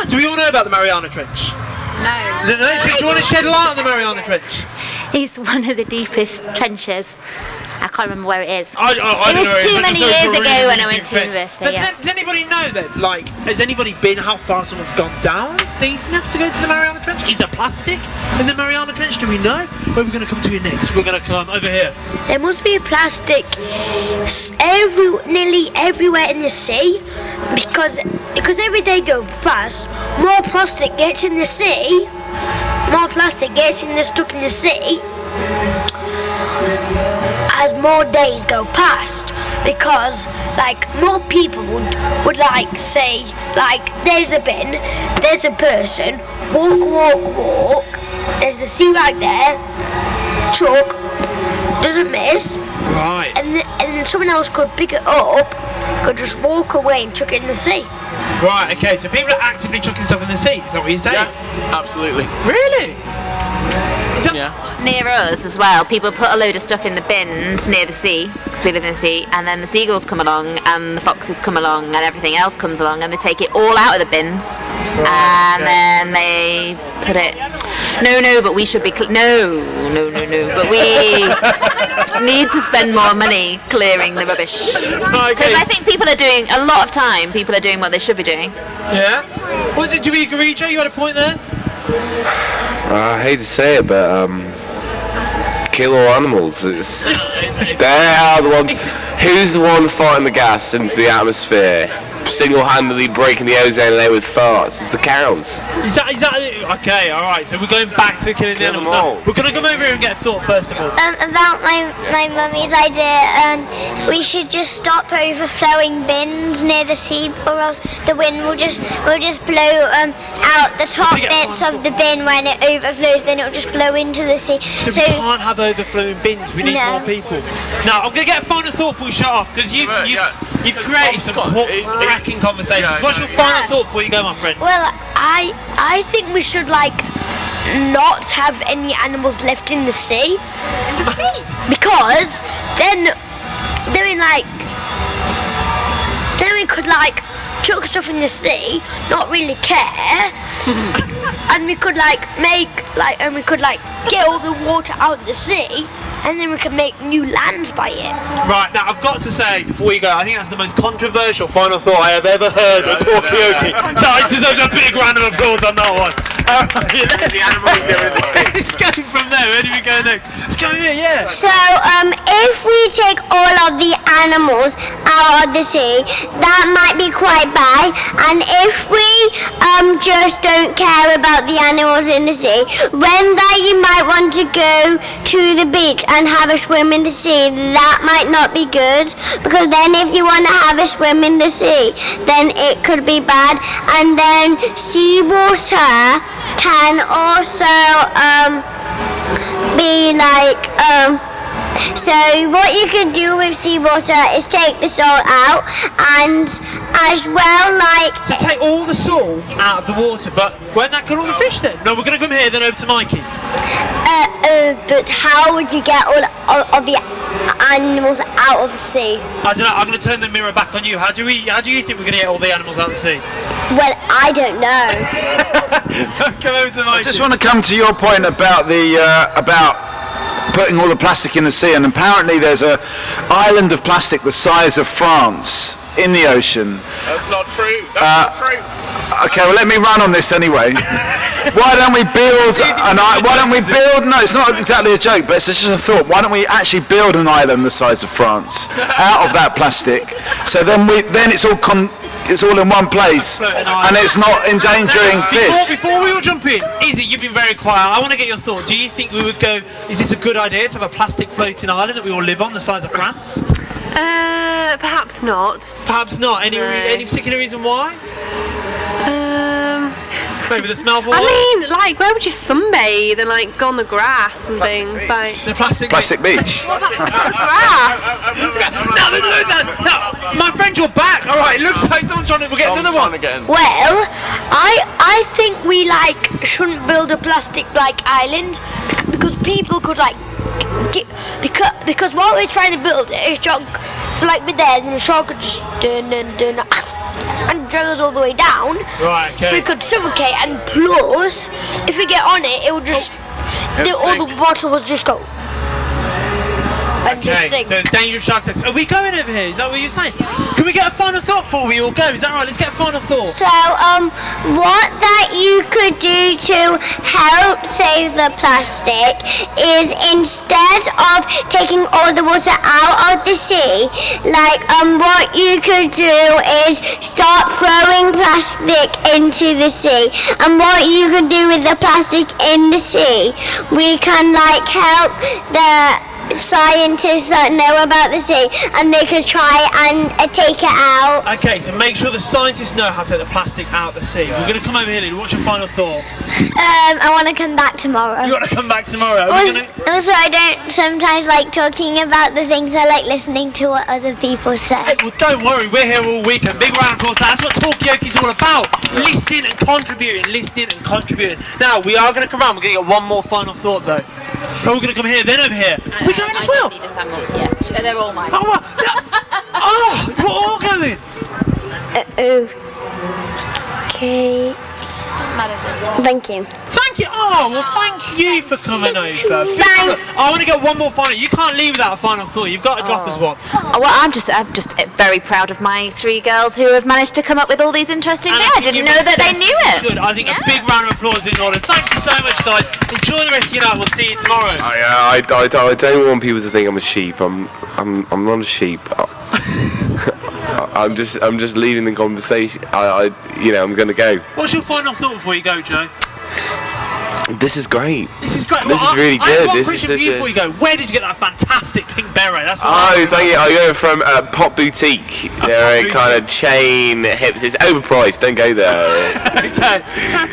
Do we all know about the Mariana Trench? No. Do you want to shed light on the Mariana Trench? It's one of the deepest trenches. I can't remember where it is. I it was too many years ago when I went to university. But does anybody know that, has anybody been how far someone's gone down deep enough to go to the Mariana Trench? Is there plastic in the Mariana Trench? Do we know? Where are we going to come to next? We're going to come over here. There must be plastic nearly everywhere in the sea, because every day goes past, more plastic gets in the sea, more plastic gets stuck in the sea as more days go past, because more people would say there's a bin, there's a person, walk, there's the sea right there, chuck, doesn't miss, right, and then someone else could pick it up, could just walk away and chuck it in the sea. Right, okay, so people are actively chucking stuff in the sea, is that what you're saying? Yeah, absolutely. Really? near us as well, people put a load of stuff in the bins near the sea, because we live in the sea, and then the seagulls come along, and the foxes come along, and everything else comes along, and they take it all out of the bins, and then they put it. No, but we should be. No. But we need to spend more money clearing the rubbish. Because I think people are doing a lot of time. People are doing what they should be doing. Yeah. Well, do we agree, Joe? You had a point there. I hate to say it, but kill all animals. They are the ones. Who's the one fighting the gas into the atmosphere? Single-handedly breaking the ozone layer with farts. It's the cows. Is that okay? All right. So we're going back to killing the animals. Now, we're going to come over here and get a thought first of all. About my mummy's idea, we should just stop overflowing bins near the sea, or else the wind will just blow out the top bits of the bin when it overflows. Then it will just blow into the sea. So we can't have overflowing bins. We need more people. Now I'm going to get a final thought before we shut off, because you've created some cracking conversations. What's your final thought before you go, my friend? Well, I think we should not have any animals left in the sea. Because then we could chuck stuff in the sea, not really care, and we could get all the water out of the sea, and then we could make new lands by it. Right, now I've got to say, before you go, I think that's the most controversial final thought I have ever heard at Talkaoke. So it deserves a big round of applause on that one. The animals go in the sea. Let's go from there. Where do we go next? Let's go here, yeah. So, if we take all of the animals out of the sea, that might be quite bad. And if we just don't care about the animals in the sea, when that you might want to go to the beach and have a swim in the sea, that might not be good, because then if you want to have a swim in the sea, then it could be bad. And then seawater can also be so what you could do with seawater is take the salt out, and as well So take all the salt out of the water, but won't that kill all the fish then? No, we're going to come here, then over to Mikey. But how would you get all of the animals out of the sea? I don't know, I'm going to turn the mirror back on you. How do you think we're going to get all the animals out of the sea? Well, I don't know. Come over to Mikey. I just want to come to your point about about putting all the plastic in the sea, and apparently there's an island of plastic the size of France in the ocean. That's not true. That's not true. Okay, well let me run on this anyway. Why don't we build no, it's not exactly a joke, but it's just a thought. Why don't we actually build an island the size of France out of that plastic, so then it's all in one place, and it's not endangering fish. Before we all jump in, Izzy, you've been very quiet. I want to get your thought. Do you think we would go, is this a good idea to have a plastic floating island that we all live on the size of France? Perhaps not. Perhaps not. Any particular reason why? Maybe the smell of water? I mean, where would you sunbathe and go on the grass and things? The plastic beach. Grass. No, my friend, you're back. All right, it looks like someone's trying to get another one again. Well, I think we shouldn't build a plastic island, because people could because while we're trying to build it, a shark, so we're there, and the shark could just and drag us all the way down. Right. Okay. So we could suffocate, and plus, if we get on it, it will just all the water will just go. Okay, so dangerous shark attacks. Are we going over here? Is that what you're saying? Can we get a final thought before we all go? Is that right? Let's get a final thought. So, what that you could do to help save the plastic is, instead of taking all the water out of the sea, what you could do is stop throwing plastic into the sea. And what you could do with the plastic in the sea, we can help the scientists that know about the sea, and they could try and take it out. Okay, so make sure the scientists know how to take the plastic out of the sea. We're going to come over here, Lily. What's your final thought? I want to come back tomorrow. You want to come back tomorrow? Also, I don't sometimes like talking about the things. I like listening to what other people say. Hey, well, don't worry, we're here all week. A big round of applause. That's what Talkaoke's all about. Listening and contributing. Now, we are going to come around. We're going to get one more final thought, though. Oh, we're going to come here, then over here. We're going as well. Yeah, they're all mine. Oh, we're all going. Okay. Thank you. Thank you. Oh, well, thank you for coming over. I want to get one more final. You can't leave without a final thought. You've got to drop us one. Oh, well, I'm just very proud of my 3 girls who have managed to come up with all these interesting things. I didn't know that they knew it. I think a big round of applause in order. Thank you so much, guys. Enjoy the rest of your night. We'll see you tomorrow. I don't want people to think I'm a sheep. I'm not a sheep. I'm just leaving the conversation. I'm going to go. What's your final thought before you go, Joe? This is great. This is great. This is really good. I have one question for you before you go. Where did you get that fantastic pink beret? That's what thank you. I got it from Pop Boutique. They're a kind of chain hips. It's overpriced. Don't go there. Okay.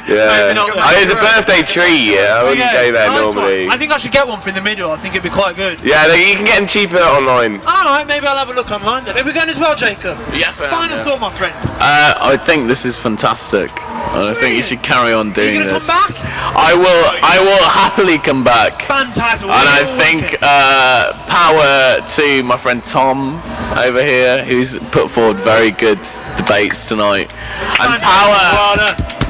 Yeah. It's a birthday treat. I wouldn't go there normally. I think I should get one for in the middle. I think it'd be quite good. Yeah, you can get them cheaper online. Alright, maybe I'll have a look online then. Are we going as well, Jacob? Yes, I am. Final thought, my friend. I think this is fantastic. I think you should carry on doing Are you this. come back? I will happily come back. Fantastic. And I think power to my friend Tom over here, who's put forward very good debates tonight. And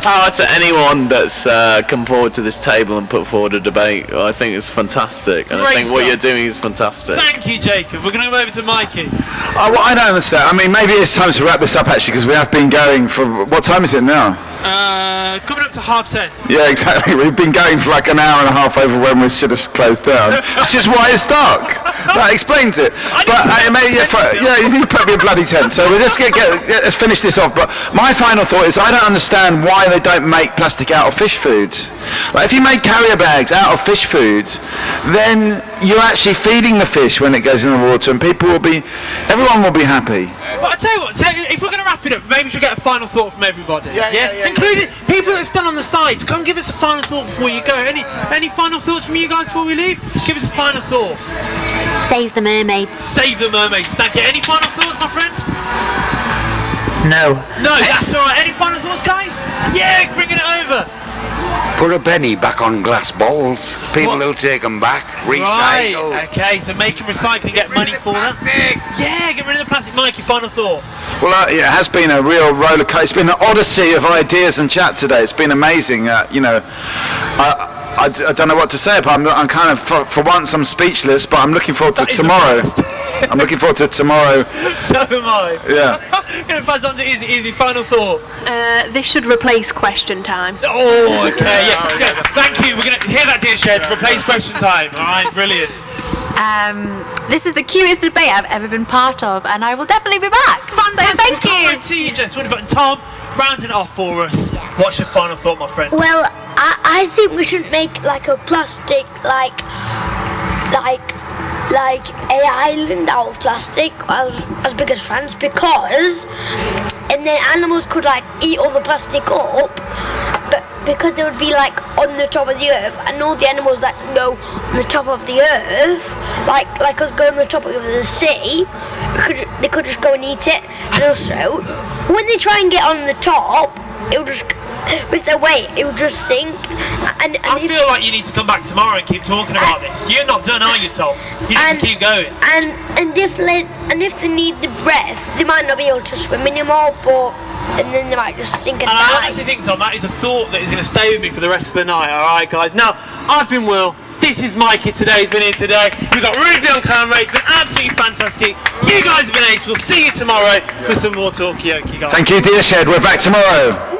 power to anyone that's come forward to this table and put forward a debate. I think it's fantastic, and I think what you're doing is fantastic. Thank you, Jacob. We're going to go over to Mikey. Well, I don't understand. I mean, maybe it's time to wrap this up actually, because we have been going for what time is it now? Coming up to 10:30. Yeah, exactly. We've been going for like an hour and a half over when we should have closed down, which is why it's dark. That explains it. But you need to put me a bloody tent. So we'll just let's finish this off. But my final thought is I don't understand why they don't make plastic out of fish food. Like if you make carrier bags out of fish food, then you're actually feeding the fish when it goes in the water, and everyone will be happy. Well, I tell you what, if we're going to wrap it up, maybe we should get a final thought from everybody. Yeah. Including people that are still on the sides. Come give us a final thought before you go. Any final thoughts from you guys before we leave? Give us a final thought. Save the mermaids. Save the mermaids. Thank you. Any final thoughts, my friend? No. No, that's alright. Any final thoughts, guys? Yeah, bringing it over. Put a penny back on glass balls. People will take them back. Recycle. Right. Okay, so make them recycle and get money for that. Yeah, get rid of the plastic. Mikey, final thought. Well, it has been a real roller coaster. It's been an odyssey of ideas and chat today. It's been amazing. I don't know what to say, but I'm kind of, for once, I'm speechless, but I'm looking forward to tomorrow. I'm looking forward to tomorrow. So am I. Yeah. I'm going to pass on to Easy. Final thought. This should replace question time. Oh, okay. Yeah. Thank you. We're going to hear that, dear Shed. Replace question time. All right, brilliant. This is the cutest debate I've ever been part of, and I will definitely be back. Fantastic. So thank you. Good to see you, Jess. Wonderful. And Tom, rounding it off for us. What's your final thought, my friend? Well, I think we should make like a plastic like a island out of plastic as big as France, because and then animals could like eat all the plastic up, but because they would be like on the top of the earth, and all the animals that go on the top of the earth like go on the top of the sea, they could just go and eat it. And also when they try and get on the top, it will just, with their weight, it will just sink. And I feel like you need to come back tomorrow and keep talking about this. You're not done, are you, Tom? You need to keep going. And if they need the breath, they might not be able to swim anymore, and then they might just sink and die. I honestly think, Tom, that is a thought that is going to stay with me for the rest of the night. All right, guys. Now, I've been Will. This is Mikey today. He's been here today. We've got Ruby on camera. It's been absolutely fantastic. You guys have been ace. We'll see you tomorrow for some more Talkaoke, guys. Thank you, dear Shed. We're back tomorrow.